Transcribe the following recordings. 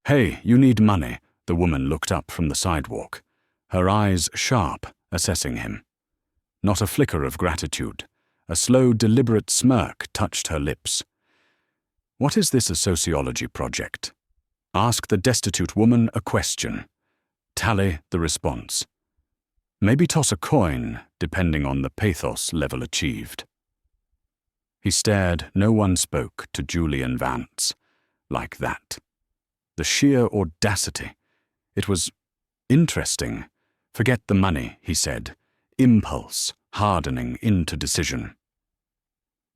"Hey, you need money." The woman looked up from the sidewalk, her eyes sharp, assessing him. Not a flicker of gratitude. A slow, deliberate smirk touched her lips. "What is this a sociology project? Ask the destitute woman a question. Tally the response. Maybe toss a coin, depending on the pathos level achieved." He stared, no one spoke, to Julian Vance. Like that. The sheer audacity. It was interesting. "Forget the money," he said. Impulse, hardening into decision.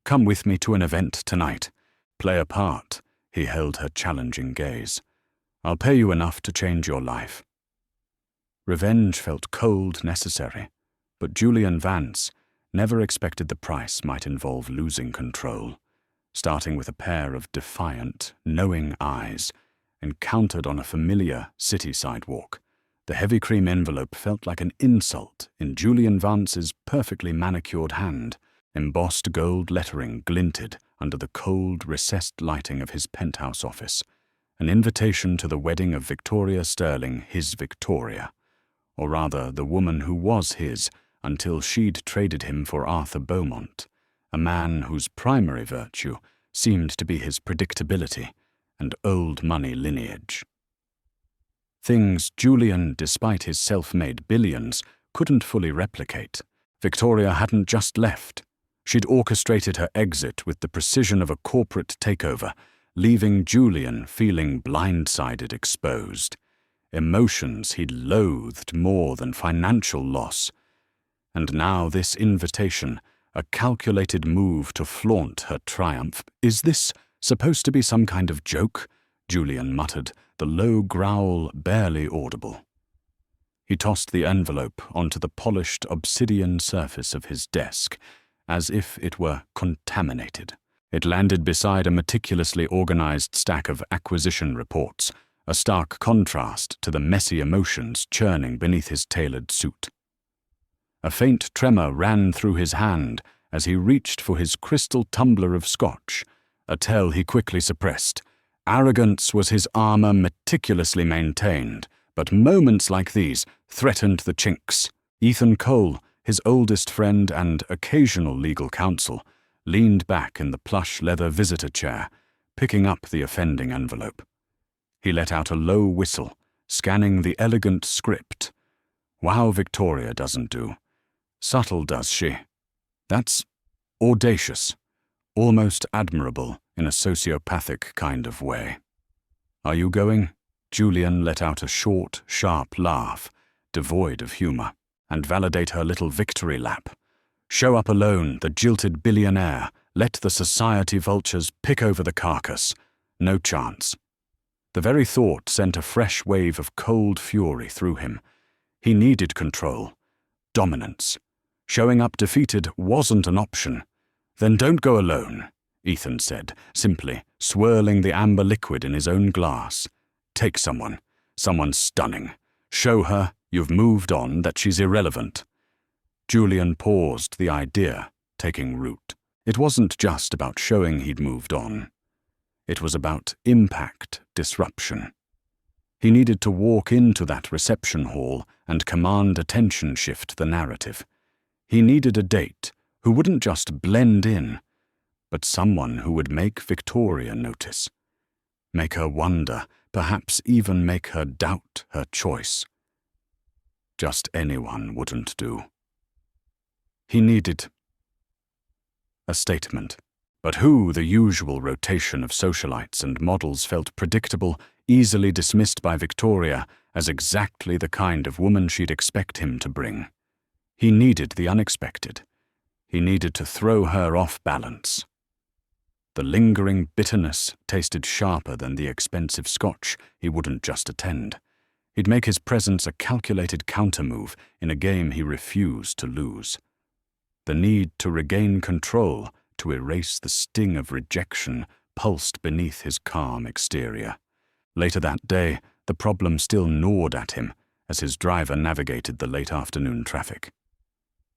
"Come with me to an event tonight. Play a part." He held her challenging gaze. "I'll pay you enough to change your life." Revenge felt cold necessary, but Julian Vance never expected the price might involve losing control, starting with a pair of defiant, knowing eyes, encountered on a familiar city sidewalk. The heavy cream envelope felt like an insult in Julian Vance's perfectly manicured hand. Embossed gold lettering glinted under the cold, recessed lighting of his penthouse office. An invitation to the wedding of Victoria Sterling, his Victoria. Or rather, the woman who was his until she'd traded him for Arthur Beaumont, a man whose primary virtue seemed to be his predictability and old money lineage. Things Julian, despite his self-made billions, couldn't fully replicate. Victoria hadn't just left. She'd orchestrated her exit with the precision of a corporate takeover, leaving Julian feeling blindsided, exposed. Emotions he'd loathed more than financial loss. And now this invitation, a calculated move to flaunt her triumph. "Is this supposed to be some kind of joke?" Julian muttered, the low growl barely audible. He tossed the envelope onto the polished obsidian surface of his desk, as if it were contaminated. It landed beside a meticulously organized stack of acquisition reports, a stark contrast to the messy emotions churning beneath his tailored suit. A faint tremor ran through his hand as he reached for his crystal tumbler of scotch, a tell he quickly suppressed. Arrogance was his armor meticulously maintained, but moments like these threatened the chinks. Ethan Cole, his oldest friend and occasional legal counsel, leaned back in the plush leather visitor chair, picking up the offending envelope. He let out a low whistle, scanning the elegant script. "Wow, Victoria doesn't do. Subtle, does she? That's audacious, almost admirable in a sociopathic kind of way." "Are you going?" Julian let out a short, sharp laugh, devoid of humor, and validate her little victory lap. "Show up alone, the jilted billionaire. Let the society vultures pick over the carcass. No chance." The very thought sent a fresh wave of cold fury through him. He needed control, dominance. Showing up defeated wasn't an option. "Then don't go alone," Ethan said, simply, swirling the amber liquid in his own glass. "Take someone stunning. Show her you've moved on, that she's irrelevant." Julian paused, the idea taking root. It wasn't just about showing he'd moved on. It was about impact, disruption. He needed to walk into that reception hall and command attention, shift the narrative. He needed a date who wouldn't just blend in, but someone who would make Victoria notice. Make her wonder, perhaps even make her doubt her choice. Just anyone wouldn't do. He needed a statement. But who, the usual rotation of socialites and models, felt predictable, easily dismissed by Victoria as exactly the kind of woman she'd expect him to bring. He needed the unexpected. He needed to throw her off balance. The lingering bitterness tasted sharper than the expensive scotch he wouldn't just attend. He'd make his presence a calculated countermove in a game he refused to lose. The need to regain control, to erase the sting of rejection, pulsed beneath his calm exterior. Later that day, the problem still gnawed at him as his driver navigated the late afternoon traffic.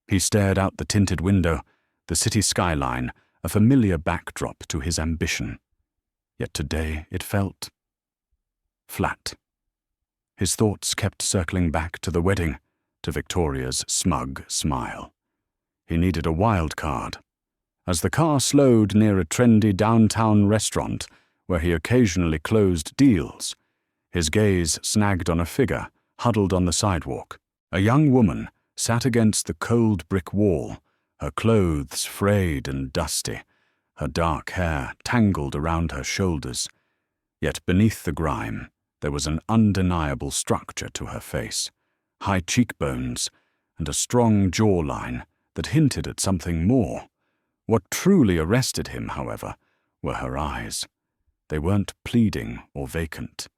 He stared out the tinted window, the city skyline, a familiar backdrop to his ambition. Yet today it felt flat. His thoughts kept circling back to the wedding, to Victoria's smug smile. He needed a wild card. As the car slowed near a trendy downtown restaurant where he occasionally closed deals, his gaze snagged on a figure huddled on the sidewalk. A young woman sat against the cold brick wall, her clothes frayed and dusty, her dark hair tangled around her shoulders. Yet beneath the grime, there was an undeniable structure to her face, high cheekbones, and a strong jawline that hinted at something more. What truly arrested him, however, were her eyes. They weren't pleading or vacant,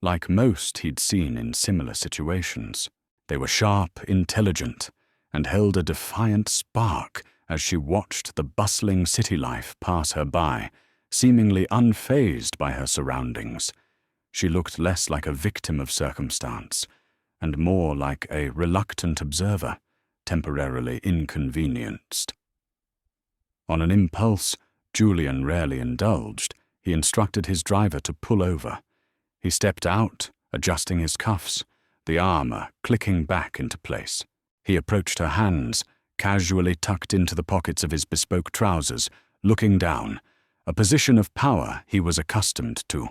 like most he'd seen in similar situations. They were sharp, intelligent, and held a defiant spark as she watched the bustling city life pass her by, seemingly unfazed by her surroundings. She looked less like a victim of circumstance, and more like a reluctant observer, temporarily inconvenienced. On an impulse Julian rarely indulged, he instructed his driver to pull over. He stepped out, adjusting his cuffs, the armor clicking back into place. He approached her hands, casually tucked into the pockets of his bespoke trousers, looking down, a position of power he was accustomed to.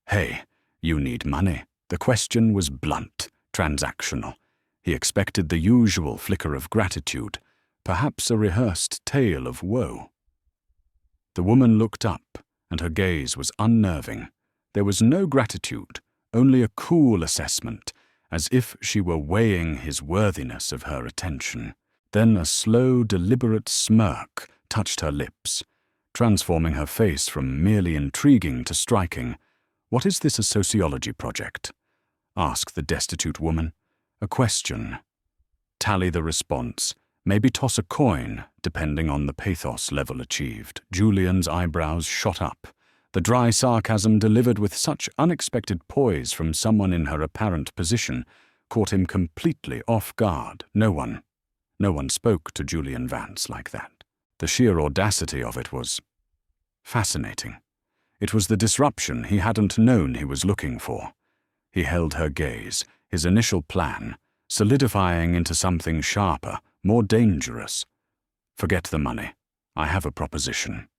"Hey, you need money." The question was blunt, transactional. He expected the usual flicker of gratitude, perhaps a rehearsed tale of woe. The woman looked up, and her gaze was unnerving. There was no gratitude, only a cool assessment, as if she were weighing his worthiness of her attention. Then a slow, deliberate smirk touched her lips, transforming her face from merely intriguing to striking. "What is this a sociology project?" asked the destitute woman. "A question. Tally the response. Maybe toss a coin, depending on the pathos level achieved." Julian's eyebrows shot up. The dry sarcasm delivered with such unexpected poise from someone in her apparent position caught him completely off guard. No one spoke to Julian Vance like that. The sheer audacity of it was fascinating. It was the disruption he hadn't known he was looking for. He held her gaze, his initial plan, solidifying into something sharper, more dangerous. "Forget the money. I have a proposition.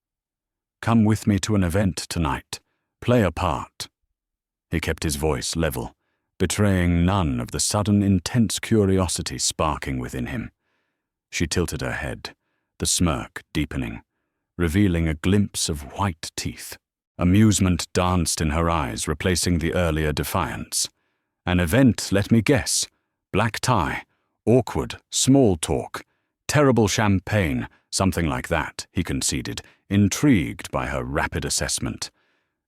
Come with me to an event tonight. Play a part." He kept his voice level, betraying none of the sudden intense curiosity sparking within him. She tilted her head, the smirk deepening, revealing a glimpse of white teeth. Amusement danced in her eyes, replacing the earlier defiance. "An event, let me guess. Black tie, awkward, small talk, terrible champagne, something like that," he conceded, intrigued by her rapid assessment.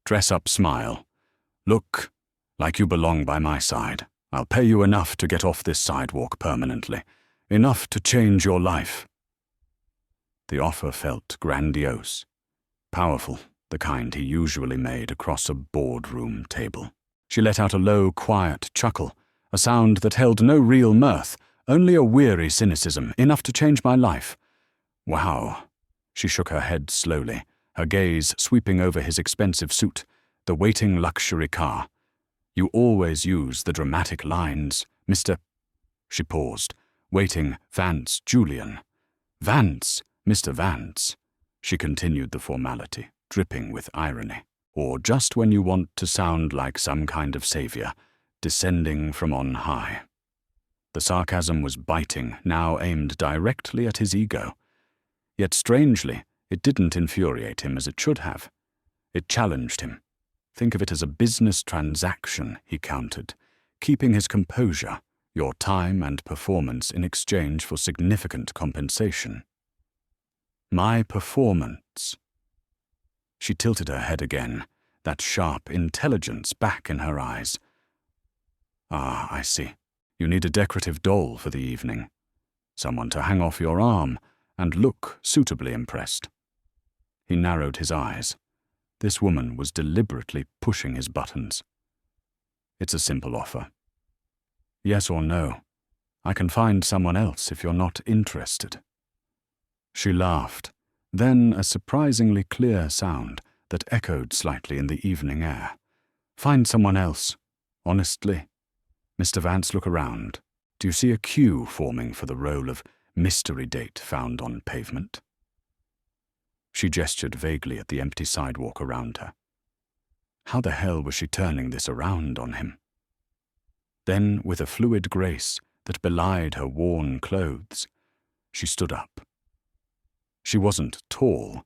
"Dress-up smile. Look like you belong by my side. I'll pay you enough to get off this sidewalk permanently. Enough to change your life." The offer felt grandiose, powerful, the kind he usually made across a boardroom table. She let out a low, quiet chuckle, a sound that held no real mirth, only a weary cynicism, "Enough to change my life." "Wow." She shook her head slowly, her gaze sweeping over his expensive suit, the waiting luxury car. "You always use the dramatic lines, Mr. She paused, waiting. "Vance, Julian." "Vance, Mr. Vance." She continued the formality, dripping with irony. "Or just when you want to sound like some kind of savior, descending from on high." The sarcasm was biting, now aimed directly at his ego. Yet strangely, it didn't infuriate him as it should have. It challenged him. "Think of it as a business transaction," he countered, keeping his composure, "your time and performance in exchange for significant compensation." "My performance." She tilted her head again, that sharp intelligence back in her eyes. "Ah, I see. You need a decorative doll for the evening. Someone to hang off your arm and look suitably impressed." He narrowed his eyes. This woman was deliberately pushing his buttons. "It's a simple offer. Yes or no. I can find someone else if you're not interested." She laughed, then a surprisingly clear sound that echoed slightly in the evening air. Find someone else. Honestly. Mr. Vance, look around. Do you see a queue forming for the role of mystery date found on pavement? She gestured vaguely at the empty sidewalk around her. How the hell was she turning this around on him? Then, with a fluid grace that belied her worn clothes, she stood up. She wasn't tall,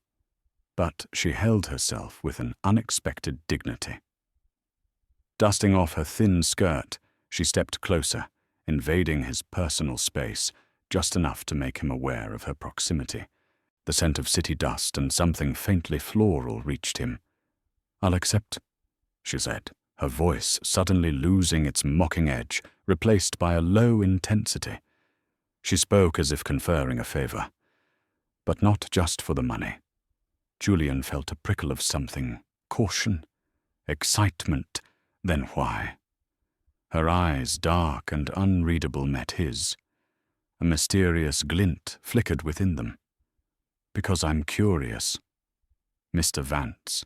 but she held herself with an unexpected dignity. Dusting off her thin skirt, she stepped closer, invading his personal space just enough to make him aware of her proximity. The scent of city dust and something faintly floral reached him. "I'll accept," she said, her voice suddenly losing its mocking edge, replaced by a low intensity. She spoke as if conferring a favor, but not just for the money. Julian felt a prickle of something, caution, excitement, then why? Her eyes, dark and unreadable, met his. A mysterious glint flickered within them. "Because I'm curious." Mr. Vance.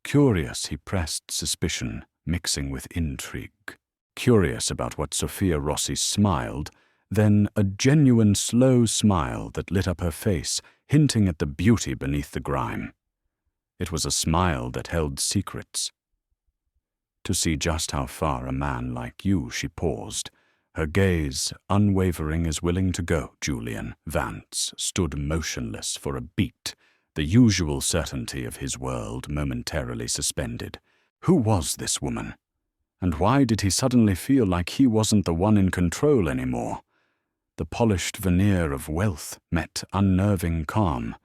Curious, he pressed suspicion, mixing with intrigue. Curious about what Sophia Rossi smiled, then a genuine slow smile that lit up her face, hinting at the beauty beneath the grime. It was a smile that held secrets. "To see just how far a man like you," she paused. Her gaze, unwavering as willing to go. Julian Vance stood motionless for a beat, the usual certainty of his world momentarily suspended. Who was this woman? And why did he suddenly feel like he wasn't the one in control anymore? The polished veneer of wealth met unnerving calm.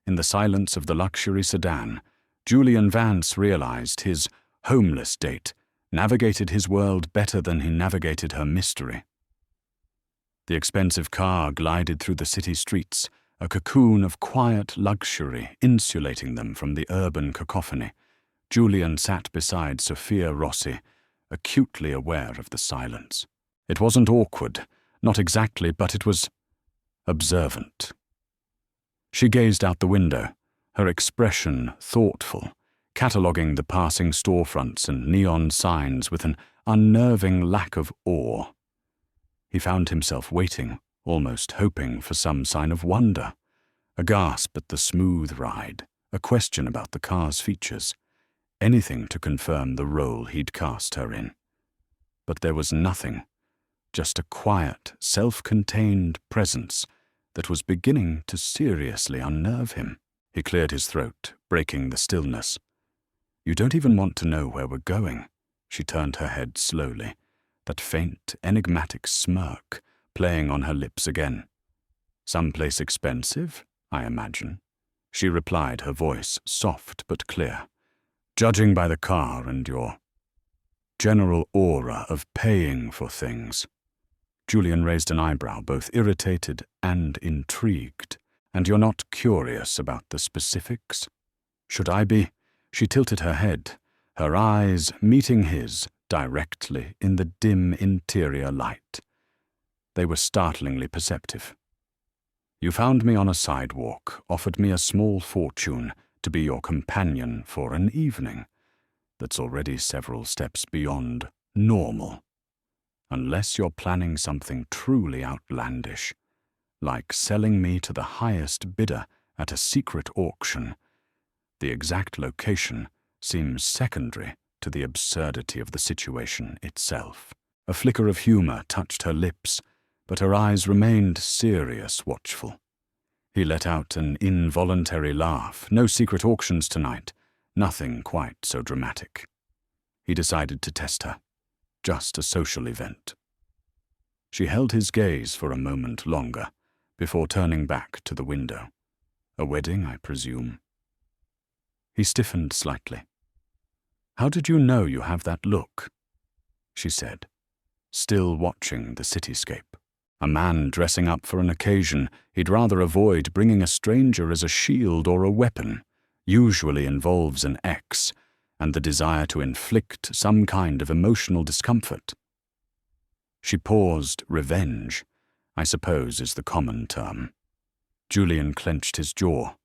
In the silence of the luxury sedan, Julian Vance realized his homeless date navigated his world better than he navigated her mystery. The expensive car glided through the city streets, a cocoon of quiet luxury insulating them from the urban cacophony. Julian sat beside Sophia Rossi, acutely aware of the silence. It wasn't awkward, not exactly, but it was observant. She gazed out the window, her expression thoughtful, cataloguing the passing storefronts and neon signs with an unnerving lack of awe. He found himself waiting, almost hoping for some sign of wonder, a gasp at the smooth ride, a question about the car's features, anything to confirm the role he'd cast her in. But there was nothing, just a quiet, self-contained presence that was beginning to seriously unnerve him. He cleared his throat, breaking the stillness. "You don't even want to know where we're going." She turned her head slowly, that faint, enigmatic smirk playing on her lips again. "Someplace expensive, I imagine," she replied, her voice soft but clear. "Judging by the car and your general aura of paying for things." Julian raised an eyebrow, both irritated and intrigued. "And you're not curious about the specifics?" "Should I be?" She tilted her head, her eyes meeting his directly in the dim interior light. They were startlingly perceptive. "You found me on a sidewalk, offered me a small fortune to be your companion for an evening. That's already several steps beyond normal. Unless you're planning something truly outlandish, like selling me to the highest bidder at a secret auction. The exact location seems secondary to the absurdity of the situation itself." A flicker of humor touched her lips, but her eyes remained serious, watchful. He let out an involuntary laugh. No secret auctions tonight. Nothing quite so dramatic. He decided to test her. Just a social event. She held his gaze for a moment longer, before turning back to the window. "A wedding, I presume?" He stiffened slightly. "How did you know you have that look?" she said, still watching the cityscape. A man dressing up for an occasion he'd rather avoid bringing a stranger as a shield or a weapon usually involves an X and the desire to inflict some kind of emotional discomfort. She paused. Revenge, I suppose, is the common term. Julian clenched his jaw.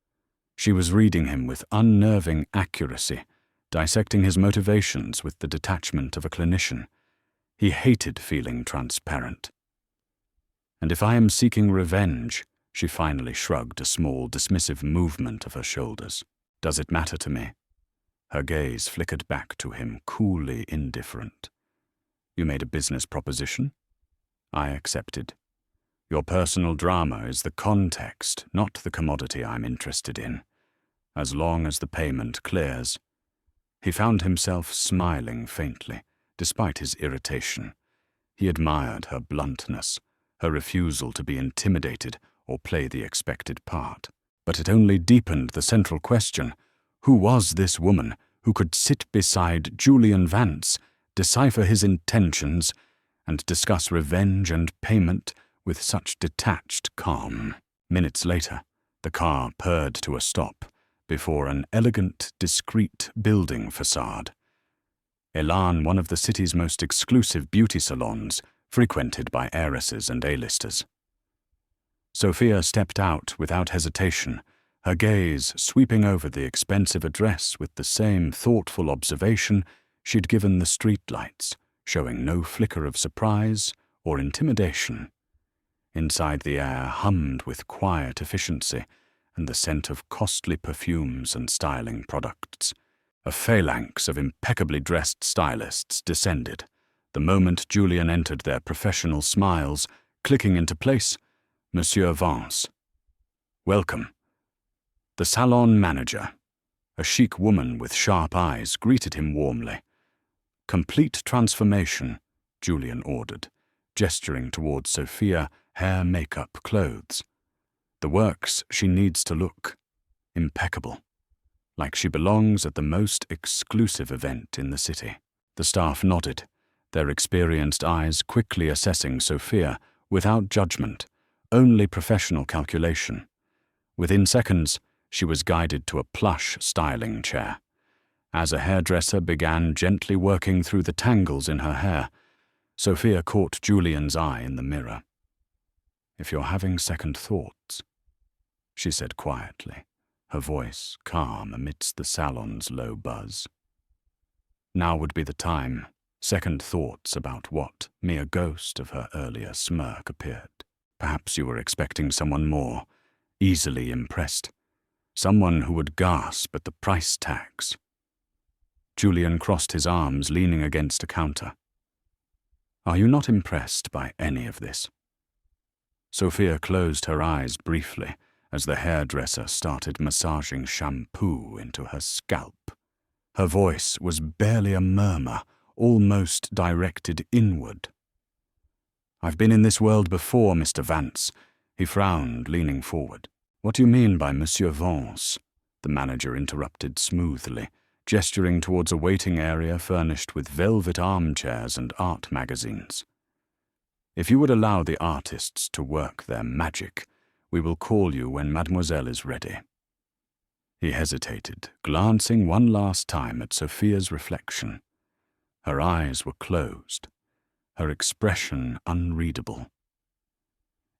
She was reading him with unnerving accuracy, dissecting his motivations with the detachment of a clinician. He hated feeling transparent. "And if I am seeking revenge," she finally shrugged a small, dismissive movement of her shoulders, "does it matter to me?" Her gaze flickered back to him, coolly indifferent. "You made a business proposition?" I accepted. "Your personal drama is the context, not the commodity I'm interested in. As long as the payment clears." He found himself smiling faintly, despite his irritation. He admired her bluntness, her refusal to be intimidated or play the expected part. But it only deepened the central question: who was this woman who could sit beside Julian Vance, decipher his intentions, and discuss revenge and payment with such detached calm? Minutes later, the car purred to a stop before an elegant, discreet building facade. Elan, one of the city's most exclusive beauty salons, frequented by heiresses and A-listers. Sophia stepped out without hesitation, her gaze sweeping over the expensive address with the same thoughtful observation she'd given the streetlights, showing no flicker of surprise or intimidation. Inside, the air hummed with quiet efficiency and the scent of costly perfumes and styling products. A phalanx of impeccably dressed stylists descended, the moment Julian entered, their professional smiles clicking into place. "Monsieur Vance." "Welcome." The salon manager, a chic woman with sharp eyes, greeted him warmly. "Complete transformation," Julian ordered, gesturing towards Sophia, hair, makeup, clothes. "The works she needs to look impeccable, like she belongs at the most exclusive event in the city." The staff nodded, their experienced eyes quickly assessing Sophia without judgment, only professional calculation. Within seconds, she was guided to a plush styling chair. As a hairdresser began gently working through the tangles in her hair, Sophia caught Julian's eye in the mirror. "If you're having second thoughts," she said quietly, her voice calm amidst the salon's low buzz. Now would be the time. Second thoughts about what mere ghost of her earlier smirk appeared. Perhaps you were expecting someone more, easily impressed. Someone who would gasp at the price tags. Julian crossed his arms, leaning against a counter. "Are you not impressed by any of this?" Sophia closed her eyes briefly as the hairdresser started massaging shampoo into her scalp. Her voice was barely a murmur, almost directed inward. "I've been in this world before, Mr. Vance." He frowned, leaning forward. "What do you mean by Monsieur Vance?" the manager interrupted smoothly, gesturing towards a waiting area furnished with velvet armchairs and art magazines. "If you would allow the artists to work their magic, we will call you when Mademoiselle is ready." He hesitated, glancing one last time at Sophia's reflection. Her eyes were closed, her expression unreadable.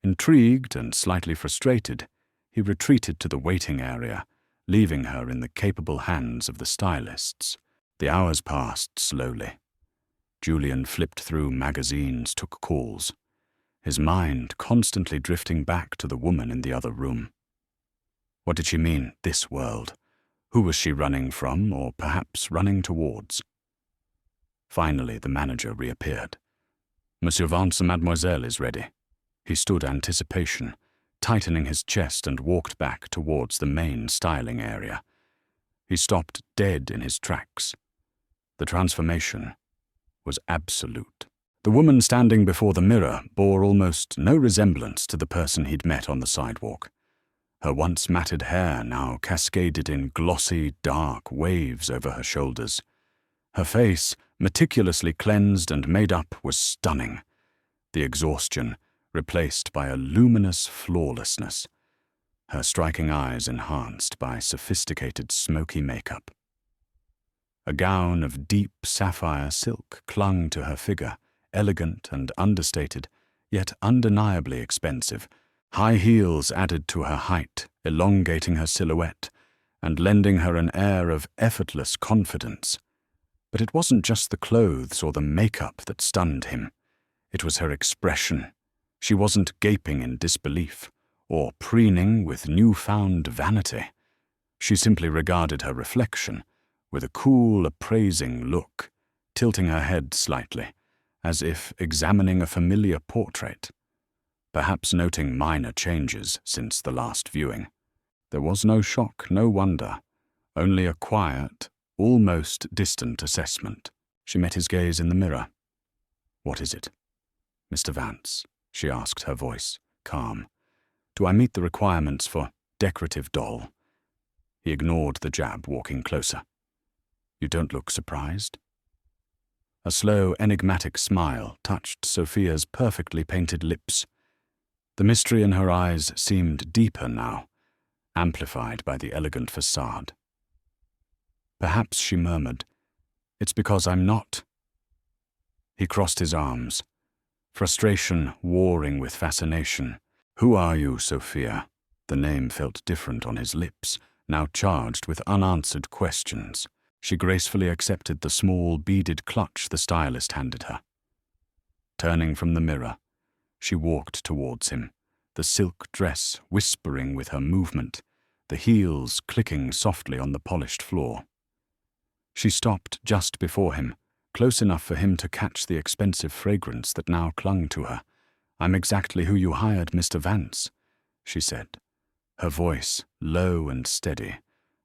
Intrigued and slightly frustrated, he retreated to the waiting area, leaving her in the capable hands of the stylists. The hours passed slowly. Julian flipped through magazines, took calls, his mind constantly drifting back to the woman in the other room. What did she mean, this world? Who was she running from, or perhaps running towards? Finally, the manager reappeared. "Monsieur Vance and Mademoiselle is ready." He stood anticipation, tightening his chest, and walked back towards the main styling area. He stopped dead in his tracks. The transformation was absolute. The woman standing before the mirror bore almost no resemblance to the person he'd met on the sidewalk. Her once matted hair now cascaded in glossy, dark waves over her shoulders. Her face, meticulously cleansed and made up, was stunning, the exhaustion replaced by a luminous flawlessness, her striking eyes enhanced by sophisticated smoky makeup. A gown of deep sapphire silk clung to her figure, elegant and understated, yet undeniably expensive. High heels added to her height, elongating her silhouette, and lending her an air of effortless confidence. But it wasn't just the clothes or the makeup that stunned him. It was her expression. She wasn't gaping in disbelief or preening with newfound vanity. She simply regarded her reflection with a cool, appraising look, tilting her head slightly, as if examining a familiar portrait, perhaps noting minor changes since the last viewing. There was no shock, no wonder, only a quiet, almost distant assessment. She met his gaze in the mirror. "What is it?" "Mr. Vance," she asked, her voice calm. "Do I meet the requirements for decorative doll?" He ignored the jab, walking closer. "You don't look surprised?" A slow, enigmatic smile touched Sophia's perfectly painted lips. The mystery in her eyes seemed deeper now, amplified by the elegant facade. "Perhaps," she murmured, "it's because I'm not." He crossed his arms, frustration warring with fascination. "Who are you, Sophia?" The name felt different on his lips, now charged with unanswered questions. She gracefully accepted the small, beaded clutch the stylist handed her. Turning from the mirror, she walked towards him, the silk dress whispering with her movement, the heels clicking softly on the polished floor. She stopped just before him, close enough for him to catch the expensive fragrance that now clung to her. "I'm exactly who you hired, Mr. Vance," she said, her voice low and steady,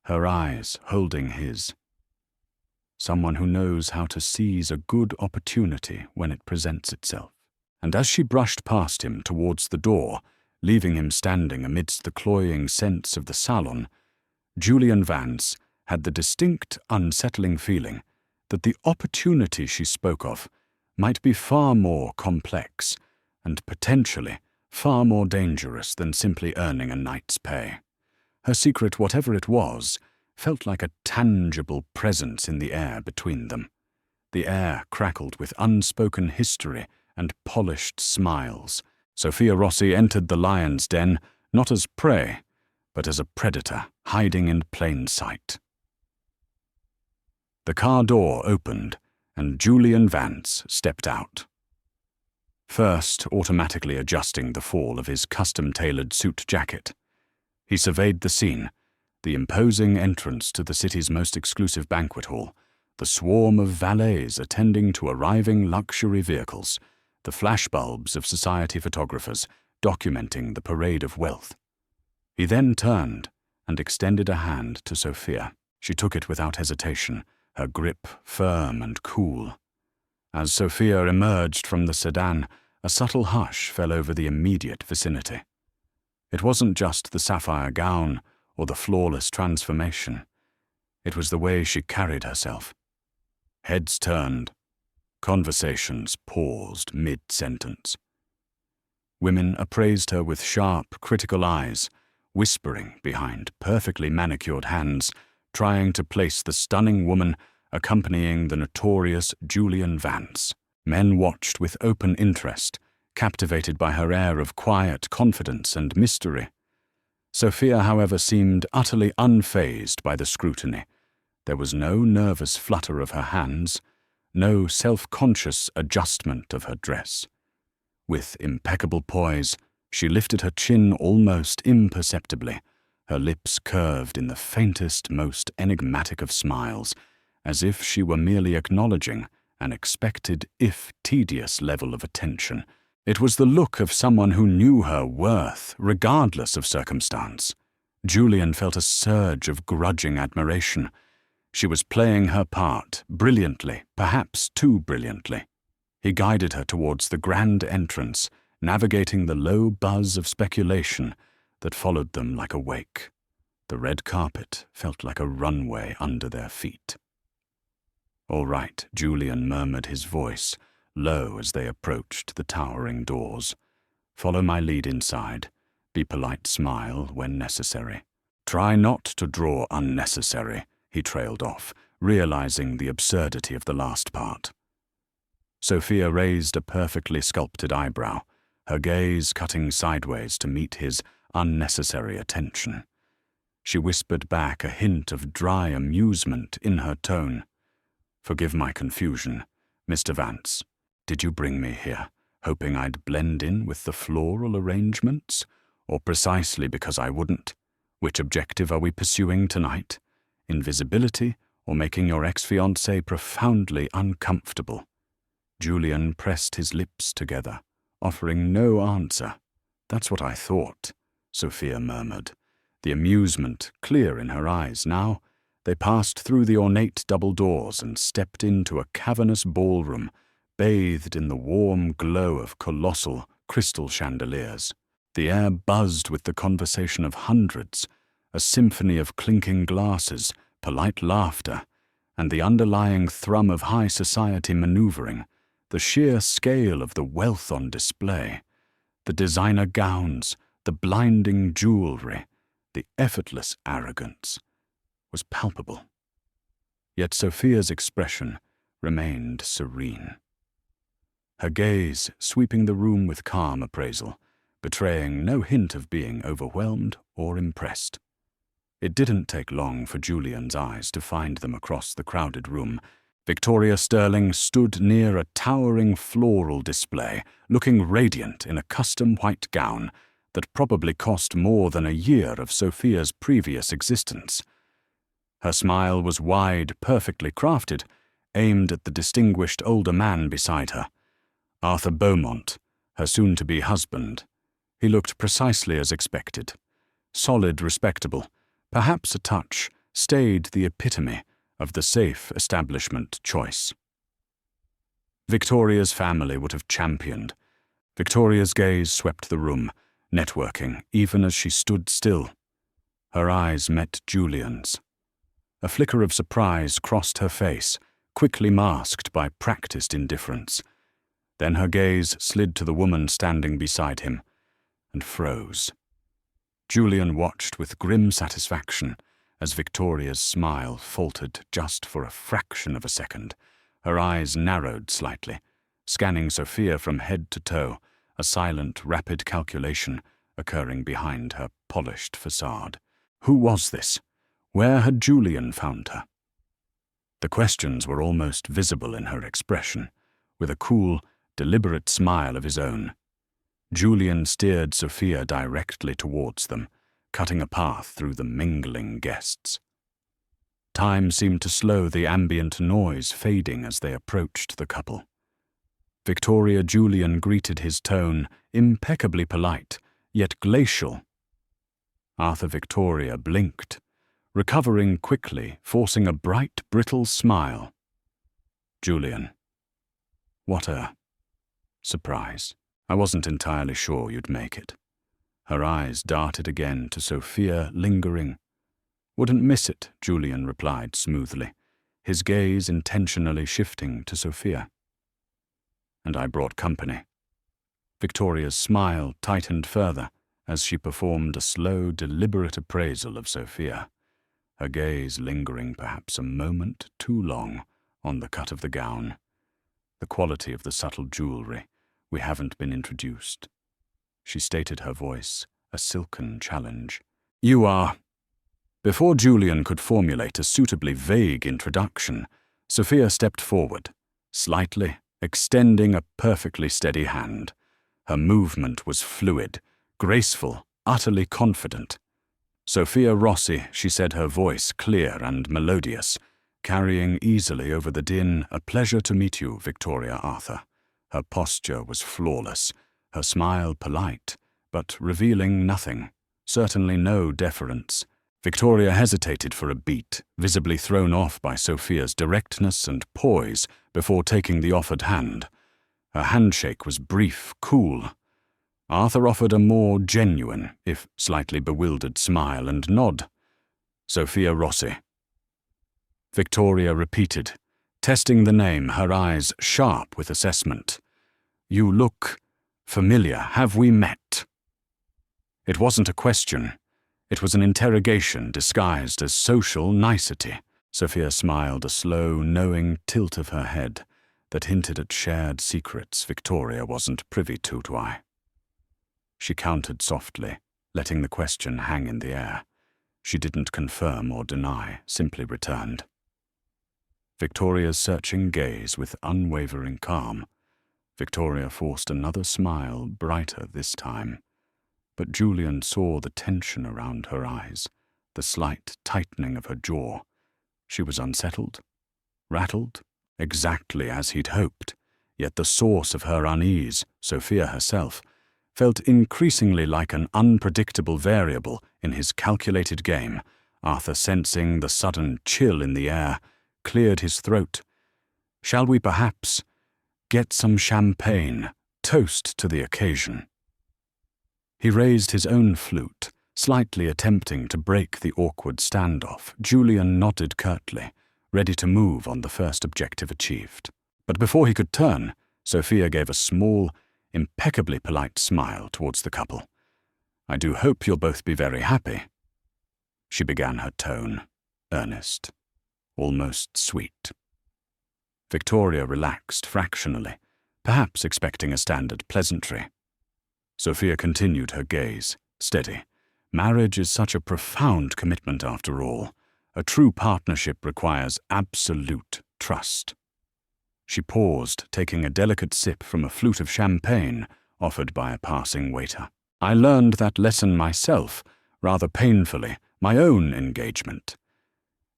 her eyes holding his. Someone who knows how to seize a good opportunity when it presents itself. And as she brushed past him towards the door, leaving him standing amidst the cloying scents of the salon, Julian Vance had the distinct, unsettling feeling that the opportunity she spoke of might be far more complex and potentially far more dangerous than simply earning a night's pay. Her secret, whatever it was, felt like a tangible presence in the air between them. The air crackled with unspoken history and polished smiles. Sophia Rossi entered the lion's den not as prey, but as a predator hiding in plain sight. The car door opened, and Julian Vance stepped out. First, automatically adjusting the fall of his custom-tailored suit jacket, he surveyed the scene, the imposing entrance to the city's most exclusive banquet hall, the swarm of valets attending to arriving luxury vehicles, the flashbulbs of society photographers documenting the parade of wealth. He then turned and extended a hand to Sophia. She took it without hesitation, her grip firm and cool. As Sophia emerged from the sedan, a subtle hush fell over the immediate vicinity. It wasn't just the sapphire gown or the flawless transformation. It was the way she carried herself. Heads turned, conversations paused mid-sentence. Women appraised her with sharp, critical eyes, whispering behind perfectly manicured hands, trying to place the stunning woman accompanying the notorious Julian Vance. Men watched with open interest, captivated by her air of quiet confidence and mystery. Sophia, however, seemed utterly unfazed by the scrutiny. There was no nervous flutter of her hands, no self-conscious adjustment of her dress. With impeccable poise, she lifted her chin almost imperceptibly, her lips curved in the faintest, most enigmatic of smiles, as if she were merely acknowledging an expected, if tedious, level of attention. It was the look of someone who knew her worth, regardless of circumstance. Julian felt a surge of grudging admiration. She was playing her part, brilliantly, perhaps too brilliantly. He guided her towards the grand entrance, navigating the low buzz of speculation that followed them like a wake. The red carpet felt like a runway under their feet. "All right," Julian murmured, his voice low as they approached the towering doors. "Follow my lead inside. Be polite, smile when necessary. Try not to draw unnecessary," he trailed off, realizing the absurdity of the last part. Sophia raised a perfectly sculpted eyebrow, her gaze cutting sideways to meet his unnecessary attention. She whispered back, a hint of dry amusement in her tone. "Forgive my confusion, Mr. Vance. Did you bring me here, hoping I'd blend in with the floral arrangements? Or precisely because I wouldn't? Which objective are we pursuing tonight? Invisibility, or making your ex-fiancée profoundly uncomfortable?" Julian pressed his lips together, offering no answer. "That's what I thought," Sophia murmured, the amusement clear in her eyes now. They passed through the ornate double doors and stepped into a cavernous ballroom, bathed in the warm glow of colossal crystal chandeliers. The air buzzed with the conversation of hundreds, a symphony of clinking glasses, polite laughter, and the underlying thrum of high society maneuvering, the sheer scale of the wealth on display, the designer gowns, the blinding jewelry, the effortless arrogance, was palpable. Yet Sophia's expression remained serene, her gaze sweeping the room with calm appraisal, betraying no hint of being overwhelmed or impressed. It didn't take long for Julian's eyes to find them across the crowded room. Victoria Sterling stood near a towering floral display, looking radiant in a custom white gown that probably cost more than a year of Sophia's previous existence. Her smile was wide, perfectly crafted, aimed at the distinguished older man beside her, Arthur Beaumont, her soon-to-be husband. He looked precisely as expected. Solid, respectable, perhaps a touch, staid the epitome of the safe establishment choice. Victoria's family would have championed. Victoria's gaze swept the room, networking even as she stood still. Her eyes met Julian's. A flicker of surprise crossed her face, quickly masked by practiced indifference. Then her gaze slid to the woman standing beside him, and froze. Julian watched with grim satisfaction as Victoria's smile faltered just for a fraction of a second. Her eyes narrowed slightly, scanning Sophia from head to toe, a silent, rapid calculation occurring behind her polished facade. Who was this? Where had Julian found her? The questions were almost visible in her expression, with a cool, deliberate smile of his own. Julian steered Sophia directly towards them, cutting a path through the mingling guests. Time seemed to slow, the ambient noise fading as they approached the couple. Victoria Julian greeted his tone, impeccably polite, yet glacial. Arthur Victoria blinked, recovering quickly, forcing a bright, brittle smile. Julian. What a surprise. I wasn't entirely sure you'd make it. Her eyes darted again to Sophia, lingering. Wouldn't miss it, Julian replied smoothly, his gaze intentionally shifting to Sophia. And I brought company. Victoria's smile tightened further as she performed a slow, deliberate appraisal of Sophia, her gaze lingering perhaps a moment too long on the cut of the gown, the quality of the subtle jewelry. We haven't been introduced. She stated, her voice a silken challenge. You are. Before Julian could formulate a suitably vague introduction, Sophia stepped forward, slightly, extending a perfectly steady hand. Her movement was fluid, graceful, utterly confident. Sophia Rossi, she said, her voice clear and melodious, carrying easily over the din. A pleasure to meet you, Victoria Arthur. Her posture was flawless, her smile polite, but revealing nothing, certainly no deference. Victoria hesitated for a beat, visibly thrown off by Sophia's directness and poise before taking the offered hand. Her handshake was brief, cool. Arthur offered a more genuine, if slightly bewildered smile and nod. Sophia Rossi. Victoria repeated, testing the name, her eyes sharp with assessment. You look familiar. Have we met? It wasn't a question. It was an interrogation disguised as social nicety. Sophia smiled, a slow, knowing tilt of her head that hinted at shared secrets Victoria wasn't privy to I. She countered softly, letting the question hang in the air. She didn't confirm or deny, simply returned. Victoria's searching gaze with unwavering calm. Victoria forced another smile, brighter this time. But Julian saw the tension around her eyes, the slight tightening of her jaw. She was unsettled, rattled, exactly as he'd hoped, yet the source of her unease, Sophia herself, felt increasingly like an unpredictable variable in his calculated game. Arthur, sensing the sudden chill in the air, cleared his throat. "Shall we perhaps get some champagne, toast to the occasion?" He raised his own flute, slightly attempting to break the awkward standoff. Julian nodded curtly, ready to move on the first objective achieved. But before he could turn, Sophia gave a small, impeccably polite smile towards the couple. "I do hope you'll both be very happy." She began, her tone earnest, almost sweet. Victoria relaxed fractionally, perhaps expecting a standard pleasantry. Sophia continued, her gaze steady. Marriage is such a profound commitment after all. A true partnership requires absolute trust. She paused, taking a delicate sip from a flute of champagne offered by a passing waiter. "I learned that lesson myself, rather painfully, my own engagement."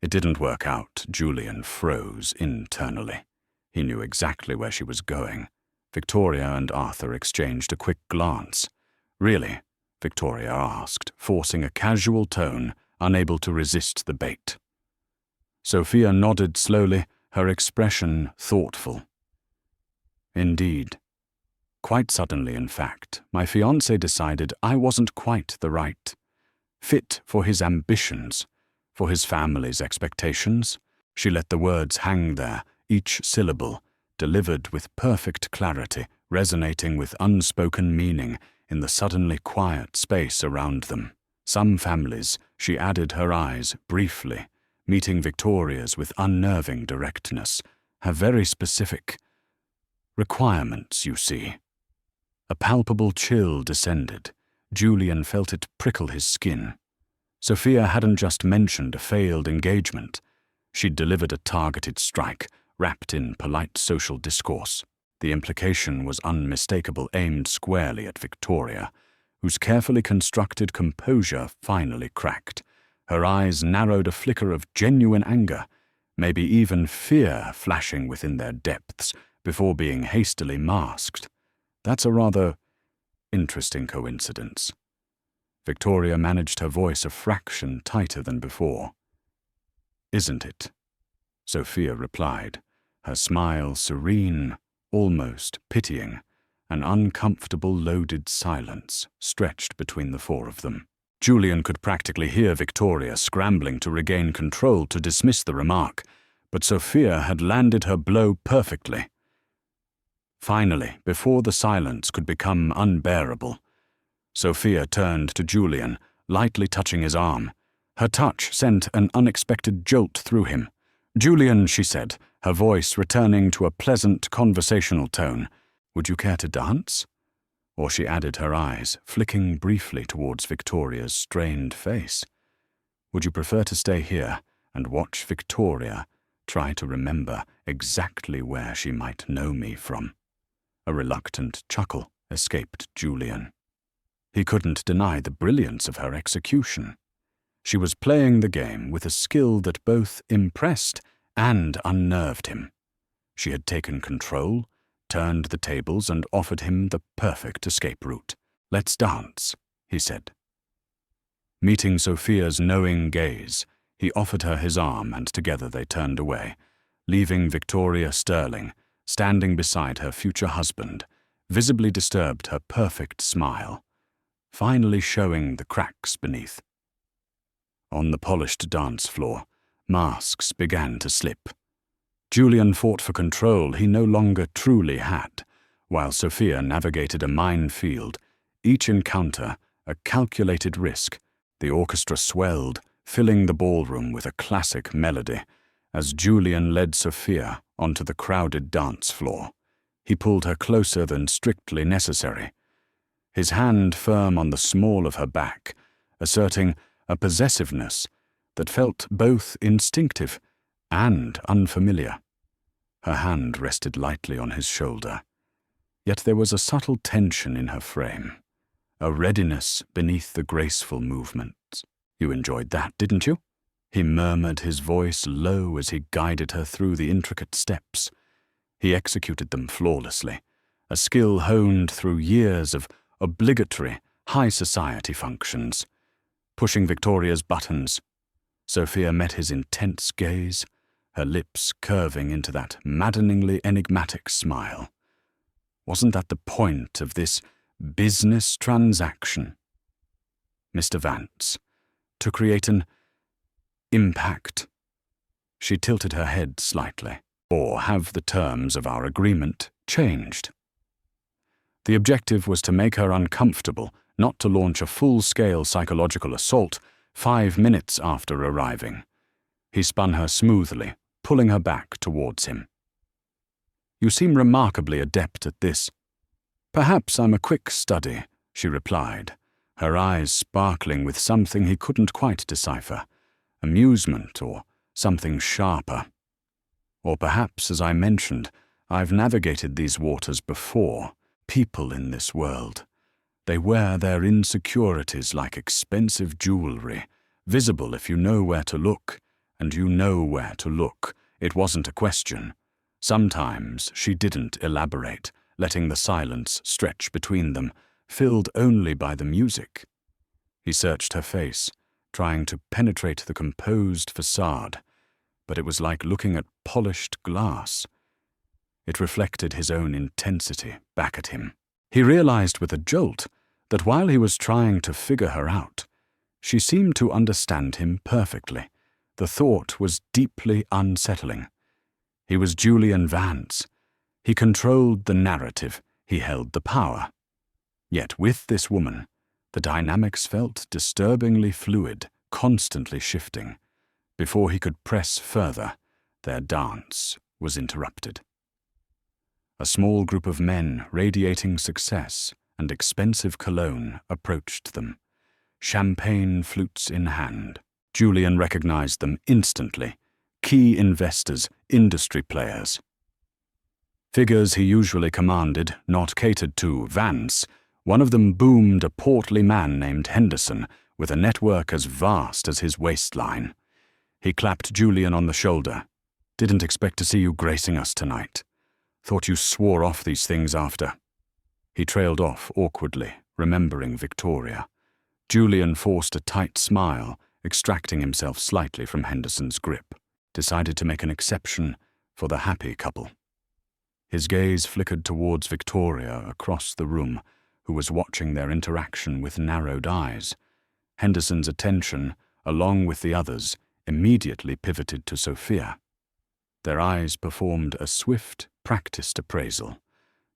It didn't work out. Julian froze internally. He knew exactly where she was going. Victoria and Arthur exchanged a quick glance. "Really?" Victoria asked, forcing a casual tone, unable to resist the bait. Sophia nodded slowly, her expression thoughtful. "Indeed. Quite suddenly, in fact, my fiancé decided I wasn't quite the right fit for his ambitions, for his family's expectations." She let the words hang there, each syllable delivered with perfect clarity, resonating with unspoken meaning in the suddenly quiet space around them. Some families, she added, her eyes briefly, meeting Victoria's with unnerving directness, have very specific requirements, you see. A palpable chill descended. Julian felt it prickle his skin. Sophia hadn't just mentioned a failed engagement. She'd delivered a targeted strike, wrapped in polite social discourse. The implication was unmistakable, aimed squarely at Victoria, whose carefully constructed composure finally cracked. Her eyes narrowed, a flicker of genuine anger, maybe even fear flashing within their depths before being hastily masked. "That's a rather interesting coincidence." Victoria managed her voice a fraction tighter than before. "Isn't it?" Sophia replied, her smile serene, almost pitying. An uncomfortable, loaded silence stretched between the four of them. Julian could practically hear Victoria scrambling to regain control, to dismiss the remark, but Sophia had landed her blow perfectly. Finally, before the silence could become unbearable, Sophia turned to Julian, lightly touching his arm. Her touch sent an unexpected jolt through him. "Julian," she said, her voice returning to a pleasant conversational tone, "would you care to dance?" Or she added, her eyes flicking briefly towards Victoria's strained face. "Would you prefer to stay here and watch Victoria try to remember exactly where she might know me from?" A reluctant chuckle escaped Julian. He couldn't deny the brilliance of her execution. She was playing the game with a skill that both impressed and unnerved him. She had taken control, turned the tables, and offered him the perfect escape route. "Let's dance," he said. Meeting Sophia's knowing gaze, he offered her his arm, and together they turned away, leaving Victoria Sterling standing beside her future husband, visibly disturbed, her perfect smile finally showing the cracks beneath. On the polished dance floor, masks began to slip. Julian fought for control he no longer truly had, while Sophia navigated a minefield, each encounter a calculated risk. The orchestra swelled, filling the ballroom with a classic melody. As Julian led Sophia onto the crowded dance floor, he pulled her closer than strictly necessary, his hand firm on the small of her back, asserting a possessiveness that felt both instinctive and unfamiliar. Her hand rested lightly on his shoulder, yet there was a subtle tension in her frame, a readiness beneath the graceful movements. "You enjoyed that, didn't you?" he murmured, his voice low as he guided her through the intricate steps. He executed them flawlessly, a skill honed through years of obligatory high society functions. Pushing Victoria's buttons, Sophia met his intense gaze, her lips curving into that maddeningly enigmatic smile. Wasn't that the point of this business transaction? Mr. Vance, to create an impact. She tilted her head slightly. Or have the terms of our agreement changed? The objective was to make her uncomfortable, not to launch a full-scale psychological assault 5 minutes after arriving. He spun her smoothly, pulling her back towards him. "You seem remarkably adept at this." "Perhaps I'm a quick study," she replied, her eyes sparkling with something he couldn't quite decipher, amusement or something sharper. "Or perhaps, as I mentioned, I've navigated these waters before. People in this world. They wear their insecurities like expensive jewelry, visible if you know where to look, and you know where to look. It wasn't a question." Sometimes she didn't elaborate, letting the silence stretch between them, filled only by the music. He searched her face, trying to penetrate the composed facade, but it was like looking at polished glass. It reflected his own intensity back at him. He realized with a jolt that while he was trying to figure her out, she seemed to understand him perfectly. The thought was deeply unsettling. He was Julian Vance. He controlled the narrative. He held the power. Yet with this woman, the dynamics felt disturbingly fluid, constantly shifting. Before he could press further, their dance was interrupted. A small group of men radiating success and expensive cologne approached them, champagne flutes in hand. Julian recognized them instantly. Key investors, industry players. Figures he usually commanded, not catered to Vance. One of them boomed a portly man named Henderson with a network as vast as his waistline. He clapped Julian on the shoulder. "Didn't expect to see you gracing us tonight. Thought you swore off these things after." He trailed off awkwardly, remembering Victoria. Julian forced a tight smile, extracting himself slightly from Henderson's grip. Decided to make an exception for the happy couple. His gaze flickered towards Victoria across the room, who was watching their interaction with narrowed eyes. Henderson's attention, along with the others, immediately pivoted to Sophia. Their eyes performed a swift, practiced appraisal.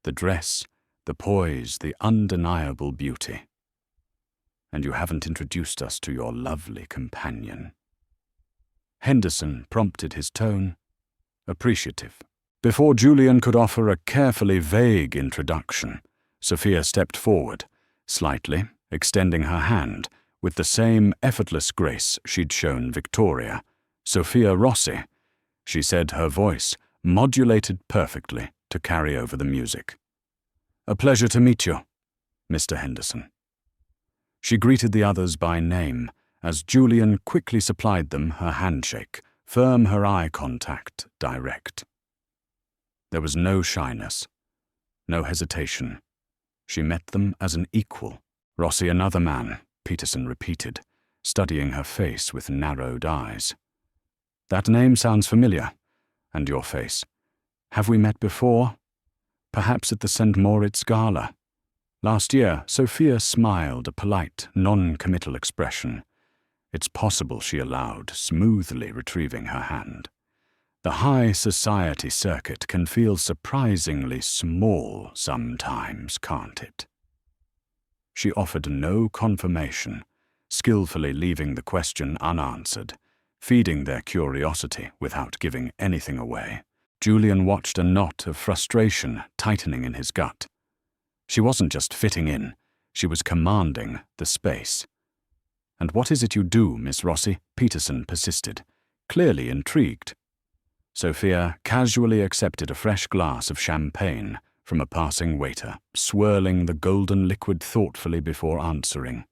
The dress, the poise, the undeniable beauty. "And you haven't introduced us to your lovely companion." Henderson prompted his tone, appreciative. Before Julian could offer a carefully vague introduction, Sophia stepped forward, slightly, extending her hand, with the same effortless grace she'd shown Victoria. "Sophia Rossi," she said, her voice modulated perfectly to carry over the music. "A pleasure to meet you, Mr. Henderson." She greeted the others by name, as Julian quickly supplied them her handshake, firm, her eye contact direct. There was no shyness, no hesitation. She met them as an equal. "Rossi, another man," Peterson repeated, studying her face with narrowed eyes. "That name sounds familiar. And your face. Have we met before? Perhaps at the St. Moritz Gala. Last year." Sophia smiled, a polite, non-committal expression. "It's possible," she allowed, smoothly retrieving her hand. "The high society circuit can feel surprisingly small sometimes, can't it?" She offered no confirmation, skillfully leaving the question unanswered, feeding their curiosity without giving anything away. Julian watched a knot of frustration tightening in his gut. She wasn't just fitting in, she was commanding the space. "And what is it you do, Miss Rossi?" Peterson persisted, clearly intrigued. Sophia casually accepted a fresh glass of champagne from a passing waiter, swirling the golden liquid thoughtfully before answering.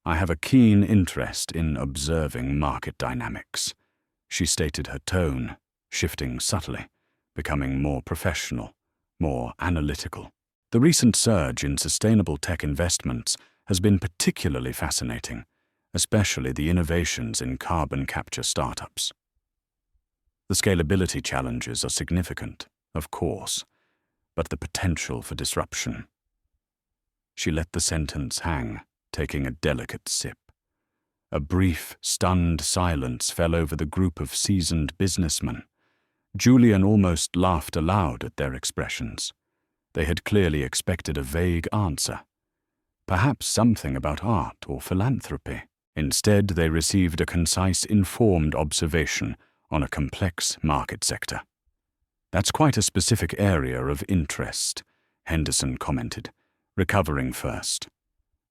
"I have a keen interest in observing market dynamics," she stated, her tone shifting subtly, becoming more professional, more analytical. "The recent surge in sustainable tech investments has been particularly fascinating, especially the innovations in carbon capture startups. The scalability challenges are significant, of course, but the potential for disruption." She let the sentence hang, taking a delicate sip. A brief, stunned silence fell over the group of seasoned businessmen. Julian almost laughed aloud at their expressions. They had clearly expected a vague answer, perhaps something about art or philanthropy. Instead, they received a concise, informed observation on a complex market sector. "That's quite a specific area of interest," Henderson commented, recovering first.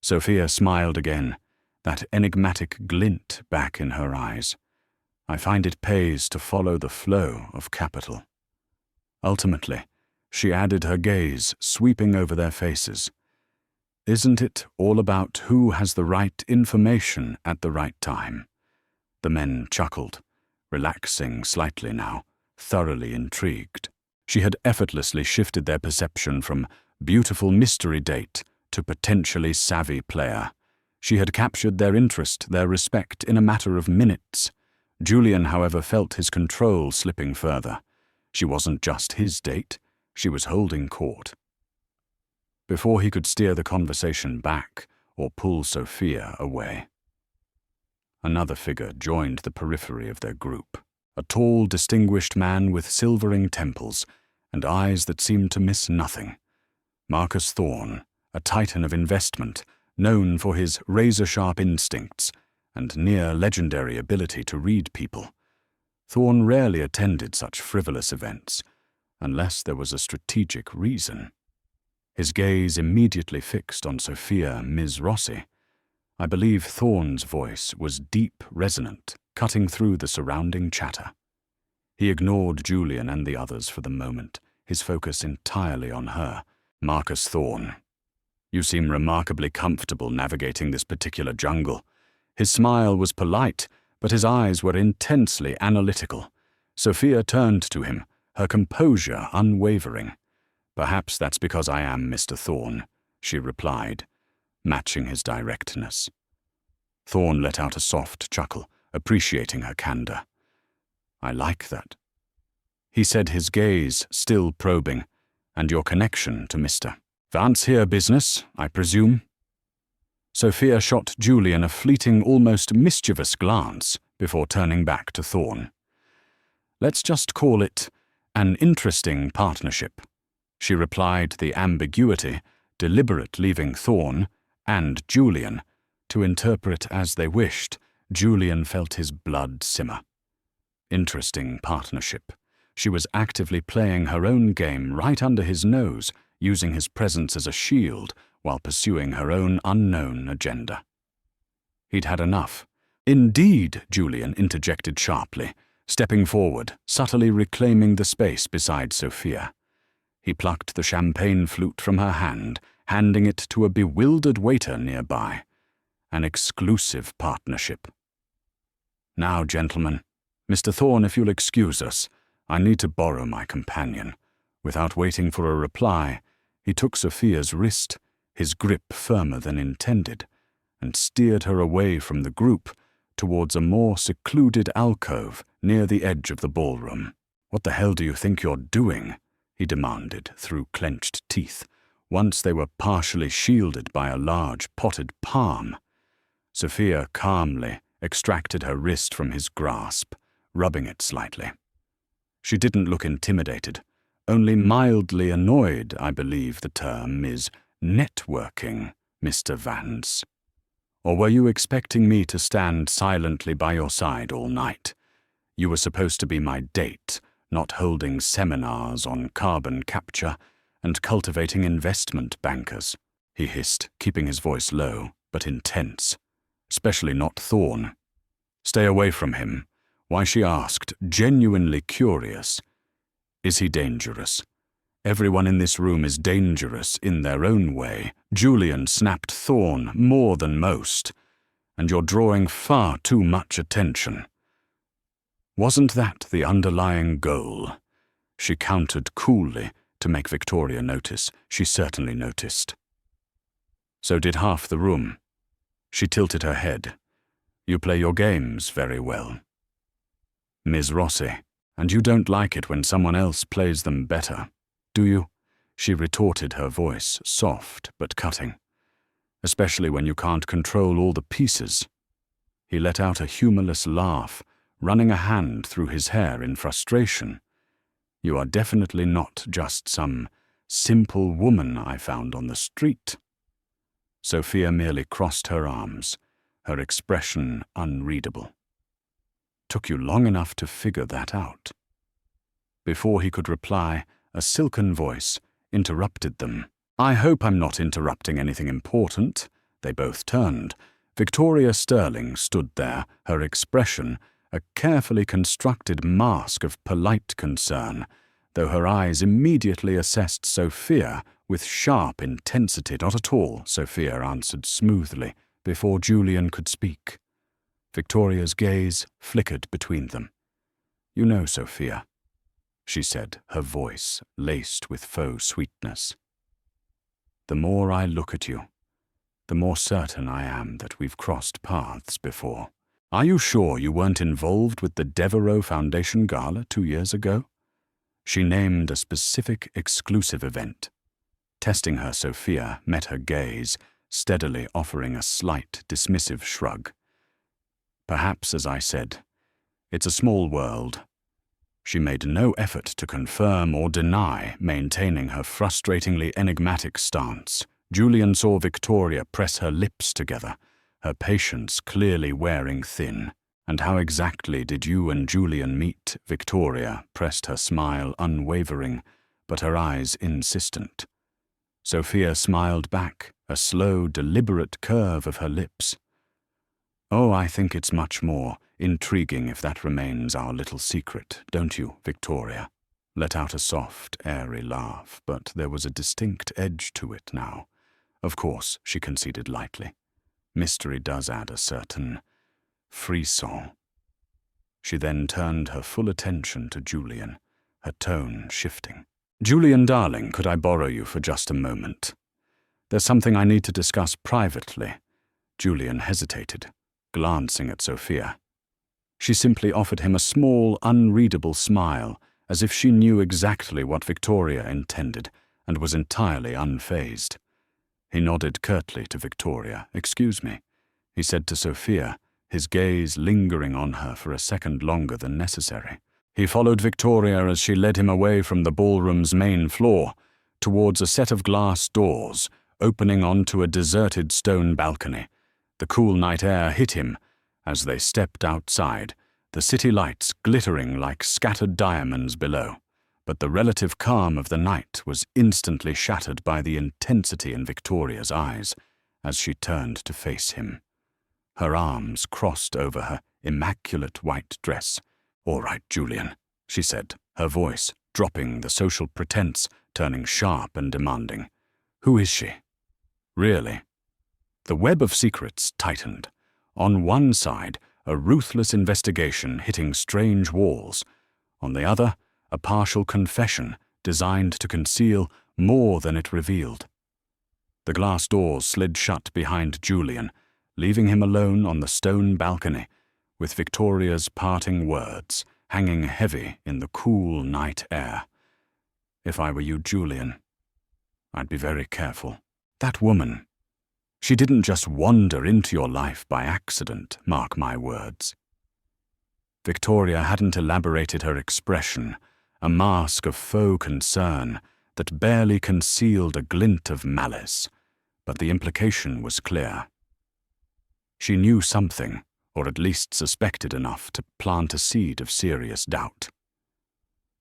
Sophia smiled again, that enigmatic glint back in her eyes. "I find it pays to follow the flow of capital." Ultimately, she added, her gaze sweeping over their faces, "Isn't it all about who has the right information at the right time?" The men chuckled, relaxing slightly now, thoroughly intrigued. She had effortlessly shifted their perception from beautiful mystery date to potentially savvy player. She had captured their interest, their respect, in a matter of minutes. Julian, however, felt his control slipping further. She wasn't just his date, she was holding court. Before he could steer the conversation back or pull Sophia away, another figure joined the periphery of their group. A tall, distinguished man with silvering temples and eyes that seemed to miss nothing. Marcus Thorne, a titan of investment, known for his razor-sharp instincts and near-legendary ability to read people. Thorne rarely attended such frivolous events, unless there was a strategic reason. His gaze immediately fixed on Sophia, Ms. Rossi. I believe Thorne's voice was deep, resonant, cutting through the surrounding chatter. He ignored Julian and the others for the moment, his focus entirely on her. "Marcus Thorne, you seem remarkably comfortable navigating this particular jungle." His smile was polite, but his eyes were intensely analytical. Sophia turned to him, her composure unwavering. "Perhaps that's because I am Mr. Thorne," she replied, matching his directness. Thorne let out a soft chuckle, appreciating her candor. "I like that," he said, his gaze still probing. "And your connection to Mr. Vance here business, I presume?" Sophia shot Julian a fleeting, almost mischievous glance before turning back to Thorne. "Let's just call it an interesting partnership," she replied, the ambiguity deliberate, leaving Thorne and Julian to interpret as they wished. Julian felt his blood simmer. Interesting partnership. She was actively playing her own game right under his nose, using his presence as a shield while pursuing her own unknown agenda. He'd had enough. "Indeed," Julian interjected sharply, stepping forward, subtly reclaiming the space beside Sophia. He plucked the champagne flute from her hand, handing it to a bewildered waiter nearby. An exclusive partnership. "Now, gentlemen, Mr. Thorne, if you'll excuse us, I need to borrow my companion." Without waiting for a reply, he took Sophia's wrist, his grip firmer than intended, and steered her away from the group towards a more secluded alcove near the edge of the ballroom. "What the hell do you think you're doing?" he demanded through clenched teeth, once they were partially shielded by a large potted palm. Sophia calmly extracted her wrist from his grasp, rubbing it slightly. She didn't look intimidated, only mildly annoyed. "I believe the term is networking, Mr. Vance. Or were you expecting me to stand silently by your side all night? You were supposed to be my date, not holding seminars on carbon capture and cultivating investment bankers," he hissed, keeping his voice low but intense. especially not Thorn. Stay away from him. Why, she asked, genuinely curious. Is he dangerous? Everyone in this room is dangerous in their own way. Julian snapped. Thorn more than most, and you're drawing far too much attention. Wasn't that the underlying goal? She countered coolly to make Victoria notice. She certainly noticed. So did half the room. She tilted her head. You play your games very well, Ms. Rossi, and you don't like it when someone else plays them better, do you? She retorted, her voice soft but cutting. Especially when you can't control all the pieces. He let out a humorless laugh, running a hand through his hair in frustration. You are definitely not just some simple woman I found on the street. Sophia merely crossed her arms, her expression unreadable. Took you long enough to figure that out. Before he could reply, a silken voice interrupted them. I hope I'm not interrupting anything important. They both turned. Victoria Sterling stood there, her expression a carefully constructed mask of polite concern, though her eyes immediately assessed Sophia with sharp intensity. Not at all, Sophia answered smoothly, before Julian could speak. Victoria's gaze flickered between them. You know, Sophia, she said, her voice laced with faux sweetness. The more I look at you, the more certain I am that we've crossed paths before. Are you sure you weren't involved with the Devereaux Foundation Gala 2 years ago? She named a specific exclusive event. Testing her, Sophia met her gaze, steadily offering a slight dismissive shrug. Perhaps, as I said, it's a small world. She made no effort to confirm or deny, maintaining her frustratingly enigmatic stance. Julian saw Victoria press her lips together, her patience clearly wearing thin. And how exactly did you and Julian meet? Victoria pressed her smile unwavering, but her eyes insistent. Sophia smiled back, a slow, deliberate curve of her lips. Oh, I think it's much more intriguing if that remains our little secret, don't you, Victoria? Let out a soft, airy laugh, but there was a distinct edge to it now. Of course, she conceded lightly. Mystery does add a certain frisson. She then turned her full attention to Julian, her tone shifting. Julian, darling, could I borrow you for just a moment? There's something I need to discuss privately. Julian hesitated, glancing at Sophia. She simply offered him a small, unreadable smile, as if she knew exactly what Victoria intended and was entirely unfazed. He nodded curtly to Victoria. Excuse me, he said to Sophia, his gaze lingering on her for a second longer than necessary. He followed Victoria as she led him away from the ballroom's main floor, towards a set of glass doors, opening onto a deserted stone balcony. The cool night air hit him as they stepped outside, the city lights glittering like scattered diamonds below. But the relative calm of the night was instantly shattered by the intensity in Victoria's eyes as she turned to face him. Her arms crossed over her immaculate white dress. All right, Julian, she said, her voice dropping the social pretense, turning sharp and demanding. Who is she? Really? The web of secrets tightened. On one side, a ruthless investigation hitting strange walls. On the other, a partial confession designed to conceal more than it revealed. The glass doors slid shut behind Julian, leaving him alone on the stone balcony, with Victoria's parting words hanging heavy in the cool night air. If I were you, Julian, I'd be very careful. That woman, she didn't just wander into your life by accident, mark my words. Victoria hadn't elaborated her expression, a mask of faux concern that barely concealed a glint of malice, but the implication was clear. She knew something, or at least suspected enough to plant a seed of serious doubt.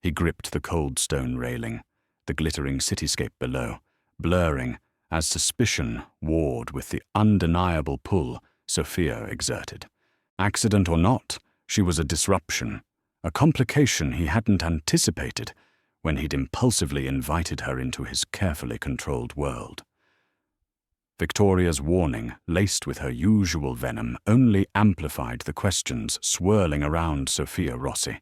He gripped the cold stone railing, the glittering cityscape below, blurring as suspicion warred with the undeniable pull Sophia exerted. Accident or not, she was a disruption, a complication he hadn't anticipated when he'd impulsively invited her into his carefully controlled world. Victoria's warning, laced with her usual venom, only amplified the questions swirling around Sophia Rossi.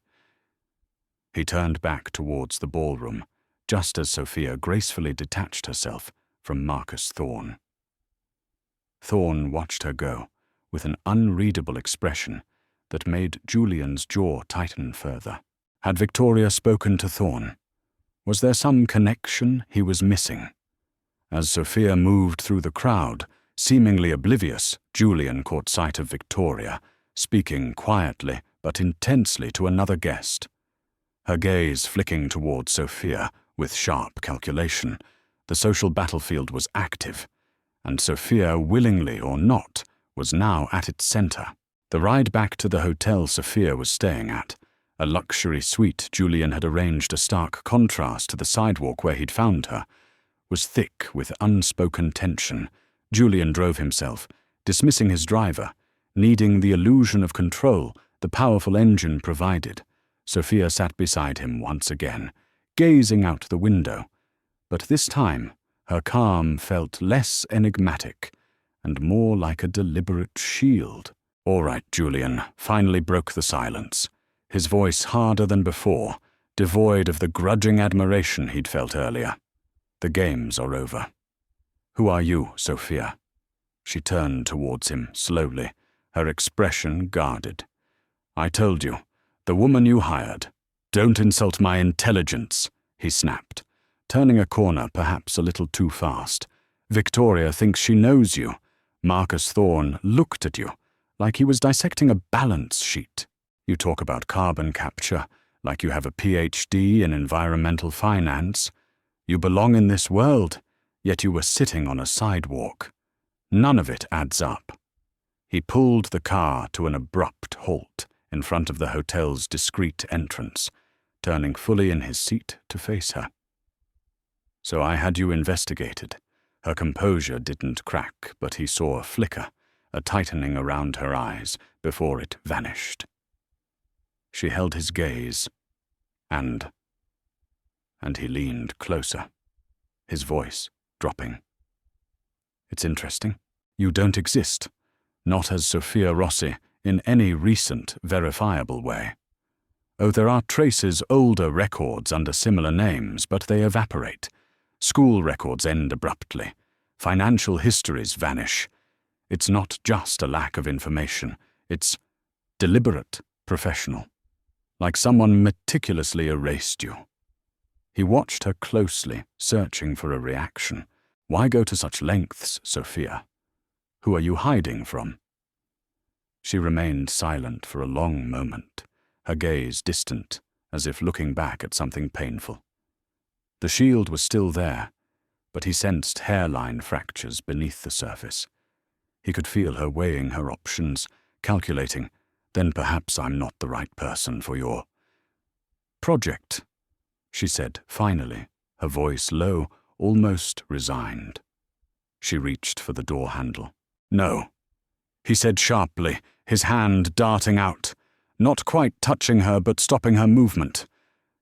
He turned back towards the ballroom, just as Sophia gracefully detached herself from Marcus Thorne. Thorne watched her go, with an unreadable expression that made Julian's jaw tighten further. Had Victoria spoken to Thorne? Was there some connection he was missing? As Sophia moved through the crowd, seemingly oblivious, Julian caught sight of Victoria, speaking quietly but intensely to another guest. Her gaze flicking towards Sophia with sharp calculation. The social battlefield was active, and Sophia, willingly or not, was now at its center. The ride back to the hotel Sophia was staying at, a luxury suite Julian had arranged a stark contrast to the sidewalk where he'd found her, was thick with unspoken tension. Julian drove himself, dismissing his driver, needing the illusion of control the powerful engine provided. Sophia sat beside him once again, gazing out the window, but this time her calm felt less enigmatic and more like a deliberate shield. "All right, Julian," finally broke the silence, his voice harder than before, devoid of the grudging admiration he'd felt earlier. "The games are over. Who are you, Sophia?" She turned towards him slowly, her expression guarded. "I told you, the woman you hired. Don't insult my intelligence," he snapped, turning a corner perhaps a little too fast. "Victoria thinks she knows you." Marcus Thorne looked at you like he was dissecting a balance sheet. "You talk about carbon capture like you have a PhD in environmental finance. You belong in this world, yet you were sitting on a sidewalk. None of it adds up." He pulled the car to an abrupt halt in front of the hotel's discreet entrance, turning fully in his seat to face her. "So I had you investigated." Her composure didn't crack, but he saw a flicker, a tightening around her eyes, before it vanished. She held his gaze, and he leaned closer, his voice dropping. "It's interesting. You don't exist, not as Sophia Rossi in any recent, verifiable way. Oh, there are traces, older records under similar names, but they evaporate. School records end abruptly. Financial histories vanish. It's not just a lack of information. It's deliberate, professional. Like someone meticulously erased you." He watched her closely, searching for a reaction. "Why go to such lengths, Sophia? Who are you hiding from?" She remained silent for a long moment, her gaze distant, as if looking back at something painful. The shield was still there, but he sensed hairline fractures beneath the surface. He could feel her weighing her options, calculating, "Then perhaps I'm not the right person for your project," she said finally, her voice low, almost resigned. She reached for the door handle. "No," he said sharply, his hand darting out, not quite touching her but stopping her movement.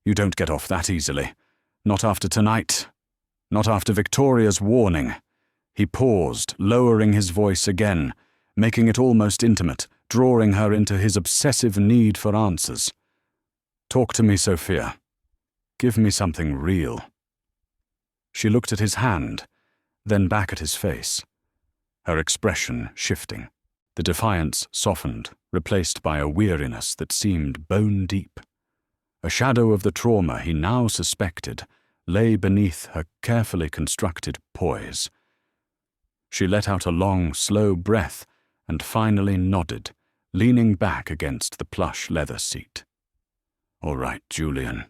"You don't get off that easily. Not after tonight. Not after Victoria's warning." He paused, lowering his voice again, making it almost intimate, drawing her into his obsessive need for answers. "Talk to me, Sophia. Give me something real." She looked at his hand, then back at his face, her expression shifting. The defiance softened, replaced by a weariness that seemed bone-deep. A shadow of the trauma he now suspected lay beneath her carefully constructed poise. She let out a long, slow breath and finally nodded, leaning back against the plush leather seat. "All right, Julian,"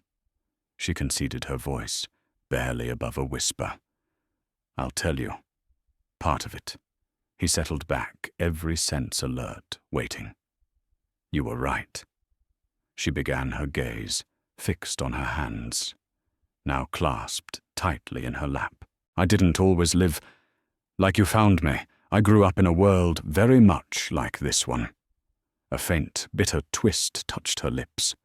she conceded, her voice barely above a whisper. "I'll tell you. Part of it." He settled back, every sense alert, waiting. "You were right." She began, her gaze fixed on her hands, now clasped tightly in her lap. "I didn't always live like you found me. I grew up in a world very much like this one." A faint, bitter twist touched her lips.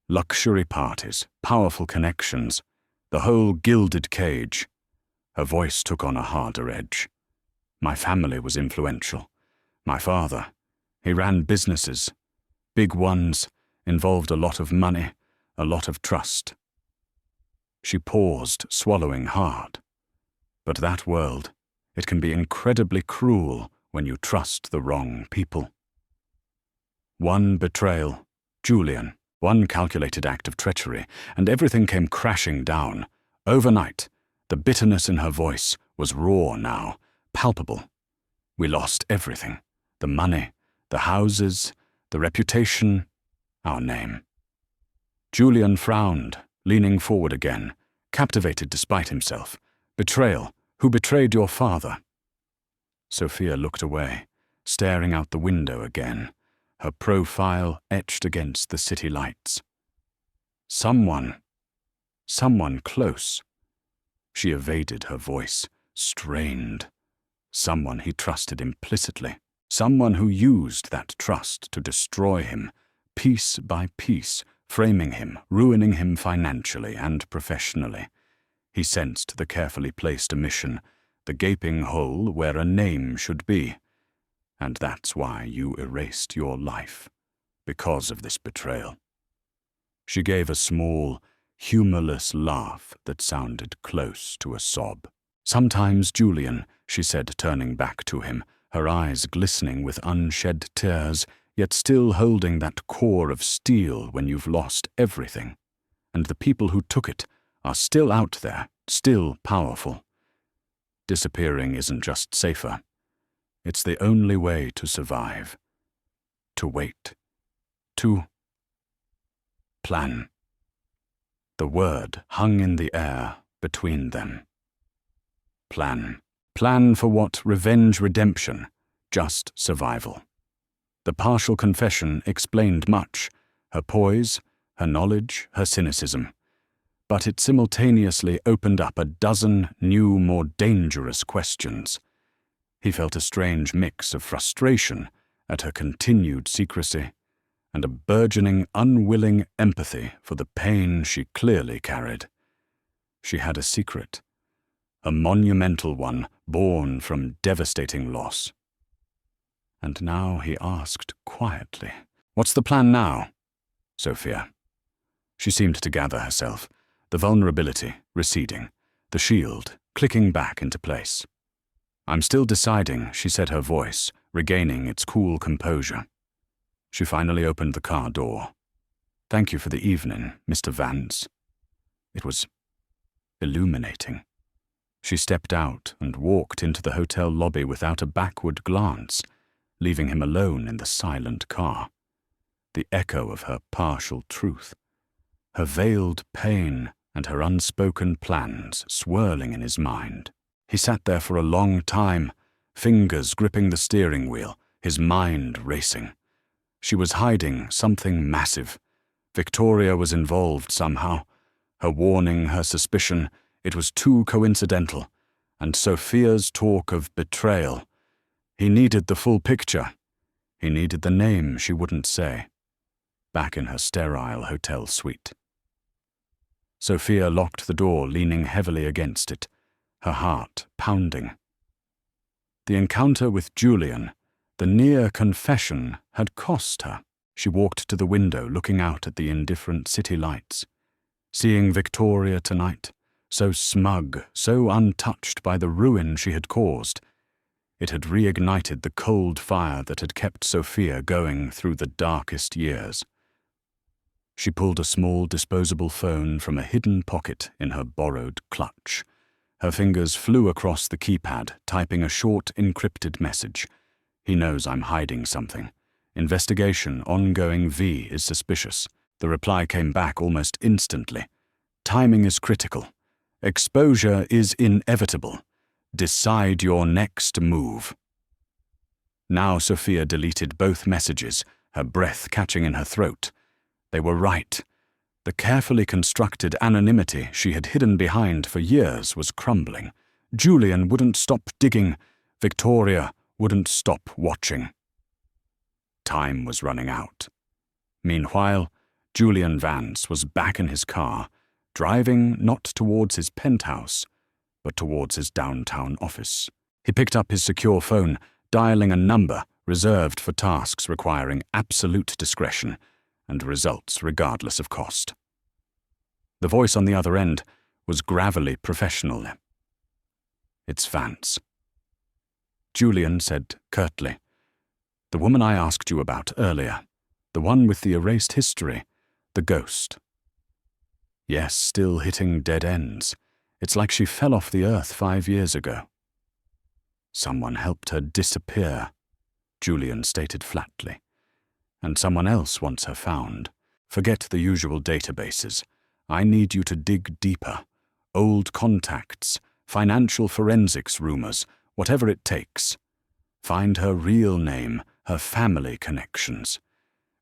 Luxury parties, powerful connections, the whole gilded cage. Her voice took on a harder edge. "My family was influential. My father, he ran businesses. Big ones, involved a lot of money, a lot of trust." She paused, swallowing hard. But that world, it can be incredibly cruel when you trust the wrong people. One betrayal, Julian, one calculated act of treachery, and everything came crashing down. Overnight, the bitterness in her voice was raw now, palpable. We lost everything. The money, the houses, the reputation, our name. Julian frowned, leaning forward again, captivated despite himself. "Betrayal. Who betrayed your father?" Sophia looked away, staring out the window again, her profile etched against the city lights. Someone close. She evaded her voice, strained. Someone he trusted implicitly. Someone who used that trust to destroy him, piece by piece, framing him, ruining him financially and professionally. He sensed the carefully placed omission, the gaping hole where a name should be. And that's why you erased your life, because of this betrayal. She gave a small, humorless laugh that sounded close to a sob. "Sometimes, Julian," she said, turning back to him, her eyes glistening with unshed tears, yet still holding that core of steel when you've lost everything. And the people who took it are still out there, still powerful. Disappearing isn't just safer. It's the only way to survive. To wait. To plan. The word hung in the air between them. Plan. Plan for what? Revenge, redemption, just survival. The partial confession explained much, her poise, her knowledge, her cynicism. But it simultaneously opened up a dozen new, more dangerous questions. He felt a strange mix of frustration at her continued secrecy and a burgeoning, unwilling empathy for the pain she clearly carried. She had a secret, a monumental one born from devastating loss. And now he asked quietly, "What's the plan now?" "Sophia." She seemed to gather herself, the vulnerability receding, the shield clicking back into place. "I'm still deciding," she said, her voice regaining its cool composure. She finally opened the car door. "Thank you for the evening, Mr. Vance." It was illuminating. She stepped out and walked into the hotel lobby without a backward glance, leaving him alone in the silent car. The echo of her partial truth, her veiled pain and her unspoken plans swirling in his mind. He sat there for a long time, fingers gripping the steering wheel, his mind racing. She was hiding something massive. Victoria was involved somehow. Her warning, her suspicion, it was too coincidental. And Sophia's talk of betrayal. He needed the full picture. He needed the name she wouldn't say. Back in her sterile hotel suite. Sophia locked the door, leaning heavily against it, her heart pounding. The encounter with Julian, the near confession, had cost her. She walked to the window, looking out at the indifferent city lights. Seeing Victoria tonight, so smug, so untouched by the ruin she had caused, it had reignited the cold fire that had kept Sophia going through the darkest years. She pulled a small disposable phone from a hidden pocket in her borrowed clutch. Her fingers flew across the keypad, typing a short, encrypted message. "He knows I'm hiding something. Investigation ongoing. V is suspicious." The reply came back almost instantly. "Timing is critical. Exposure is inevitable. Decide your next move." Now Sophia deleted both messages, her breath catching in her throat. They were right. The carefully constructed anonymity she had hidden behind for years was crumbling. Julian wouldn't stop digging. Victoria wouldn't stop watching. Time was running out. Meanwhile, Julian Vance was back in his car, driving not towards his penthouse, but towards his downtown office. He picked up his secure phone, dialing a number reserved for tasks requiring absolute discretion and results regardless of cost. The voice on the other end was gravelly professional. "It's Vance." Julian said curtly, "The woman I asked you about earlier, the one with the erased history, the ghost." "Yes, still hitting dead ends. It's like she fell off the earth 5 years ago." "Someone helped her disappear," Julian stated flatly. "And someone else wants her found. Forget the usual databases. I need you to dig deeper. Old contacts, financial forensics rumors, whatever it takes. Find her real name, her family connections.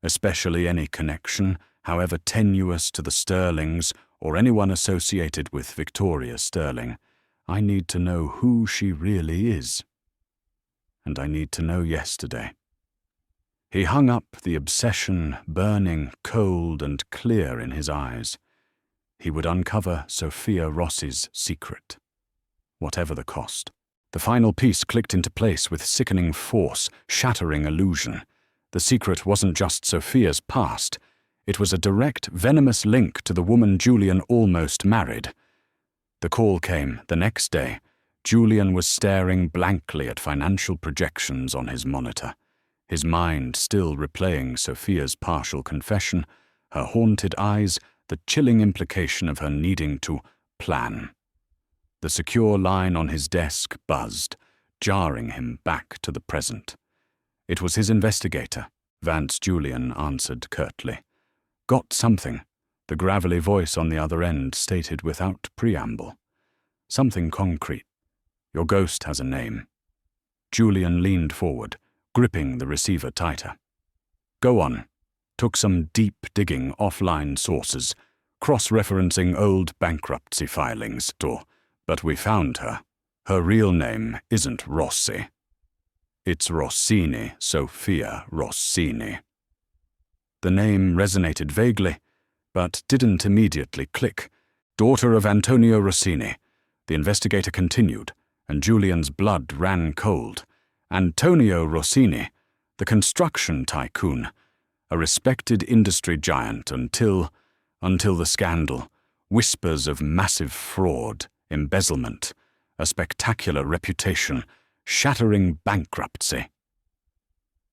Especially any connection, however tenuous, to the Sterlings or anyone associated with Victoria Sterling. I need to know who she really is. And I need to know yesterday." He hung up, the obsession burning cold and clear in his eyes. He would uncover Sophia Rossi's secret, whatever the cost. The final piece clicked into place with sickening force, shattering illusion. The secret wasn't just Sophia's past. It was a direct, venomous link to the woman Julian almost married. The call came the next day. Julian was staring blankly at financial projections on his monitor, his mind still replaying Sophia's partial confession, her haunted eyes, the chilling implication of her needing to plan. The secure line on his desk buzzed, jarring him back to the present. It was his investigator. Vance Julian answered curtly. "Got something," the gravelly voice on the other end stated without preamble. "Something concrete. Your ghost has a name." Julian leaned forward, gripping the receiver tighter. "Go on." Took some deep digging offline sources, cross-referencing old bankruptcy filings, but we found her. Her real name isn't Rossi. It's Rossini, Sophia Rossini. The name resonated vaguely, but didn't immediately click. Daughter of Antonio Rossini. The investigator continued, and Julian's blood ran cold. Antonio Rossini, the construction tycoon, a respected industry giant until the scandal, whispers of massive fraud, embezzlement, a spectacular reputation, shattering bankruptcy.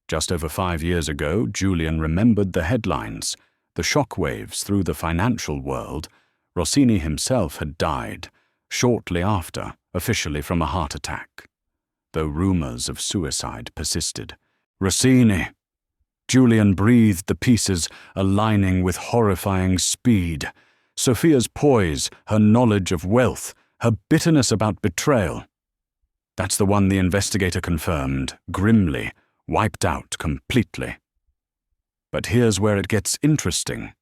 Just over 5 years ago, Julian remembered the headlines, the shockwaves through the financial world. Rossini himself had died, shortly after, officially from a heart attack, though rumors of suicide persisted. Rossini! Julian breathed the pieces, aligning with horrifying speed. Sophia's poise, her knowledge of wealth, her bitterness about betrayal. That's the one the investigator confirmed, grimly, wiped out completely. But here's where it gets interesting.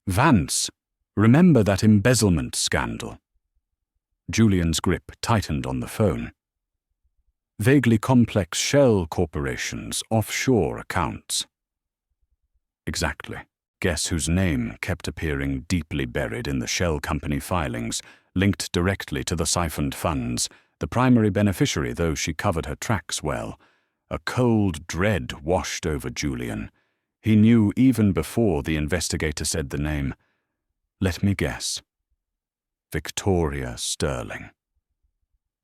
Vance, remember that embezzlement scandal? Julian's grip tightened on the phone. Vaguely complex shell corporations, offshore accounts. Exactly. Guess whose name kept appearing deeply buried in the shell company filings, linked directly to the siphoned funds, the primary beneficiary, though she covered her tracks well. A cold dread washed over Julian. He knew even before the investigator said the name. Let me guess. Victoria Sterling.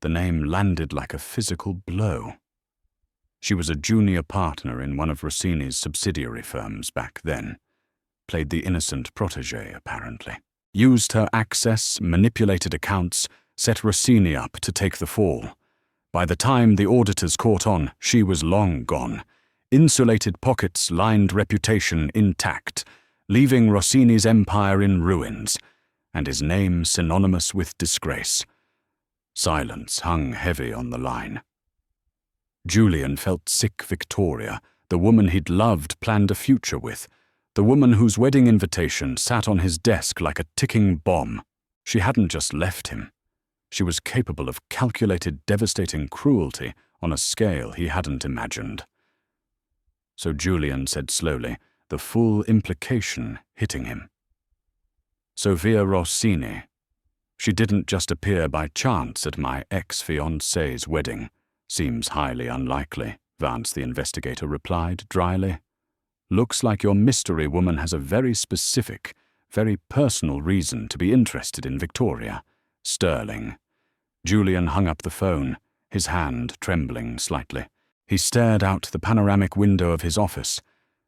The name landed like a physical blow. She was a junior partner in one of Rossini's subsidiary firms back then. Played the innocent protégé, apparently. Used her access, manipulated accounts, set Rossini up to take the fall. By the time the auditors caught on, she was long gone. Insulated pockets lined reputation intact, leaving Rossini's empire in ruins, and his name synonymous with disgrace. Silence hung heavy on the line. Julian felt sick Victoria, the woman he'd loved, planned a future with, the woman whose wedding invitation sat on his desk like a ticking bomb. She hadn't just left him. She was capable of calculated, devastating cruelty on a scale he hadn't imagined. So Julian said slowly, the full implication hitting him. Sofia Rossini. She didn't just appear by chance at my ex-fiancée's wedding. Seems highly unlikely, Vance the investigator replied dryly. Looks like your mystery woman has a very specific, very personal reason to be interested in Victoria. Sterling. Julian hung up the phone, his hand trembling slightly. He stared out the panoramic window of his office,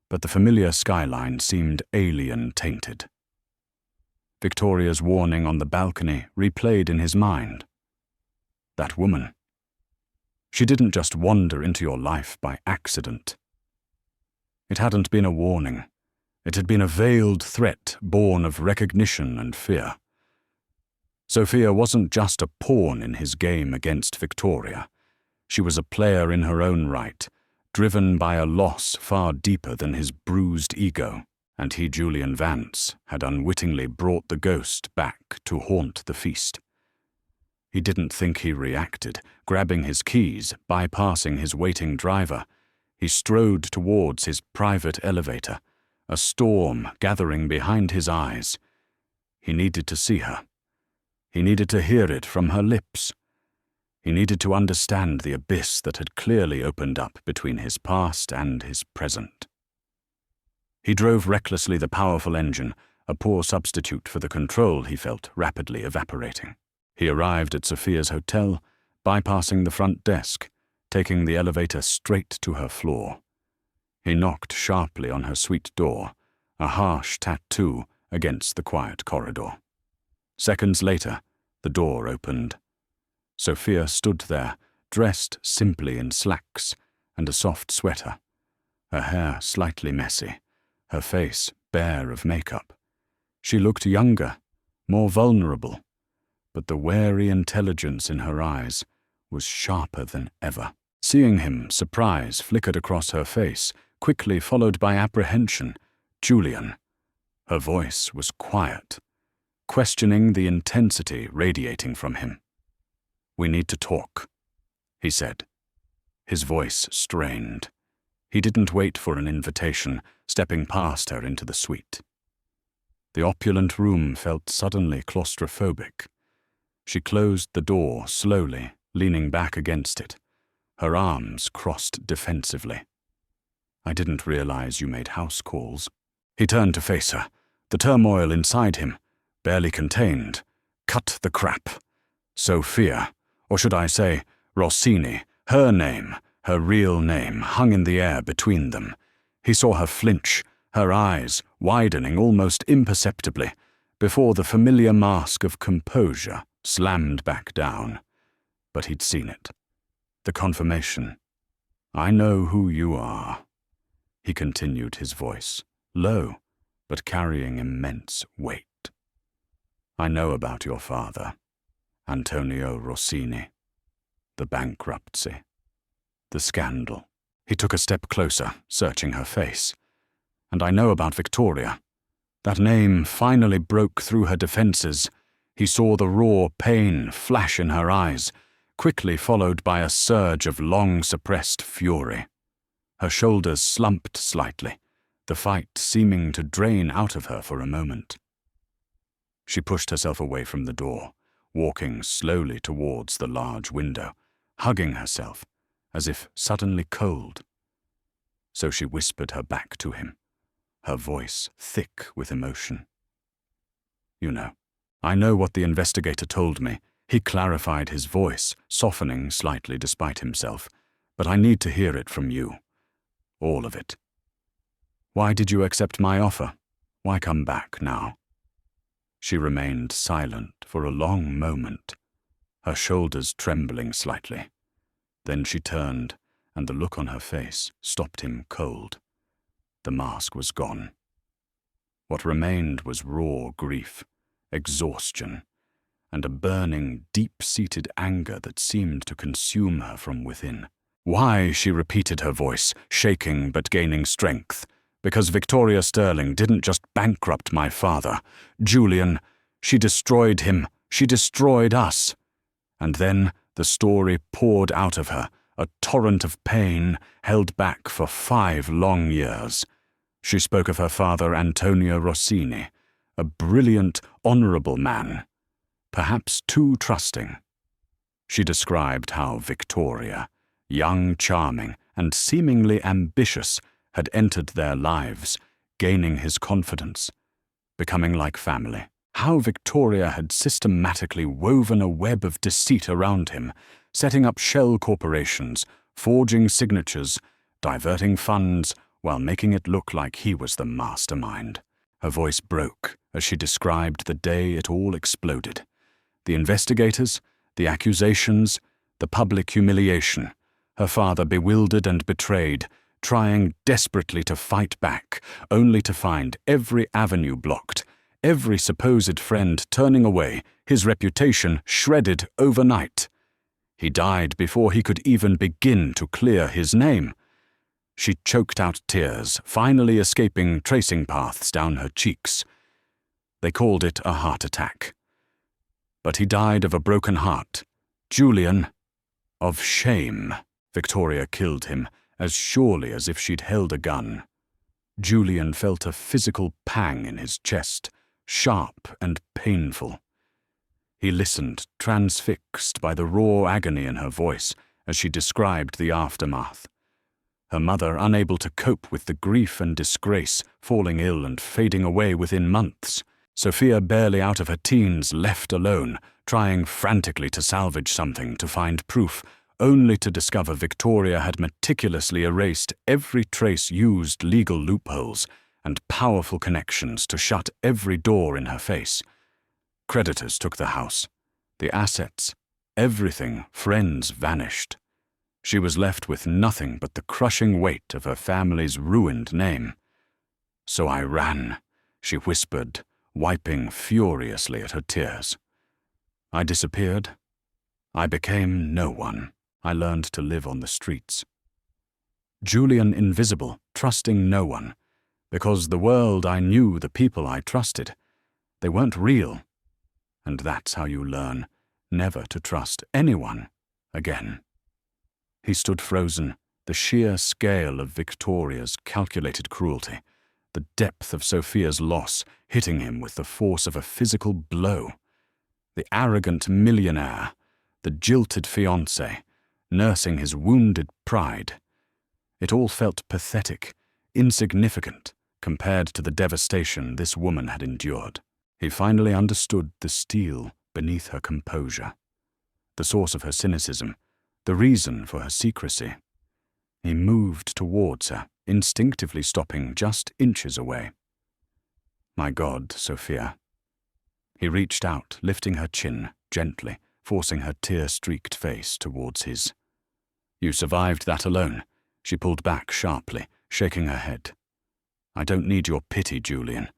but the familiar skyline seemed alien-tainted. Victoria's warning on the balcony replayed in his mind. That woman. She didn't just wander into your life by accident. It hadn't been a warning. It had been a veiled threat born of recognition and fear. Sofia wasn't just a pawn in his game against Victoria. She was a player in her own right, driven by a loss far deeper than his bruised ego, and he, Julian Vance, had unwittingly brought the ghost back to haunt the feast. He didn't think he reacted. Grabbing his keys, bypassing his waiting driver, he strode towards his private elevator, a storm gathering behind his eyes. He needed to see her. He needed to hear it from her lips. He needed to understand the abyss that had clearly opened up between his past and his present. He drove recklessly the powerful engine, a poor substitute for the control he felt rapidly evaporating. He arrived at Sofia's hotel, bypassing the front desk, taking the elevator straight to her floor. He knocked sharply on her suite door, a harsh tattoo against the quiet corridor. Seconds later, the door opened. Sofia stood there, dressed simply in slacks and a soft sweater, her hair slightly messy, her face bare of makeup. She looked younger, more vulnerable, but the wary intelligence in her eyes was sharper than ever. Seeing him, surprise flickered across her face, quickly followed by apprehension. Julian. Her voice was quiet, questioning the intensity radiating from him. "We need to talk," he said, his voice strained. He didn't wait for an invitation, stepping past her into the suite. The opulent room felt suddenly claustrophobic. She closed the door slowly, leaning back against it, her arms crossed defensively. "I didn't realize you made house calls." He turned to face her, the turmoil inside him, barely contained. Cut the crap. Sofia, or should I say, Rossini, her name, her real name, hung in the air between them. He saw her flinch, her eyes widening almost imperceptibly, before the familiar mask of composure slammed back down. But he'd seen it. The confirmation. "I know who you are," he continued, his voice low, but carrying immense weight. "I know about your father, Antonio Rossini, the bankruptcy, the scandal." He took a step closer, searching her face. "And I know about Victoria." That name finally broke through her defenses. He saw the raw pain flash in her eyes, quickly followed by a surge of long-suppressed fury. Her shoulders slumped slightly, the fight seeming to drain out of her for a moment. She pushed herself away from the door, walking slowly towards the large window, hugging herself, as if suddenly cold. So she whispered her back to him, her voice thick with emotion. "You know, I know what the investigator told me." He clarified his voice, softening slightly despite himself. "But I need to hear it from you. All of it. Why did you accept my offer? Why come back now?" She remained silent for a long moment, her shoulders trembling slightly. Then she turned, and the look on her face stopped him cold. The mask was gone. What remained was raw grief, exhaustion, and a burning, deep-seated anger that seemed to consume her from within. "Why?" she repeated, her voice shaking but gaining strength. "Because Victoria Sterling didn't just bankrupt my father. Julian, she destroyed him. She destroyed us." And then the story poured out of her, a torrent of pain held back for 5 long years. She spoke of her father, Antonio Rossini, a brilliant, honorable man, perhaps too trusting. She described how Victoria, young, charming, and seemingly ambitious, had entered their lives, gaining his confidence, becoming like family. How Victoria had systematically woven a web of deceit around him, setting up shell corporations, forging signatures, diverting funds, while making it look like he was the mastermind. Her voice broke as she described the day it all exploded. The investigators, the accusations, the public humiliation. Her father bewildered and betrayed, trying desperately to fight back, only to find every avenue blocked, every supposed friend turning away, his reputation shredded overnight. He died before he could even begin to clear his name. She choked out tears, finally escaping tracing paths down her cheeks. They called it a heart attack. But he died of a broken heart. Julian, of shame. Victoria killed him as surely as if she'd held a gun. Julian felt a physical pang in his chest, sharp and painful. He listened, transfixed by the raw agony in her voice as she described the aftermath. Her mother, unable to cope with the grief and disgrace, falling ill and fading away within months. Sophia, barely out of her teens, left alone, trying frantically to salvage something, to find proof, only to discover Victoria had meticulously erased every trace, used legal loopholes and powerful connections to shut every door in her face. Creditors took the house, the assets, everything, friends vanished. She was left with nothing but the crushing weight of her family's ruined name. So I ran, she whispered, wiping furiously at her tears. I disappeared. I became no one. I learned to live on the streets. Julian invisible, trusting no one, because the world I knew, the people I trusted, they weren't real. And that's how you learn never to trust anyone again. He stood frozen, the sheer scale of Victoria's calculated cruelty, the depth of Sophia's loss hitting him with the force of a physical blow. The arrogant millionaire, the jilted fiancé, nursing his wounded pride. It all felt pathetic, insignificant, compared to the devastation this woman had endured. He finally understood the steel beneath her composure, the source of her cynicism, the reason for her secrecy. He moved towards her, instinctively stopping just inches away. My God, Sophia. He reached out, lifting her chin gently, forcing her tear-streaked face towards his. You survived that alone, she pulled back sharply, shaking her head. I don't need your pity, Julian,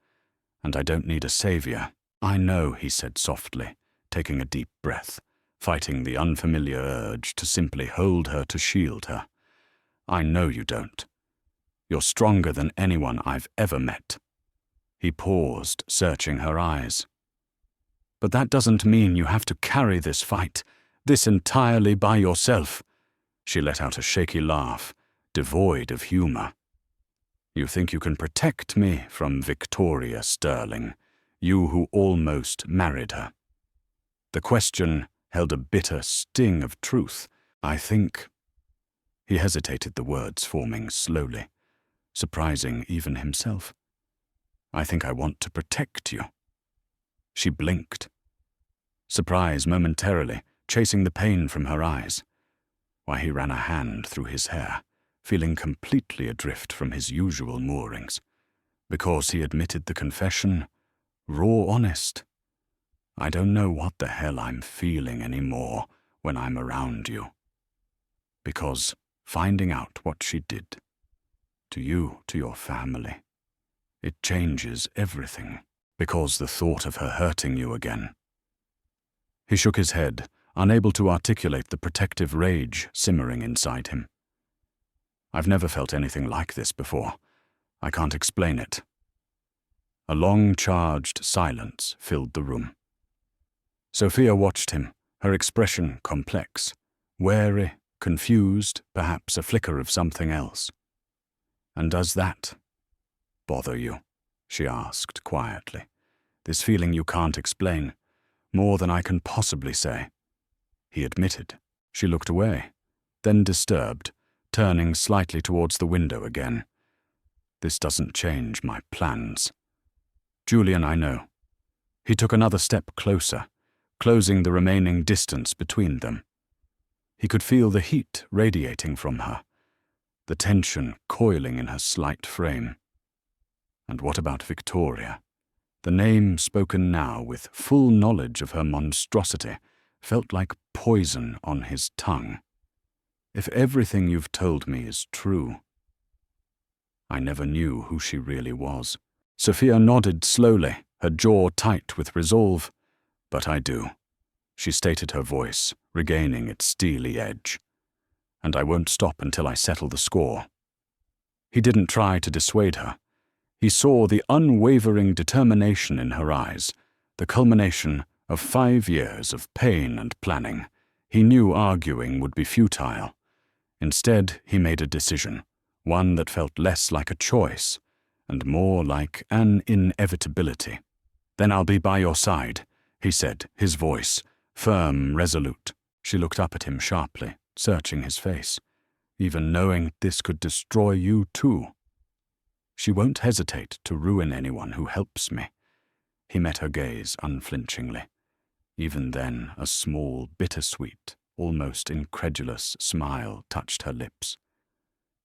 and I don't need a savior. I know, he said softly, taking a deep breath, fighting the unfamiliar urge to simply hold her, to shield her. I know you don't. You're stronger than anyone I've ever met. He paused, searching her eyes. But that doesn't mean you have to carry this fight, this entirely by yourself. She let out a shaky laugh, devoid of humor. You think you can protect me from Victoria Sterling, you who almost married her? The question held a bitter sting of truth. I think. He hesitated, the words forming slowly, surprising even himself. I think I want to protect you. She blinked. Surprise momentarily, chasing the pain from her eyes. Why, he ran a hand through his hair, feeling completely adrift from his usual moorings. Because he admitted the confession, raw honest. I don't know what the hell I'm feeling anymore when I'm around you. Because finding out what she did, to you, to your family, it changes everything. Because the thought of her hurting you again. He shook his head, unable to articulate the protective rage simmering inside him. I've never felt anything like this before. I can't explain it. A long, charged silence filled the room. Sophia watched him, her expression complex, wary, confused, perhaps a flicker of something else. "And does that bother you?" she asked quietly. "This feeling you can't explain, more than I can possibly say." He admitted. She looked away, then disturbed, turning slightly towards the window again. "This doesn't change my plans." "Julian, I know." He took another step closer, closing the remaining distance between them. He could feel the heat radiating from her, the tension coiling in her slight frame. And what about Victoria? The name spoken now with full knowledge of her monstrosity felt like poison on his tongue. "If everything you've told me is true." "I never knew who she really was." Sophia nodded slowly, her jaw tight with resolve. "But I do," she stated, her voice regaining its steely edge. "And I won't stop until I settle the score." He didn't try to dissuade her. He saw the unwavering determination in her eyes, the culmination of 5 years of pain and planning. He knew arguing would be futile. Instead, he made a decision, one that felt less like a choice and more like an inevitability. "Then I'll be by your side," he said, his voice firm, resolute. She looked up at him sharply, searching his face. "Even knowing this could destroy you too?" "She won't hesitate to ruin anyone who helps me." He met her gaze unflinchingly. Even then, a small, bittersweet, almost incredulous smile touched her lips.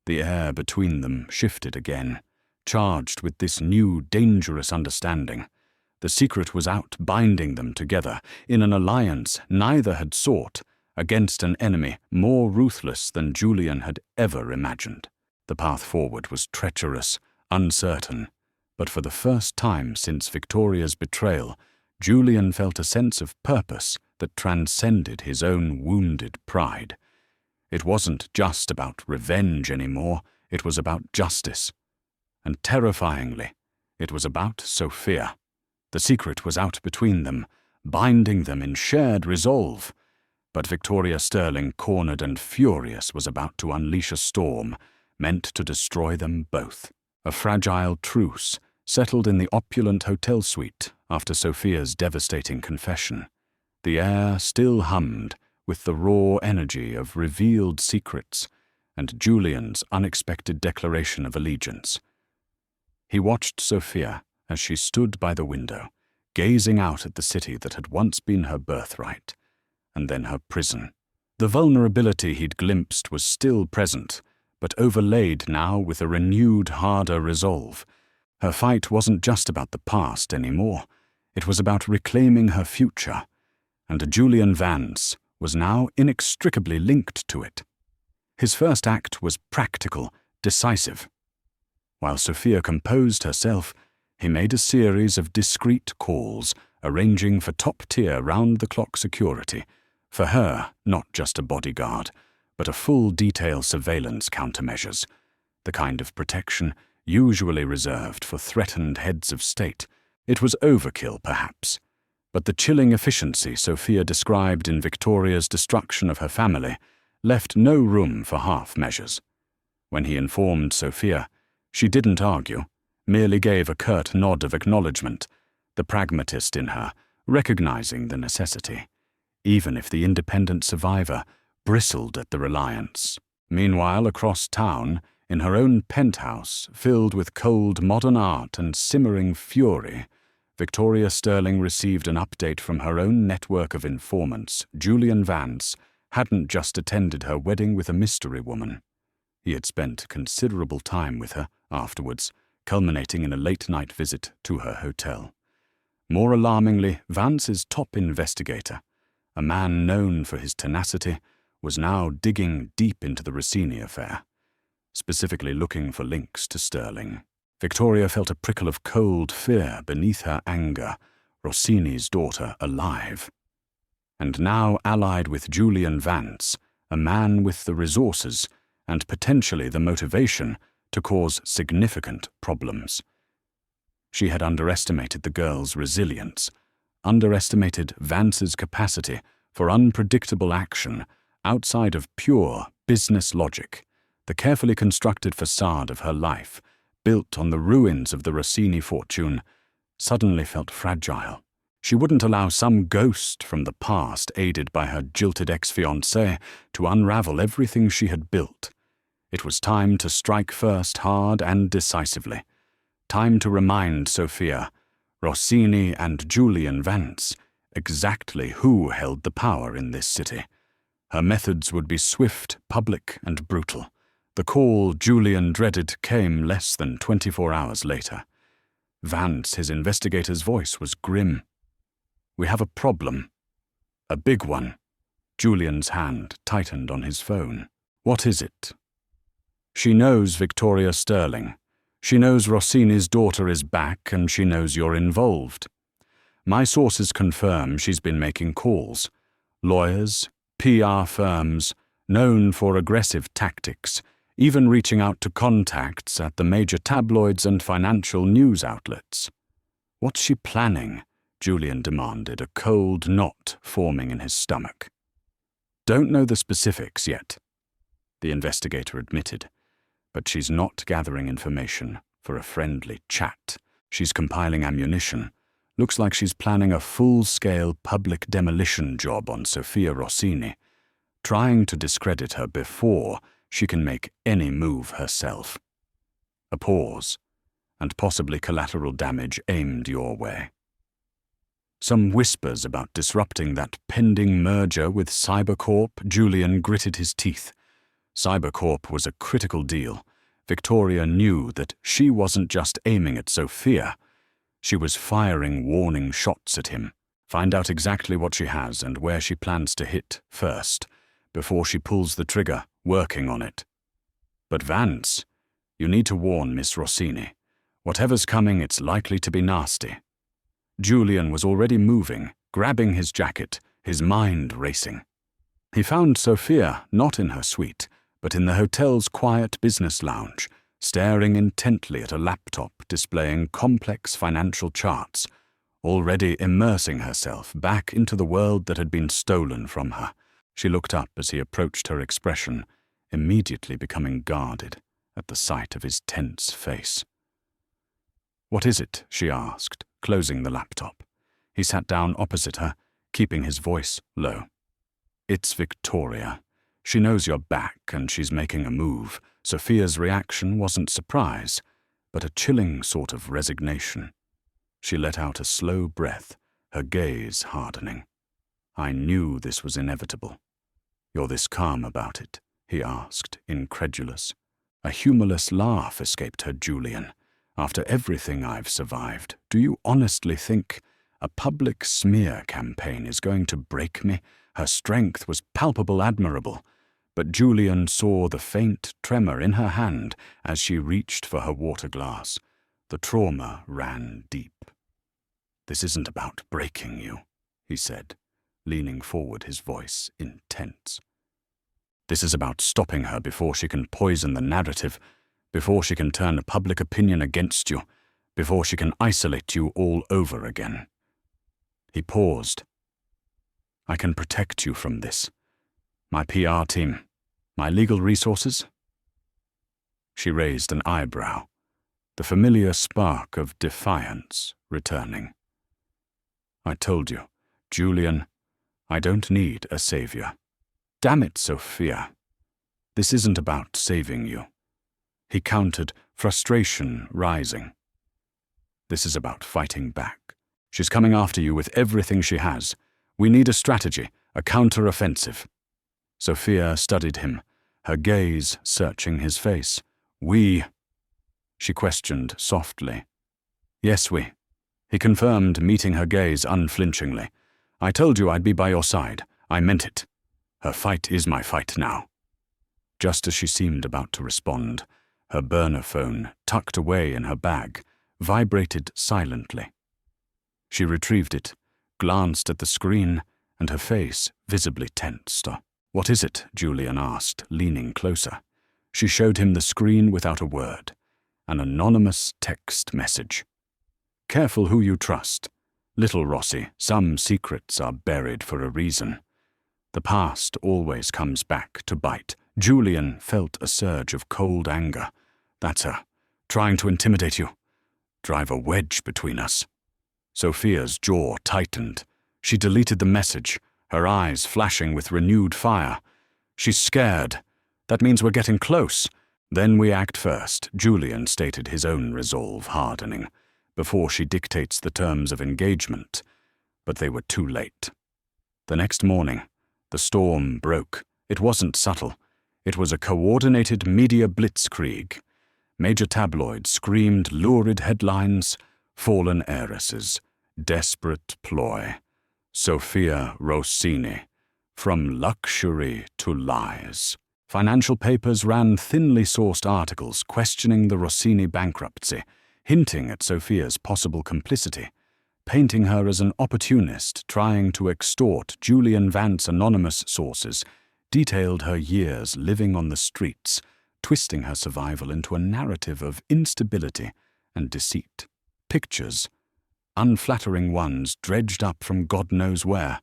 The air between them shifted again, charged with this new, dangerous understanding. The secret was out, binding them together, in an alliance neither had sought, against an enemy more ruthless than Julian had ever imagined. The path forward was treacherous, uncertain, but for the first time since Victoria's betrayal, Julian felt a sense of purpose that transcended his own wounded pride. It wasn't just about revenge anymore, it was about justice. And terrifyingly, it was about Sophia. The secret was out between them, binding them in shared resolve. But Victoria Sterling, cornered and furious, was about to unleash a storm, meant to destroy them both. A fragile truce settled in the opulent hotel suite after Sophia's devastating confession. The air still hummed with the raw energy of revealed secrets and Julian's unexpected declaration of allegiance. He watched Sophia as she stood by the window, gazing out at the city that had once been her birthright, and then her prison. The vulnerability he'd glimpsed was still present, but overlaid now with a renewed, harder resolve. Her fight wasn't just about the past anymore. It was about reclaiming her future, and Julian Vance was now inextricably linked to it. His first act was practical, decisive. While Sophia composed herself, he made a series of discreet calls, arranging for top-tier round-the-clock security. For her, not just a bodyguard, but a full detail surveillance countermeasures, the kind of protection usually reserved for threatened heads of state. It was overkill, perhaps, but the chilling efficiency Sophia described in Victoria's destruction of her family left no room for half measures. When he informed Sophia, she didn't argue, merely gave a curt nod of acknowledgement, the pragmatist in her recognizing the necessity, even if the independent survivor bristled at the reliance. Meanwhile, across town, in her own penthouse filled with cold modern art and simmering fury, Victoria Sterling received an update from her own network of informants. Julian Vance hadn't just attended her wedding with a mystery woman. He had spent considerable time with her afterwards, culminating in a late-night visit to her hotel. More alarmingly, Vance's top investigator, a man known for his tenacity, was now digging deep into the Rossini affair, specifically looking for links to Sterling. Victoria felt a prickle of cold fear beneath her anger. Rossini's daughter alive. And now allied with Julian Vance, a man with the resources and potentially the motivation to cause significant problems. She had underestimated the girl's resilience, underestimated Vance's capacity for unpredictable action outside of pure business logic. The carefully constructed facade of her life, built on the ruins of the Rossini fortune, suddenly felt fragile. She wouldn't allow some ghost from the past, aided by her jilted ex-fiancé, to unravel everything she had built. It was time to strike first, hard and decisively. Time to remind Sophia, Rossini and Julian Vance, exactly who held the power in this city. Her methods would be swift, public, and brutal. The call Julian dreaded came less than 24 hours later. Vance, his investigator's voice, was grim. "We have a problem. A big one." Julian's hand tightened on his phone. "What is it?" "She knows Victoria Sterling. She knows Rossini's daughter is back, and she knows you're involved. My sources confirm she's been making calls. Lawyers, PR firms, known for aggressive tactics, even reaching out to contacts at the major tabloids and financial news outlets." "What's she planning?" Julian demanded, a cold knot forming in his stomach. "Don't know the specifics yet," the investigator admitted, "but she's not gathering information for a friendly chat. She's compiling ammunition. Looks like she's planning a full-scale public demolition job on Sophia Rossini, trying to discredit her before she can make any move herself." A pause, and possibly collateral damage aimed your way. "Some whispers about disrupting that pending merger with Cybercorp." Julian gritted his teeth. Cybercorp was a critical deal. Victoria knew that she wasn't just aiming at Sophia. She was firing warning shots at him. Find out exactly what she has and where she plans to hit first, before she pulls the trigger, working on it. "But Vance, you need to warn Miss Rossini. Whatever's coming, it's likely to be nasty." Julian was already moving, grabbing his jacket, his mind racing. He found Sophia not in her suite, but in the hotel's quiet business lounge, staring intently at a laptop displaying complex financial charts, already immersing herself back into the world that had been stolen from her. She looked up as he approached her, expression immediately becoming guarded at the sight of his tense face. "What is it?" she asked, closing the laptop. He sat down opposite her, keeping his voice low. "It's Victoria. She knows you're back and she's making a move." Sophia's reaction wasn't surprise, but a chilling sort of resignation. She let out a slow breath, her gaze hardening. "I knew this was inevitable." "You're this calm about it?" he asked, incredulous. A humorless laugh escaped her. "Julian, after everything I've survived, do you honestly think a public smear campaign is going to break me?" Her strength was palpable, admirable, but Julian saw the faint tremor in her hand as she reached for her water glass. The trauma ran deep. "This isn't about breaking you," he said, leaning forward, his voice intense. "This is about stopping her before she can poison the narrative, before she can turn public opinion against you, before she can isolate you all over again." He paused. "I can protect you from this. My PR team, my legal resources." She raised an eyebrow, the familiar spark of defiance returning. "I told you, Julian, I don't need a savior." "Damn it, Sophia. This isn't about saving you." He countered, frustration rising. "This is about fighting back. She's coming after you with everything she has. We need a strategy, a counter-offensive." Sophia studied him, her gaze searching his face. "We?" she questioned softly. "Yes, we." He confirmed, meeting her gaze unflinchingly. "I told you I'd be by your side. I meant it. Her fight is my fight now." Just as she seemed about to respond, her burner phone, tucked away in her bag, vibrated silently. She retrieved it, glanced at the screen, and her face visibly tensed. "What is it?" Julian asked, leaning closer. She showed him the screen without a word. An anonymous text message. "Careful who you trust. Little Rossi, some secrets are buried for a reason. The past always comes back to bite. Julian felt a surge of cold anger. That's her, trying to intimidate you, drive a wedge between us. Sophia's jaw tightened. She deleted the message, her eyes flashing with renewed fire. She's scared. That means we're getting close. Then we act first, Julian stated, his own resolve hardening, before she dictates the terms of engagement. But they were too late. The next morning, the storm broke. It wasn't subtle. It was a coordinated media blitzkrieg. Major tabloids screamed lurid headlines: fallen heiresses, desperate ploy, Sophia Rossini, from luxury to lies. Financial papers ran thinly sourced articles questioning the Rossini bankruptcy, hinting at Sophia's possible complicity, painting her as an opportunist trying to extort. Julian Vance's anonymous sources detailed her years living on the streets, twisting her survival into a narrative of instability and deceit. Pictures, unflattering ones dredged up from God knows where,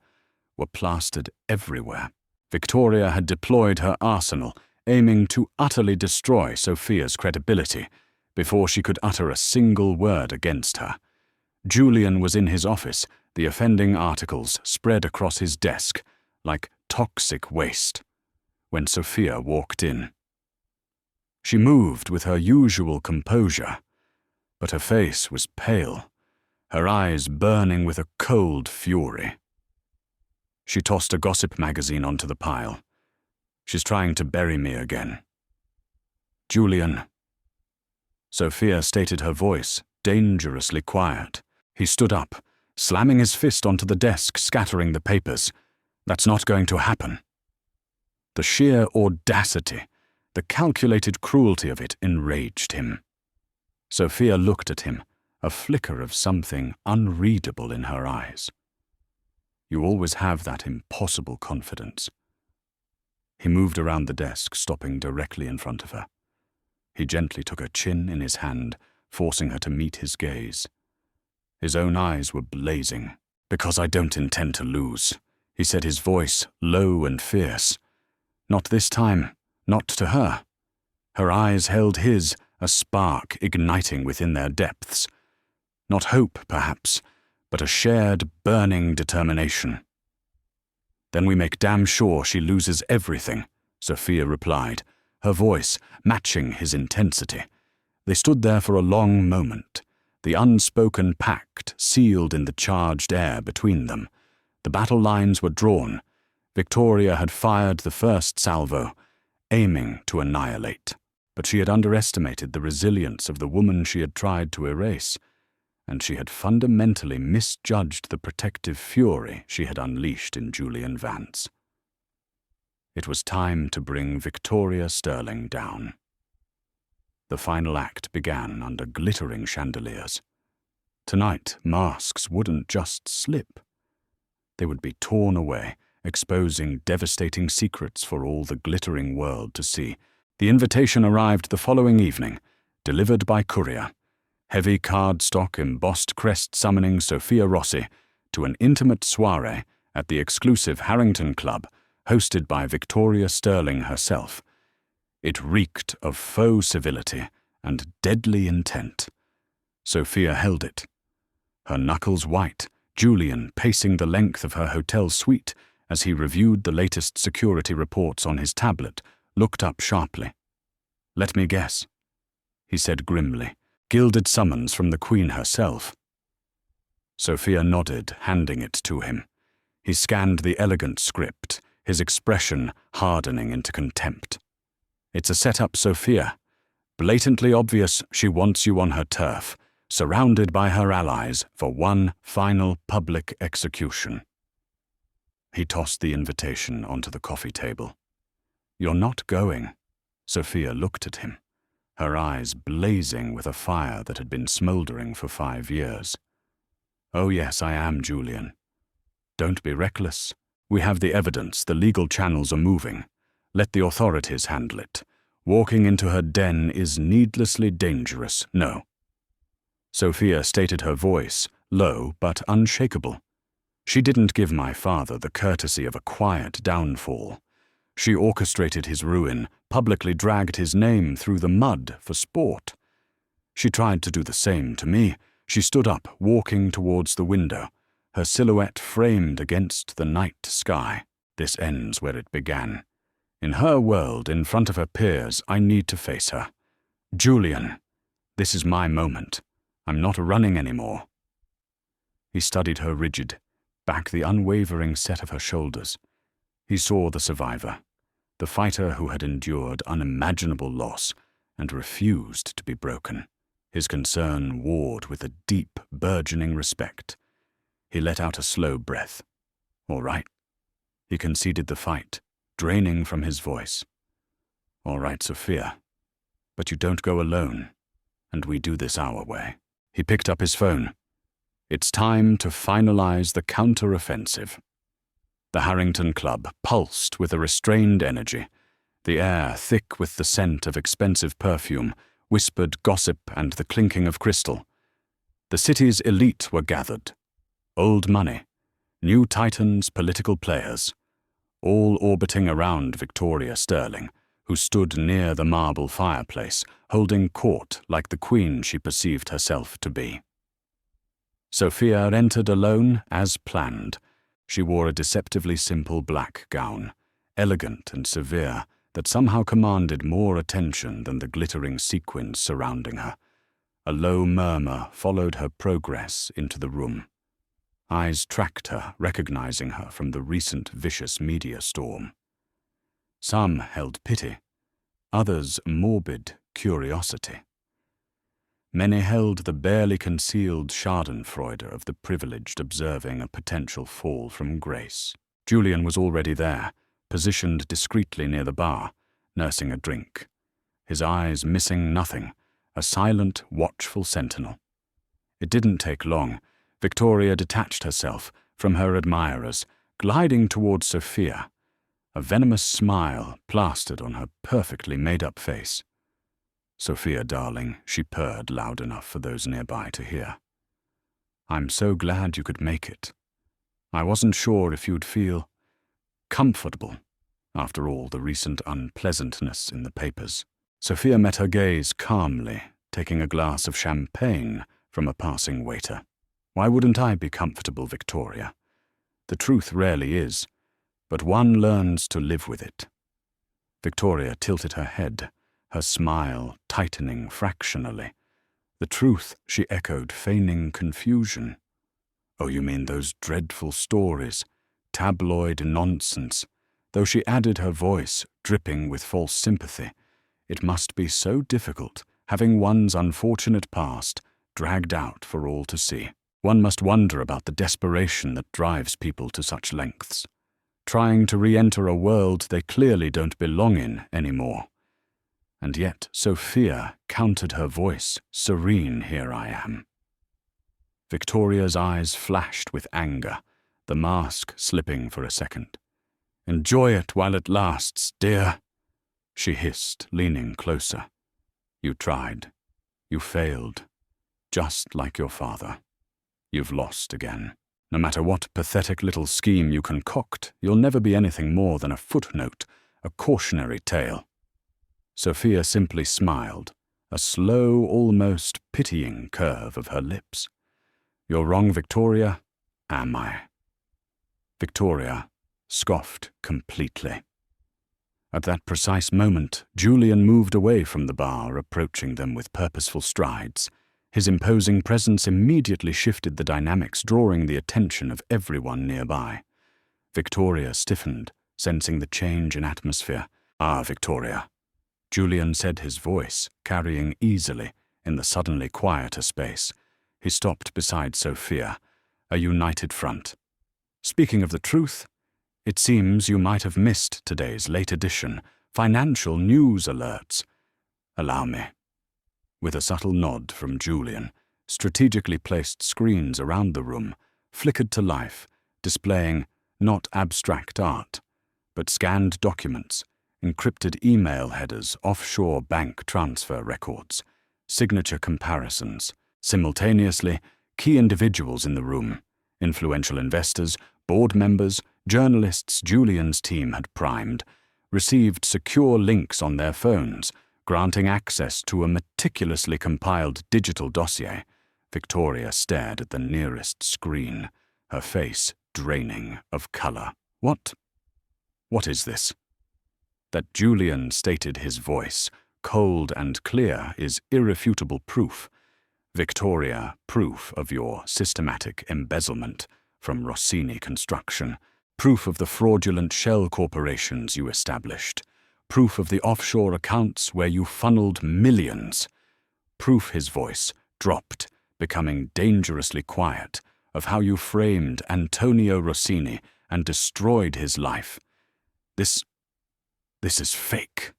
were plastered everywhere. Victoria had deployed her arsenal, aiming to utterly destroy Sophia's credibility before she could utter a single word against her. Julian was in his office, the offending articles spread across his desk like toxic waste, when Sophia walked in. She moved with her usual composure, but her face was pale, her eyes burning with a cold fury. She tossed a gossip magazine onto the pile. She's trying to bury me again. Julian. Sophia stated, her voice dangerously quiet. He stood up, slamming his fist onto the desk, scattering the papers. That's not going to happen. The sheer audacity, the calculated cruelty of it enraged him. Sophia looked at him, a flicker of something unreadable in her eyes. You always have that impossible confidence. He moved around the desk, stopping directly in front of her. He gently took her chin in his hand, forcing her to meet his gaze. His own eyes were blazing. Because I don't intend to lose, he said, his voice low and fierce. Not this time, not to her. Her eyes held his, a spark igniting within their depths. Not hope, perhaps, but a shared, burning determination. Then we make damn sure she loses everything, Sophia replied, her voice matching his intensity. They stood there for a long moment, the unspoken pact sealed in the charged air between them. The battle lines were drawn. Victoria had fired the first salvo, aiming to annihilate. But she had underestimated the resilience of the woman she had tried to erase, and she had fundamentally misjudged the protective fury she had unleashed in Julian Vance. It was time to bring Victoria Sterling down. The final act began under glittering chandeliers. Tonight, masks wouldn't just slip. They would be torn away, exposing devastating secrets for all the glittering world to see. The invitation arrived the following evening, delivered by courier. Heavy cardstock embossed crest summoning Sophia Rossi to an intimate soirée at the exclusive Harrington Club, hosted by Victoria Sterling herself. It reeked of faux civility and deadly intent. Sophia held it, her knuckles white, Julian pacing the length of her hotel suite as he reviewed the latest security reports on his tablet, looked up sharply. "Let me guess," he said grimly. "Gilded summons from the Queen herself." Sophia nodded, handing it to him. He scanned the elegant script, his expression hardening into contempt. "It's a setup, Sophia. Blatantly obvious she wants you on her turf, surrounded by her allies for one final public execution." He tossed the invitation onto the coffee table. "You're not going." Sophia looked at him, her eyes blazing with a fire that had been smoldering for 5 years. "Oh yes, I am, Julian. Don't be reckless. We have the evidence, the legal channels are moving. Let the authorities handle it. Walking into her den is needlessly dangerous, no." Sophia stated, her voice low but unshakable. She didn't give my father the courtesy of a quiet downfall. She orchestrated his ruin, publicly dragged his name through the mud for sport. She tried to do the same to me. She stood up, walking towards the window, her silhouette framed against the night sky. This ends where it began. In her world, in front of her peers, I need to face her. Julian, this is my moment. I'm not running anymore. He studied her rigid, back the unwavering set of her shoulders. He saw the survivor, the fighter who had endured unimaginable loss and refused to be broken. His concern warred with a deep, burgeoning respect. He let out a slow breath. All right. He conceded the fight, draining from his voice. All right, Sophia. But you don't go alone, and we do this our way. He picked up his phone. It's time to finalize the counter-offensive. The Harrington Club pulsed with a restrained energy, the air thick with the scent of expensive perfume, whispered gossip and the clinking of crystal. The city's elite were gathered. Old money, new titans, political players, all orbiting around Victoria Sterling, who stood near the marble fireplace, holding court like the queen she perceived herself to be. Sophia entered alone as planned. She wore a deceptively simple black gown, elegant and severe, that somehow commanded more attention than the glittering sequins surrounding her. A low murmur followed her progress into the room. Eyes tracked her, recognizing her from the recent vicious media storm. Some held pity, others morbid curiosity. Many held the barely concealed schadenfreude of the privileged observing a potential fall from grace. Julian was already there, positioned discreetly near the bar, nursing a drink. His eyes missing nothing, a silent, watchful sentinel. It didn't take long. Victoria detached herself from her admirers, gliding towards Sophia, a venomous smile plastered on her perfectly made-up face. Sophia, darling, she purred loud enough for those nearby to hear. I'm so glad you could make it. I wasn't sure if you'd feel comfortable after all the recent unpleasantness in the papers. Sophia met her gaze calmly, taking a glass of champagne from a passing waiter. Why wouldn't I be comfortable, Victoria? The truth rarely is, but one learns to live with it. Victoria tilted her head, her smile tightening fractionally. The truth, she echoed, feigning confusion. Oh, you mean those dreadful stories, tabloid nonsense. Though she added her voice, dripping with false sympathy. It must be so difficult, having one's unfortunate past dragged out for all to see. One must wonder about the desperation that drives people to such lengths, trying to re-enter a world they clearly don't belong in anymore. And yet Sophia countered her voice, serene, here I am. Victoria's eyes flashed with anger, the mask slipping for a second. Enjoy it while it lasts, dear, she hissed, leaning closer. You tried. You failed. Just like your father. You've lost again. No matter what pathetic little scheme you concoct, you'll never be anything more than a footnote, a cautionary tale. Sophia simply smiled, a slow, almost pitying curve of her lips. You're wrong, Victoria. Am I? Victoria scoffed completely. At that precise moment, Julian moved away from the bar, approaching them with purposeful strides. His imposing presence immediately shifted the dynamics, drawing the attention of everyone nearby. Victoria stiffened, sensing the change in atmosphere. Ah, Victoria, Julian said, his voice carrying easily in the suddenly quieter space. He stopped beside Sophia, a united front. Speaking of the truth, it seems you might have missed today's late edition financial news alerts. Allow me. With a subtle nod from Julian, strategically placed screens around the room flickered to life, displaying not abstract art, but scanned documents, encrypted email headers, offshore bank transfer records, signature comparisons. Simultaneously, key individuals in the room, Influential investors, board members, journalists Julian's team had primed, received secure links on their phones, granting access to a meticulously compiled digital dossier. Victoria stared at the nearest screen, her face draining of color. What is this? That Julian stated his voice, cold and clear, is irrefutable proof. Victoria, proof of your systematic embezzlement from Rossini Construction, proof of the fraudulent shell corporations you established, proof of the offshore accounts where you funneled millions, proof. His voice dropped, becoming dangerously quiet, of how you framed Antonio Rossini and destroyed his life. This is fake.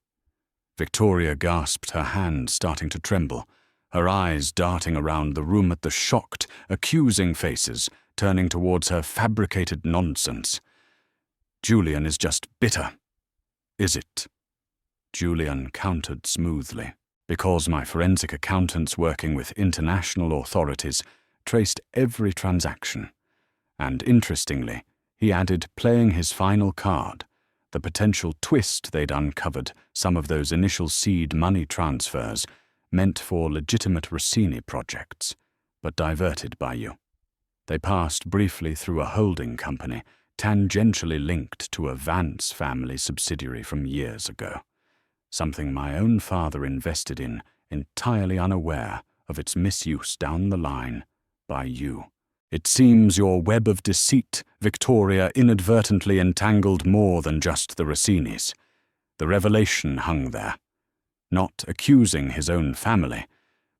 Victoria gasped, her hand starting to tremble, her eyes darting around the room at the shocked, accusing faces turning towards her fabricated nonsense. Julian is just bitter. Is it? Julian countered smoothly, because my forensic accountants working with international authorities traced every transaction. And interestingly, he added, playing his final card, the potential twist they'd uncovered some of those initial seed money transfers meant for legitimate Rossini projects, but diverted by you. They passed briefly through a holding company tangentially linked to a Vance family subsidiary from years ago, something my own father invested in, entirely unaware of its misuse down the line by you. It seems your web of deceit, Victoria, inadvertently entangled more than just the Rossinis. The revelation hung there, not accusing his own family,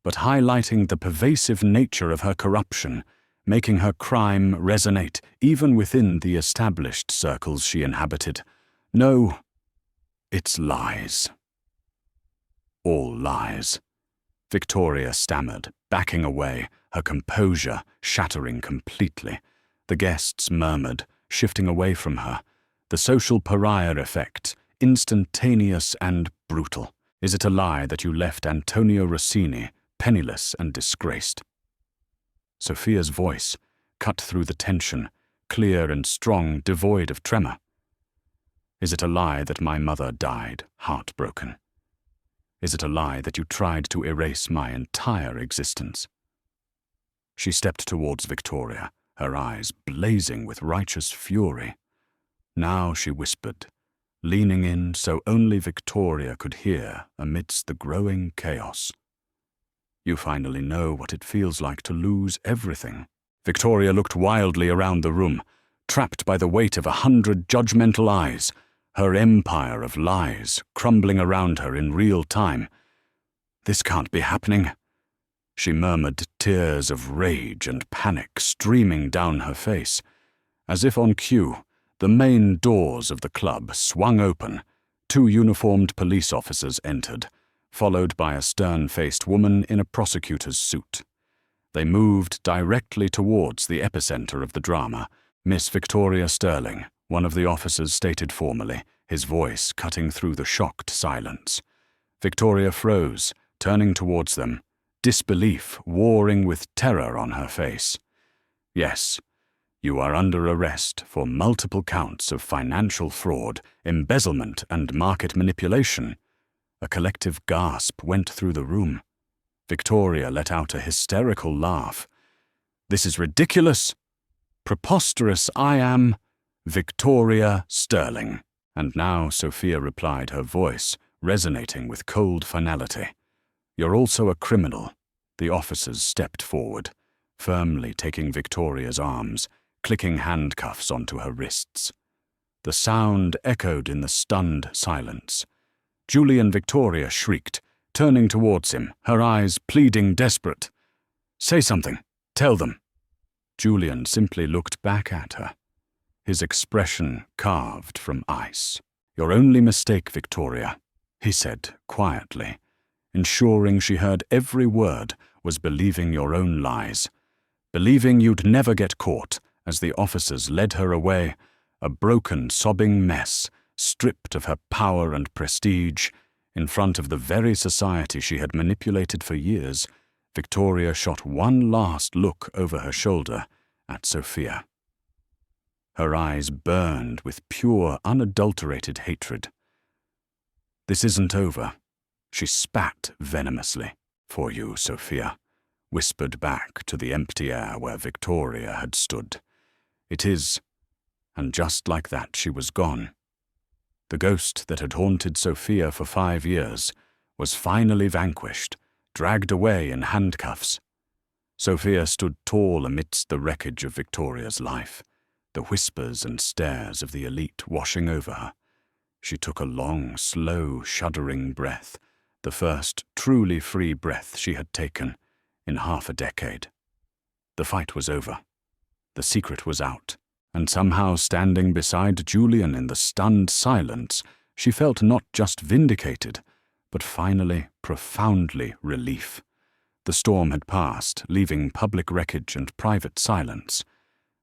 but highlighting the pervasive nature of her corruption, making her crime resonate even within the established circles she inhabited. No, it's lies. All lies. Victoria stammered, backing away, her composure shattering completely. The guests murmured, shifting away from her. The social pariah effect, instantaneous and brutal. Is it a lie that you left Antonio Rossini penniless and disgraced? Sophia's voice cut through the tension, clear and strong, devoid of tremor. Is it a lie that my mother died heartbroken? Is it a lie that you tried to erase my entire existence? She stepped towards Victoria, her eyes blazing with righteous fury. Now she whispered, leaning in so only Victoria could hear amidst the growing chaos. You finally know what it feels like to lose everything. Victoria looked wildly around the room, trapped by the weight of 100 judgmental eyes, her empire of lies crumbling around her in real time. This can't be happening, she murmured, tears of rage and panic streaming down her face. As if on cue, the main doors of the club swung open. 2 uniformed police officers entered, followed by a stern-faced woman in a prosecutor's suit. They moved directly towards the epicenter of the drama. Miss Victoria Sterling, one of the officers stated formally, his voice cutting through the shocked silence. Victoria froze, turning towards them, disbelief warring with terror on her face. Yes, you are under arrest for multiple counts of financial fraud, embezzlement, and market manipulation. A collective gasp went through the room. Victoria let out a hysterical laugh. This is ridiculous. Preposterous. I am Victoria Sterling. And now Sophia replied, her voice resonating with cold finality. You're also a criminal. The officers stepped forward, firmly taking Victoria's arms, clicking handcuffs onto her wrists. The sound echoed in the stunned silence. Julian Victoria shrieked, turning towards him, her eyes pleading, desperate. Say something. Tell them. Julian simply looked back at her, his expression carved from ice. Your only mistake, Victoria, he said quietly, ensuring she heard every word, was believing your own lies. Believing you'd never get caught as the officers led her away, a broken, sobbing mess, stripped of her power and prestige, in front of the very society she had manipulated for years. Victoria shot one last look over her shoulder at Sophia. Her eyes burned with pure, unadulterated hatred. "This isn't over," she spat venomously. "For you, Sophia," whispered back to the empty air where Victoria had stood. "It is." And just like that she was gone. The ghost that had haunted Sophia for 5 years was finally vanquished, dragged away in handcuffs. Sophia stood tall amidst the wreckage of Victoria's life, the whispers and stares of the elite washing over her. She took a long, slow, shuddering breath, the first truly free breath she had taken in half a decade. The fight was over. The secret was out, and somehow standing beside Julian in the stunned silence, she felt not just vindicated, but finally profoundly relief. The storm had passed, leaving public wreckage and private silence.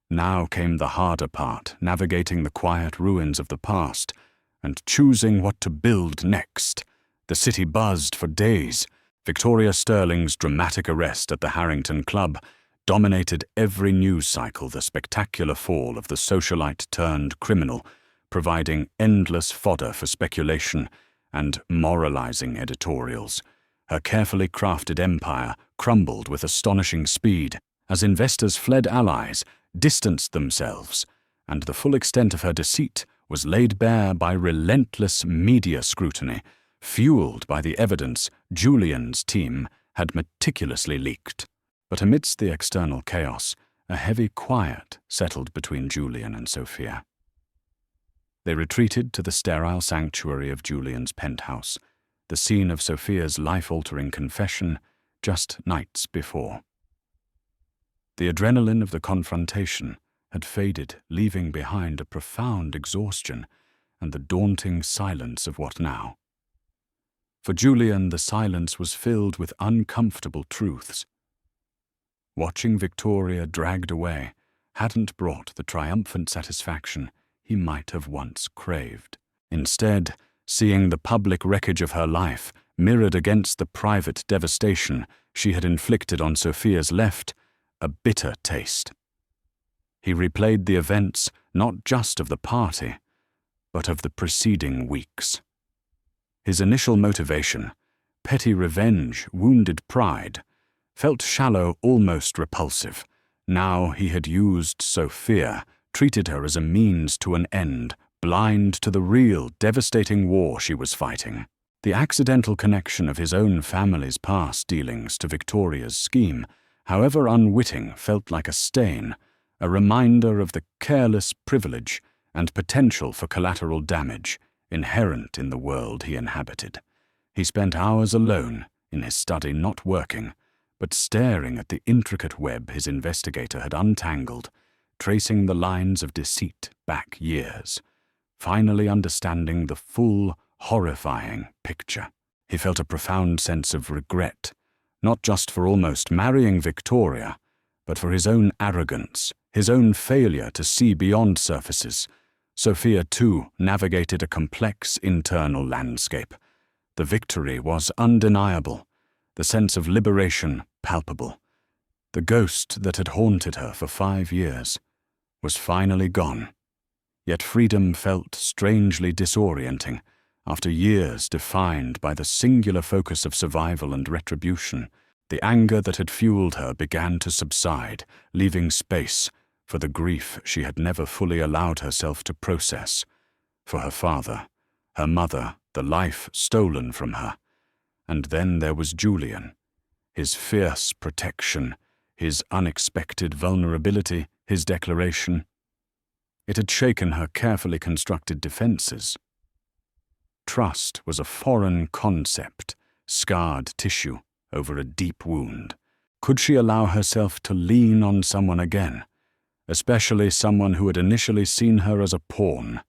Now came the harder part, navigating the quiet ruins of the past and choosing what to build next. The city buzzed for days. Victoria Sterling's dramatic arrest at the Harrington Club dominated every news cycle, the spectacular fall of the socialite-turned-criminal, providing endless fodder for speculation and moralizing editorials. Her carefully crafted empire crumbled with astonishing speed as investors fled allies, distanced themselves, and the full extent of her deceit was laid bare by relentless media scrutiny, fueled by the evidence Julian's team had meticulously leaked. But amidst the external chaos, a heavy quiet settled between Julian and Sophia. They retreated to the sterile sanctuary of Julian's penthouse, the scene of Sophia's life-altering confession just nights before. The adrenaline of the confrontation had faded, leaving behind a profound exhaustion and the daunting silence of what now? For Julian, the silence was filled with uncomfortable truths. Watching Victoria dragged away hadn't brought the triumphant satisfaction he might have once craved. Instead, seeing the public wreckage of her life mirrored against the private devastation she had inflicted on Sophia's left a bitter taste. He replayed the events not just of the party, but of the preceding weeks. His initial motivation, petty revenge, wounded pride, felt shallow, almost repulsive. Now he had used Sophia, treated her as a means to an end, blind to the real, devastating war she was fighting. The accidental connection of his own family's past dealings to Victoria's scheme, however unwitting, felt like a stain, a reminder of the careless privilege and potential for collateral damage inherent in the world he inhabited. He spent hours alone in his study, not working, but staring at the intricate web his investigator had untangled, tracing the lines of deceit back years, finally understanding the full, horrifying picture. He felt a profound sense of regret, not just for almost marrying Victoria, but for his own arrogance, his own failure to see beyond surfaces. Sophia, too, navigated a complex internal landscape. The victory was undeniable, the sense of liberation palpable. The ghost that had haunted her for 5 years was finally gone. Yet freedom felt strangely disorienting after years defined by the singular focus of survival and retribution. The anger that had fueled her began to subside, leaving space for the grief she had never fully allowed herself to process. For her father, her mother, the life stolen from her. And then there was Julian, his fierce protection, his unexpected vulnerability, his declaration. It had shaken her carefully constructed defenses. Trust was a foreign concept, scarred tissue over a deep wound. Could she allow herself to lean on someone again, especially someone who had initially seen her as a pawn?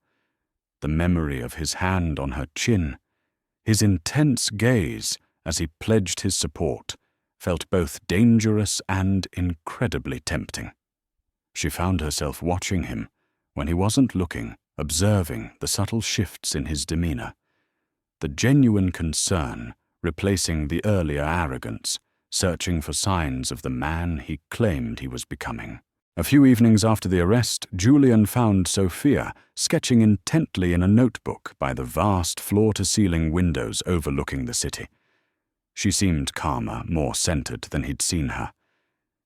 The memory of his hand on her chin, his intense gaze as he pledged his support, felt both dangerous and incredibly tempting. She found herself watching him when he wasn't looking, observing the subtle shifts in his demeanor. The genuine concern replacing the earlier arrogance, searching for signs of the man he claimed he was becoming. A few evenings after the arrest, Julian found Sophia sketching intently in a notebook by the vast floor-to-ceiling windows overlooking the city. She seemed calmer, more centered than he'd seen her.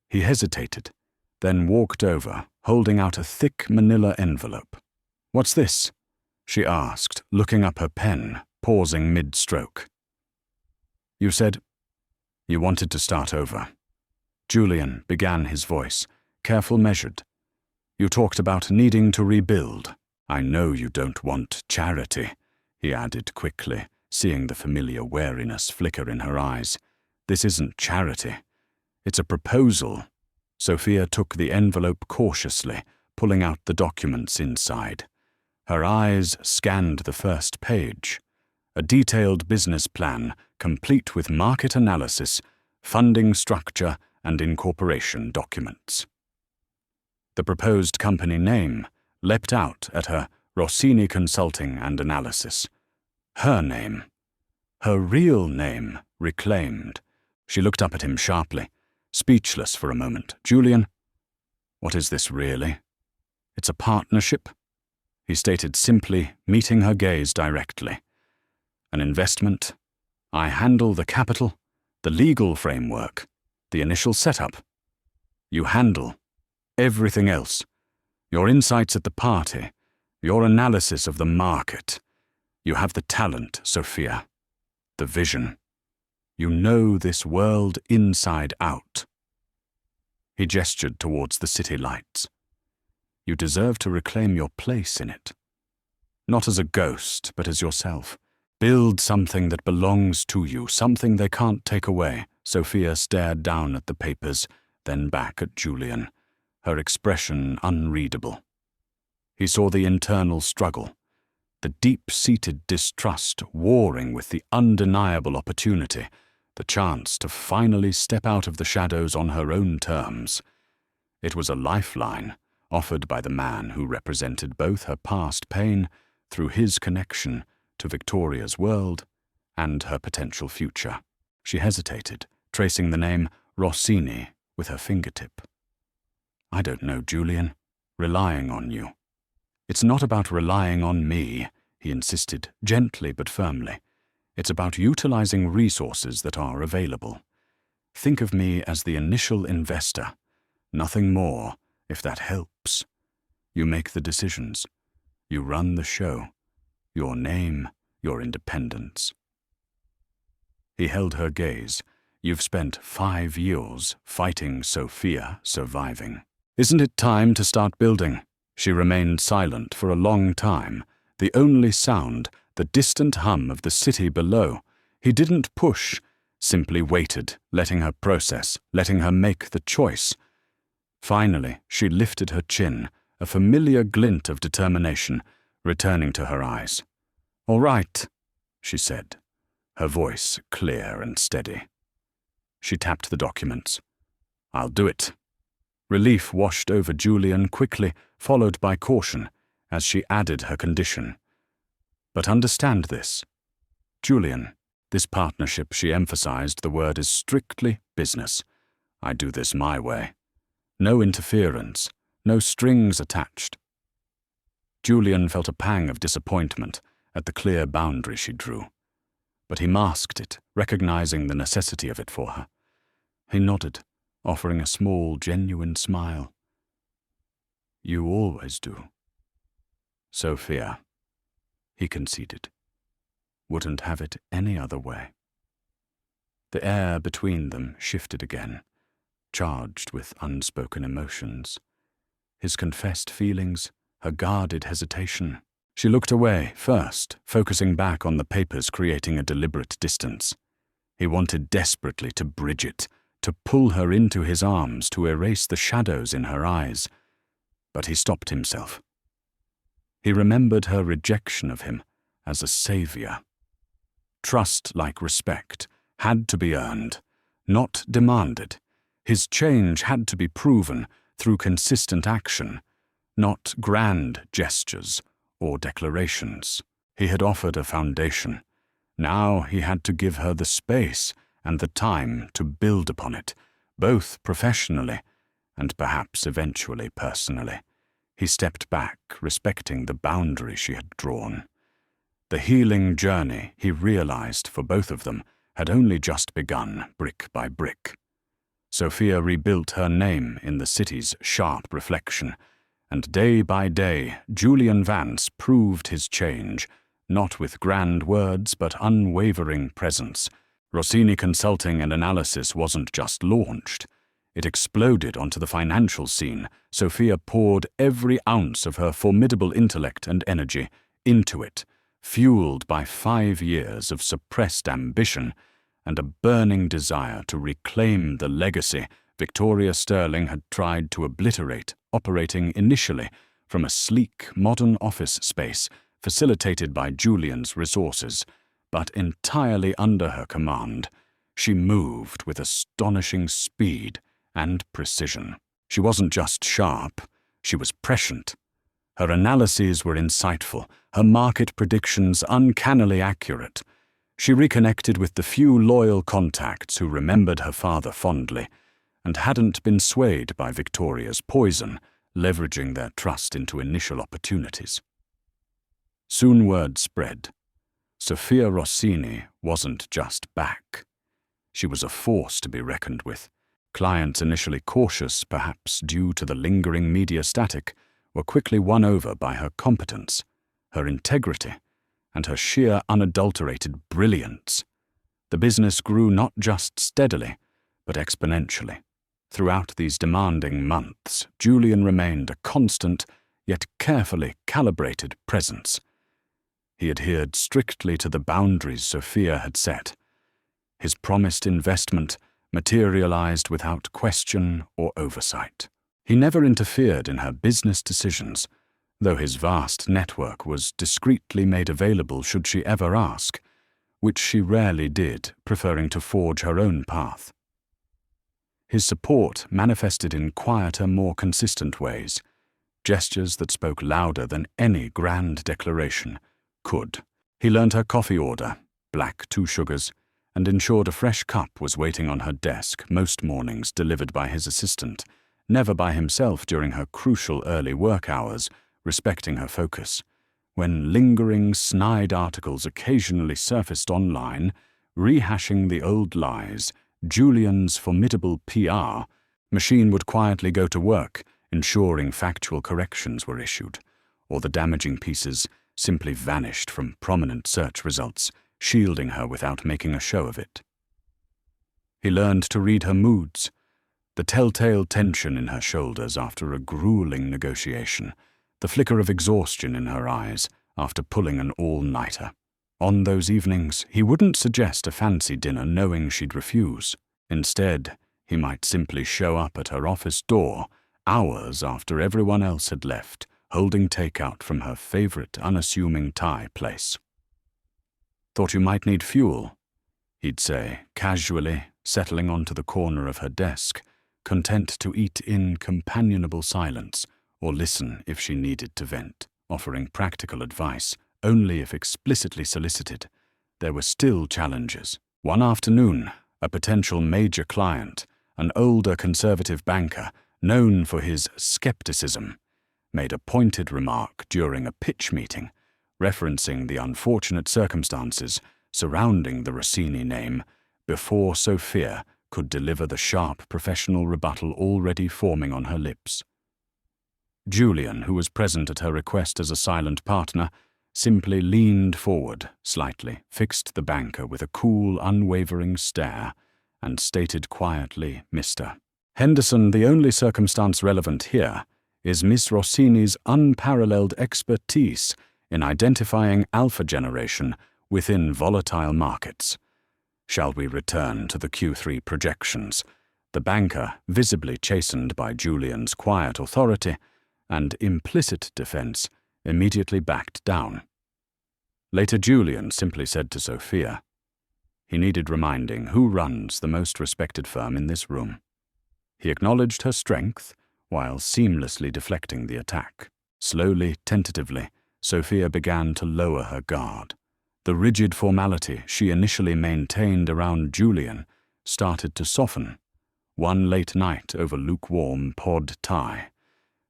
He hesitated, then walked over, holding out a thick manila envelope. "What's this?" she asked, looking up her pen, pausing mid-stroke. "You said you wanted to start over." Julian began his voice, careful, measured. "You talked about needing to rebuild. I know you don't want charity," he added quickly, seeing the familiar wariness flicker in her eyes. "This isn't charity. It's a proposal." Sophia took the envelope cautiously, pulling out the documents inside. Her eyes scanned the first page. A detailed business plan, complete with market analysis, funding structure, and incorporation documents. The proposed company name leapt out at her: Rossini Consulting and Analysis. Her name. Her real name reclaimed. She looked up at him sharply, speechless for a moment. "Julian, what is this really?" "It's a partnership," he stated simply, meeting her gaze directly. "An investment. I handle the capital, the legal framework, the initial setup. You handle everything else. Your insights at the party, your analysis of the market. You have the talent, Sophia. The vision. You know this world inside out." He gestured towards the city lights. "You deserve to reclaim your place in it. Not as a ghost, but as yourself. Build something that belongs to you, something they can't take away." Sophia stared down at the papers, then back at Julian, her expression unreadable. He saw the internal struggle, the deep-seated distrust warring with the undeniable opportunity, the chance to finally step out of the shadows on her own terms. It was a lifeline offered by the man who represented both her past pain through his connection to Victoria's world and her potential future. She hesitated, tracing the name Rossini with her fingertip. "I don't know, Julian. Relying on you." "It's not about relying on me," he insisted, gently but firmly. "It's about utilizing resources that are available. Think of me as the initial investor. Nothing more, if that helps. You make the decisions. You run the show. Your name, your independence." He held her gaze. "You've spent 5 years fighting Sophia, surviving. Isn't it time to start building?" She remained silent for a long time, the only sound the distant hum of the city below. He didn't push, simply waited, letting her process, letting her make the choice. Finally, she lifted her chin, a familiar glint of determination returning to her eyes. "All right," she said, her voice clear and steady. She tapped the documents. "I'll do it." Relief washed over Julian quickly, followed by caution, as she added her condition. "But understand this. Julian, this partnership," she emphasized, "the word is strictly business. I do this my way. No interference, no strings attached." Julian felt a pang of disappointment at the clear boundary she drew, but he masked it, recognizing the necessity of it for her. He nodded, offering a small, genuine smile. "You always do." "Sophia," he conceded, "wouldn't have it any other way." The air between them shifted again, charged with unspoken emotions. His confessed feelings, her guarded hesitation. She looked away first, focusing back on the papers, creating a deliberate distance. He wanted desperately to bridge it, to pull her into his arms, to erase the shadows in her eyes. But he stopped himself. He remembered her rejection of him as a savior. Trust, like respect, had to be earned, not demanded. His change had to be proven through consistent action, not grand gestures or declarations. He had offered a foundation. Now he had to give her the space and the time to build upon it, both professionally and perhaps eventually personally. He stepped back, respecting the boundary she had drawn. The healing journey, he realized for both of them, had only just begun, brick by brick. Sophia rebuilt her name in the city's sharp reflection, and day by day Julian Vance proved his change, not with grand words but unwavering presence. Rossini Consulting and Analysis wasn't just launched. It exploded onto the financial scene. Sophia poured every ounce of her formidable intellect and energy into it, fueled by 5 years of suppressed ambition and a burning desire to reclaim the legacy Victoria Sterling had tried to obliterate, operating initially from a sleek, modern office space facilitated by Julian's resources, but entirely under her command. She moved with astonishing speed and precision. She wasn't just sharp, she was prescient. Her analyses were insightful, her market predictions uncannily accurate. She reconnected with the few loyal contacts who remembered her father fondly and hadn't been swayed by Victoria's poison, leveraging their trust into initial opportunities. Soon word spread. Sophia Rossini wasn't just back. She was a force to be reckoned with. Clients initially cautious, perhaps due to the lingering media static, were quickly won over by her competence, her integrity, and her sheer unadulterated brilliance. The business grew not just steadily, but exponentially. Throughout these demanding months, Julian remained a constant, yet carefully calibrated presence. He adhered strictly to the boundaries Sophia had set. His promised investment materialized without question or oversight. He never interfered in her business decisions, though his vast network was discreetly made available should she ever ask, which she rarely did, preferring to forge her own path. His support manifested in quieter, more consistent ways, gestures that spoke louder than any grand declaration could. He learned her coffee order, black 2 sugars, and ensured a fresh cup was waiting on her desk most mornings, delivered by his assistant, never by himself during her crucial early work hours, respecting her focus. When lingering, snide articles occasionally surfaced online, rehashing the old lies, Julian's formidable PR machine would quietly go to work, ensuring factual corrections were issued, or the damaging pieces simply vanished from prominent search results, shielding her without making a show of it. He learned to read her moods, the telltale tension in her shoulders after a grueling negotiation, the flicker of exhaustion in her eyes after pulling an all-nighter. On those evenings, he wouldn't suggest a fancy dinner knowing she'd refuse. Instead, he might simply show up at her office door hours after everyone else had left, holding takeout from her favorite unassuming Thai place. "Thought you might need fuel," he'd say, casually, settling onto the corner of her desk, content to eat in companionable silence or listen if she needed to vent, offering practical advice only if explicitly solicited. There were still challenges. One afternoon, a potential major client, an older conservative banker known for his skepticism, made a pointed remark during a pitch meeting, referencing the unfortunate circumstances surrounding the Rossini name before Sophia could deliver the sharp professional rebuttal already forming on her lips. Julian, who was present at her request as a silent partner, simply leaned forward slightly, fixed the banker with a cool, unwavering stare, and stated quietly, "Mr. Henderson, the only circumstance relevant here is Miss Rossini's unparalleled expertise in identifying alpha generation within volatile markets. Shall we return to the Q3 projections?" The banker, visibly chastened by Julian's quiet authority and implicit defense, immediately backed down. Later, Julian simply said to Sophia, he needed reminding who runs the most respected firm in this room. He acknowledged her strength while seamlessly deflecting the attack. Slowly, tentatively, Sophia began to lower her guard. The rigid formality she initially maintained around Julian started to soften, one late night over lukewarm pod thai,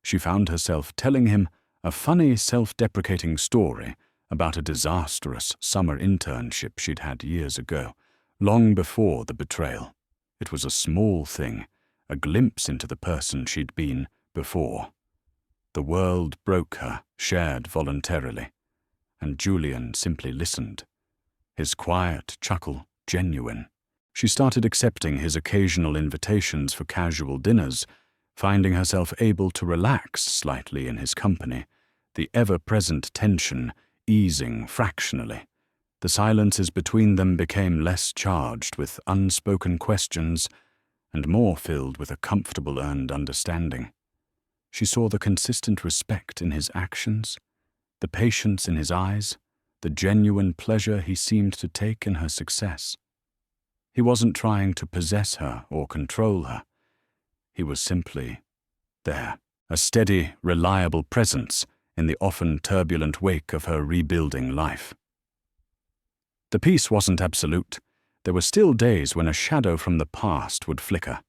she found herself telling him a funny, self-deprecating story about a disastrous summer internship she'd had years ago, long before the betrayal. It was a small thing, a glimpse into the person she'd been before. The world broke her, shared voluntarily, and Julian simply listened. His quiet chuckle genuine. She started accepting his occasional invitations for casual dinners, finding herself able to relax slightly in his company, the ever-present tension easing fractionally. The silences between them became less charged with unspoken questions and more filled with a comfortable earned understanding. She saw the consistent respect in his actions, the patience in his eyes, the genuine pleasure he seemed to take in her success. He wasn't trying to possess her or control her. He was simply there, a steady, reliable presence in the often turbulent wake of her rebuilding life. The peace wasn't absolute. There were still days when a shadow from the past would flicker,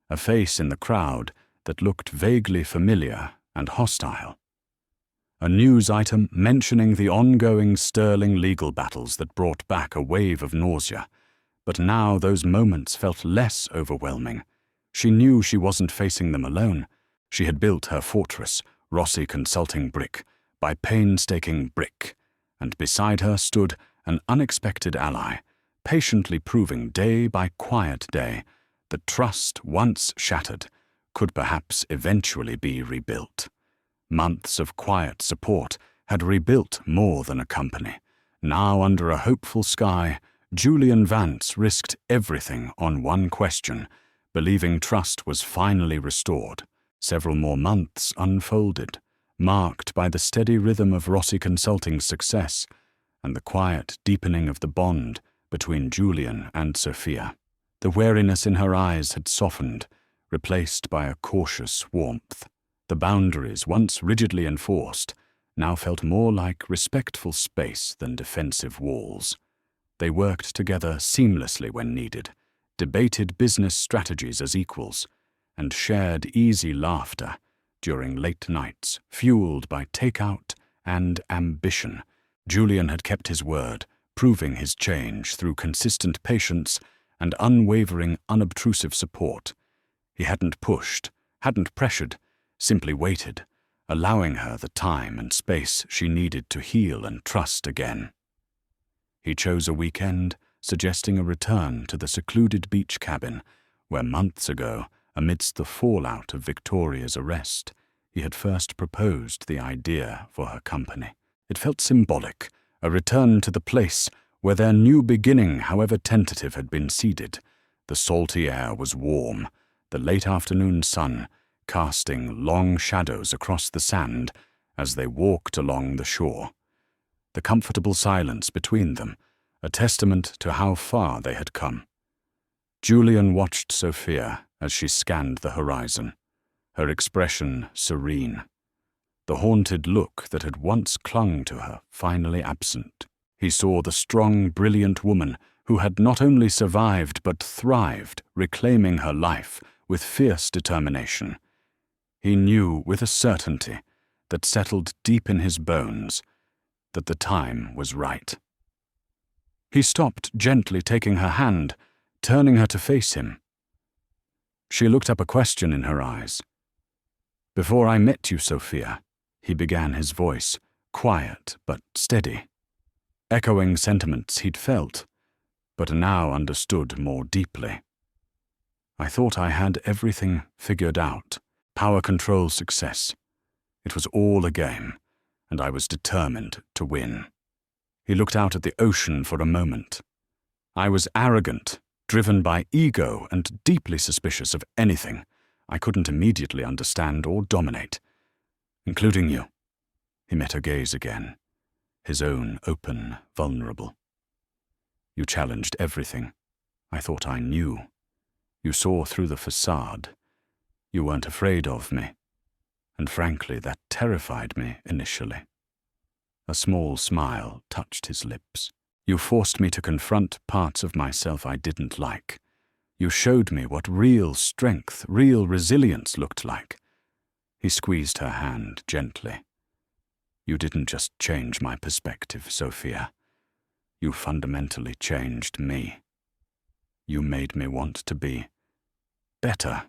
a face in the crowd that looked vaguely familiar and hostile. A news item mentioning the ongoing sterling legal battles that brought back a wave of nausea, but now those moments felt less overwhelming. She knew she wasn't facing them alone. She had built her fortress, Rossi Consulting brick by painstaking brick, and beside her stood an unexpected ally, patiently proving day by quiet day that trust once shattered could perhaps eventually be rebuilt. Months of quiet support had rebuilt more than a company. Now, under a hopeful sky, Julian Vance risked everything on one question, believing trust was finally restored. Several more months unfolded, marked by the steady rhythm of Rossi Consulting's success and the quiet deepening of the bond between Julian and Sophia. The wariness in her eyes had softened, replaced by a cautious warmth. The boundaries, once rigidly enforced, now felt more like respectful space than defensive walls. They worked together seamlessly when needed, debated business strategies as equals, and shared easy laughter during late nights fueled by takeout and ambition. Julian had kept his word, proving his change through consistent patience and unwavering, unobtrusive support. He hadn't pushed, hadn't pressured, simply waited, allowing her the time and space she needed to heal and trust again. He chose a weekend, suggesting a return to the secluded beach cabin where months ago, amidst the fallout of Victoria's arrest, he had first proposed the idea for her company. It felt symbolic, a return to the place where their new beginning, however tentative, had been seeded. The salty air was warm, the late afternoon sun casting long shadows across the sand as they walked along the shore. The comfortable silence between them, a testament to how far they had come. Julian watched Sophia as she scanned the horizon, her expression serene, the haunted look that had once clung to her finally absent. He saw the strong, brilliant woman who had not only survived but thrived, reclaiming her life with fierce determination. He knew with a certainty that settled deep in his bones that the time was right. He stopped, gently taking her hand, turning her to face him. She looked up, a question in her eyes. "Before I met you, Sophia," he began, his voice quiet but steady, echoing sentiments he'd felt, but now understood more deeply. "I thought I had everything figured out, power control, success. It was all a game, and I was determined to win." He looked out at the ocean for a moment. "I was arrogant, driven by ego, and deeply suspicious of anything I couldn't immediately understand or dominate, including you." He met her gaze again, his own open, vulnerable. "You challenged everything I thought I knew. You saw through the facade. You weren't afraid of me, and frankly, that terrified me initially." A small smile touched his lips. "You forced me to confront parts of myself I didn't like. You showed me what real strength, real resilience looked like. He squeezed her hand gently. You didn't just change my perspective, Sophia. You fundamentally changed me. You made me want to be better,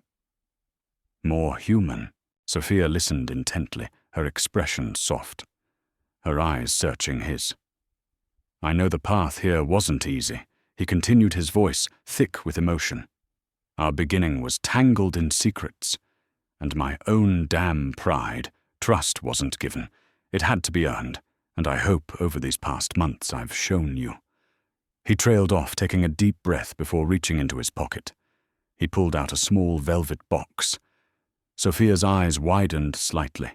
more human. Sophia listened intently, her expression soft, her eyes searching his. I know the path here wasn't easy, he continued, his voice thick with emotion. Our beginning was tangled in secrets, and my own damn pride, trust wasn't given. It had to be earned, and I hope over these past months I've shown you. He trailed off, taking a deep breath before reaching into his pocket. He pulled out a small velvet box. Sophia's eyes widened slightly,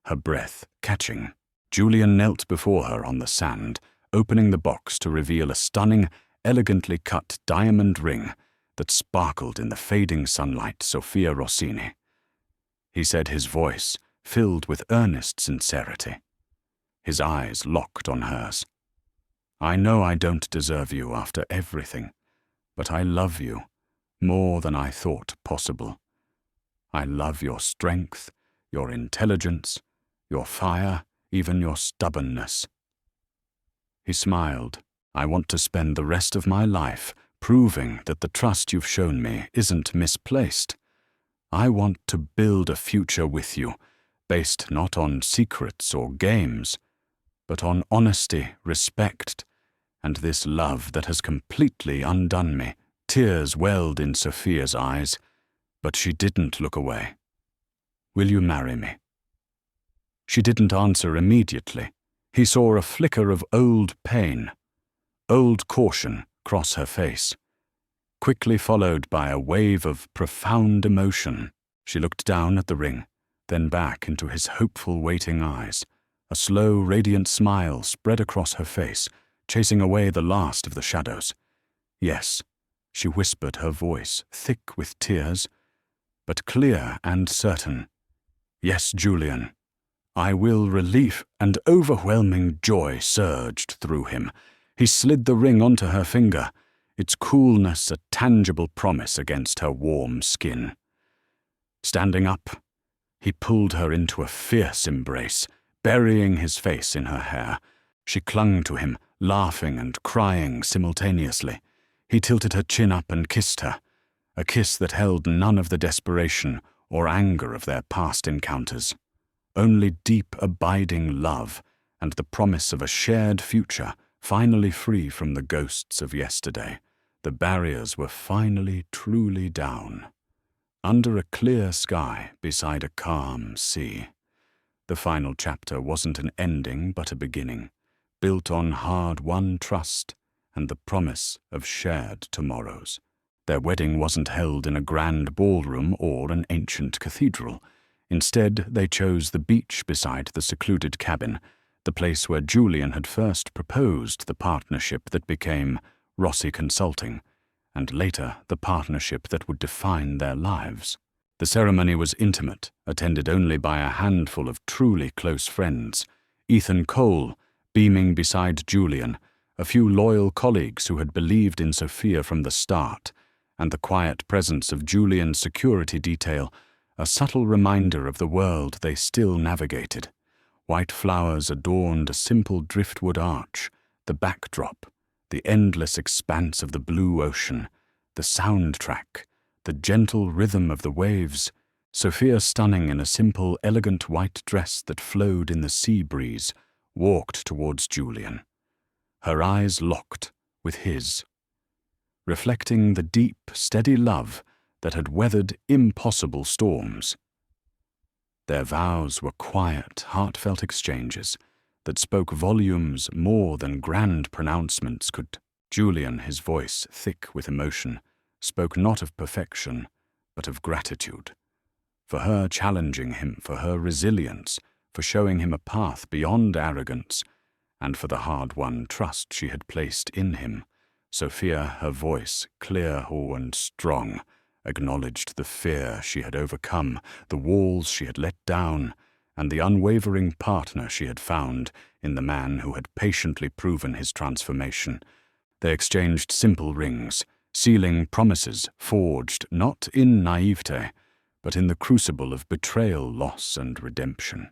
her breath catching. Julian knelt before her on the sand, opening the box to reveal a stunning, elegantly cut diamond ring that sparkled in the fading sunlight. Sophia Rossini. He said, his voice filled with earnest sincerity. His eyes locked on hers. I know I don't deserve you after everything, but I love you more than I thought possible. I love your strength, your intelligence, your fire, even your stubbornness. He smiled. I want to spend the rest of my life proving that the trust you've shown me isn't misplaced. I want to build a future with you, based not on secrets or games, but on honesty, respect, and this love that has completely undone me. Tears welled in Sophia's eyes, but she didn't look away. Will you marry me? She didn't answer immediately. He saw a flicker of old pain, old caution cross her face, quickly followed by a wave of profound emotion. She looked down at the ring, then back into his hopeful, waiting eyes. A slow, radiant smile spread across her face, chasing away the last of the shadows. Yes, she whispered, her voice thick with tears, but clear and certain. Yes, Julian, I will. Relief and overwhelming joy surged through him. He slid the ring onto her finger, its coolness a tangible promise against her warm skin. Standing up, he pulled her into a fierce embrace, burying his face in her hair. She clung to him, laughing and crying simultaneously. He tilted her chin up and kissed her, a kiss that held none of the desperation or anger of their past encounters, only deep, abiding love and the promise of a shared future, finally free from the ghosts of yesterday. The barriers were finally truly down. Under a clear sky beside a calm sea. The final chapter wasn't an ending but a beginning, built on hard-won trust and the promise of shared tomorrows. Their wedding wasn't held in a grand ballroom or an ancient cathedral. Instead, they chose the beach beside the secluded cabin, the place where Julian had first proposed the partnership that became Rossi Consulting, and later the partnership that would define their lives. The ceremony was intimate, attended only by a handful of truly close friends. Ethan Cole, beaming beside Julian, a few loyal colleagues who had believed in Sophia from the start, and the quiet presence of Julian's security detail, a subtle reminder of the world they still navigated. White flowers adorned a simple driftwood arch, the backdrop, the endless expanse of the blue ocean, the soundtrack, the gentle rhythm of the waves. Sophia, stunning in a simple, elegant white dress that flowed in the sea breeze, walked towards Julian, her eyes locked with his, reflecting the deep, steady love that had weathered impossible storms. Their vows were quiet, heartfelt exchanges that spoke volumes more than grand pronouncements could. Julian, his voice thick with emotion, spoke not of perfection, but of gratitude. For her challenging him, for her resilience, for showing him a path beyond arrogance, and for the hard-won trust she had placed in him. Sophia, her voice clear and strong, acknowledged the fear she had overcome, the walls she had let down, and the unwavering partner she had found in the man who had patiently proven his transformation. They exchanged simple rings, sealing promises forged not in naivete, but in the crucible of betrayal, loss, and redemption.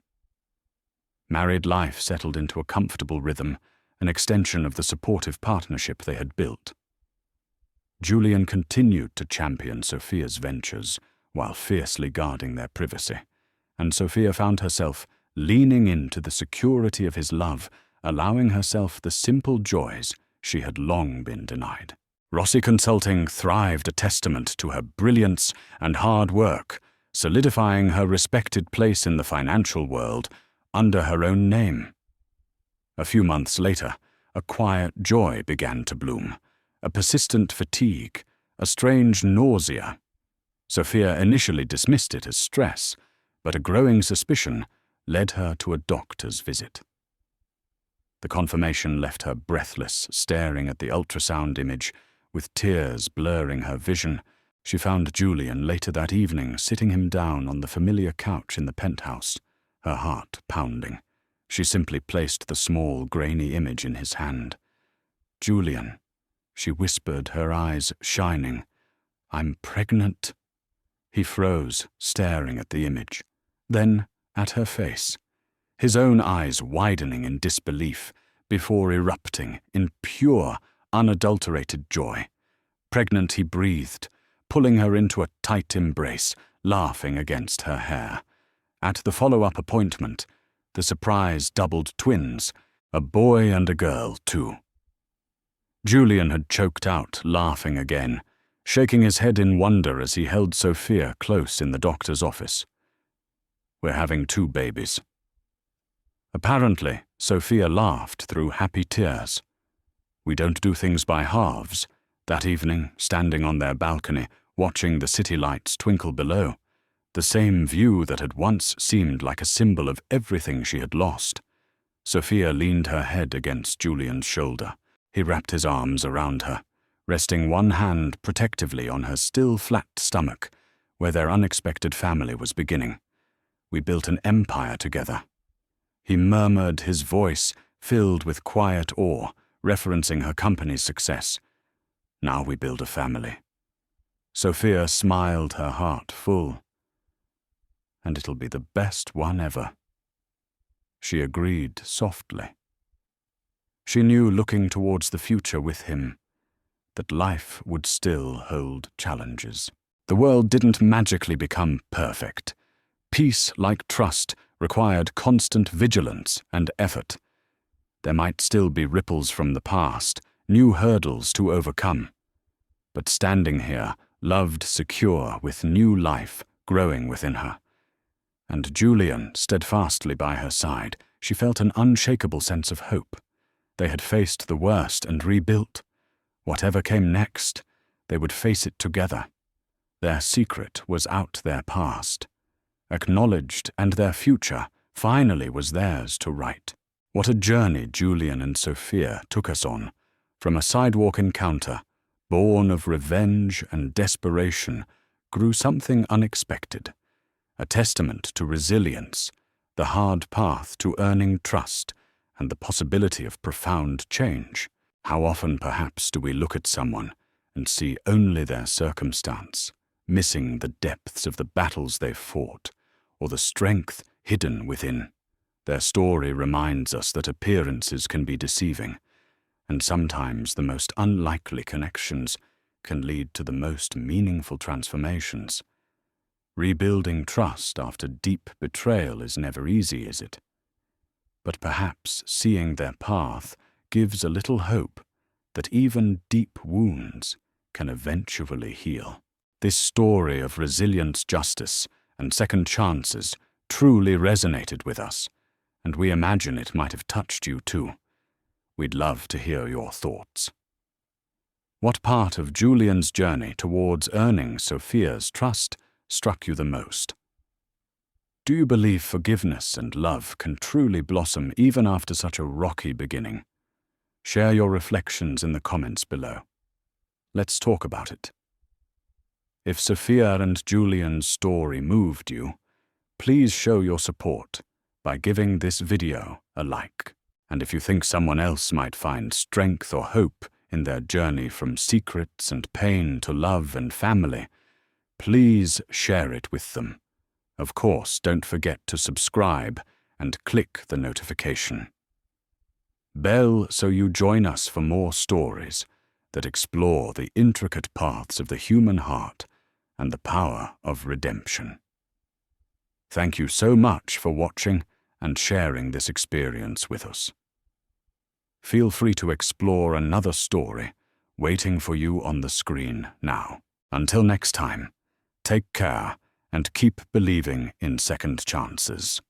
Married life settled into a comfortable rhythm, an extension of the supportive partnership they had built. Julian continued to champion Sophia's ventures while fiercely guarding their privacy, and Sophia found herself leaning into the security of his love, allowing herself the simple joys she had long been denied. Rossi Consulting thrived, a testament to her brilliance and hard work, solidifying her respected place in the financial world under her own name. A few months later, a quiet joy began to bloom, a persistent fatigue, a strange nausea. Sophia initially dismissed it as stress, but a growing suspicion led her to a doctor's visit. The confirmation left her breathless, staring at the ultrasound image, with tears blurring her vision. She found Julian later that evening, sitting him down on the familiar couch in the penthouse, her heart pounding. She simply placed the small, grainy image in his hand. "Julian," she whispered, her eyes shining. "I'm pregnant." He froze, staring at the image, then at her face, his own eyes widening in disbelief before erupting in pure, unadulterated joy. Pregnant, he breathed, pulling her into a tight embrace, laughing against her hair. At the follow-up appointment, the surprise doubled twins, a boy and a girl, too. Julian had choked out, laughing again, shaking his head in wonder as he held Sophia close in the doctor's office. "We're having 2 babies." Apparently, Sophia laughed through happy tears. "We don't do things by halves." That evening, standing on their balcony, watching the city lights twinkle below, the same view that had once seemed like a symbol of everything she had lost, Sophia leaned her head against Julian's shoulder. He wrapped his arms around her, resting one hand protectively on her still flat stomach, where their unexpected family was beginning. "We built an empire together." He murmured, his voice filled with quiet awe, referencing her company's success. "Now we build a family." Sophia smiled, her heart full. "And it'll be the best one ever." She agreed softly. She knew, looking towards the future with him, that life would still hold challenges. The world didn't magically become perfect. Peace, like trust, required constant vigilance and effort. There might still be ripples from the past, new hurdles to overcome. But standing here, loved, secure, with new life growing within her, and Julian steadfastly by her side, she felt an unshakable sense of hope. They had faced the worst and rebuilt. Whatever came next, they would face it together. Their secret was out their past, acknowledged, and their future finally was theirs to write. What a journey Julian and Sophia took us on, from a sidewalk encounter, born of revenge and desperation, grew something unexpected, a testament to resilience, the hard path to earning trust, and the possibility of profound change. How often, perhaps, do we look at someone and see only their circumstance, missing the depths of the battles they've fought, or the strength hidden within? Their story reminds us that appearances can be deceiving, and sometimes the most unlikely connections can lead to the most meaningful transformations. Rebuilding trust after deep betrayal is never easy, is it? But perhaps seeing their path gives a little hope that even deep wounds can eventually heal. This story of resilience, justice, and second chances truly resonated with us, and we imagine it might have touched you too. We'd love to hear your thoughts. What part of Julian's journey towards earning Sophia's trust struck you the most? Do you believe forgiveness and love can truly blossom even after such a rocky beginning? Share your reflections in the comments below. Let's talk about it. If Sophia and Julian's story moved you, please show your support by giving this video a like. And if you think someone else might find strength or hope in their journey from secrets and pain to love and family, please share it with them. Of course, don't forget to subscribe and click the notification bell so you join us for more stories that explore the intricate paths of the human heart and the power of redemption. Thank you so much for watching and sharing this experience with us. Feel free to explore another story waiting for you on the screen now. Until next time, take care and keep believing in second chances.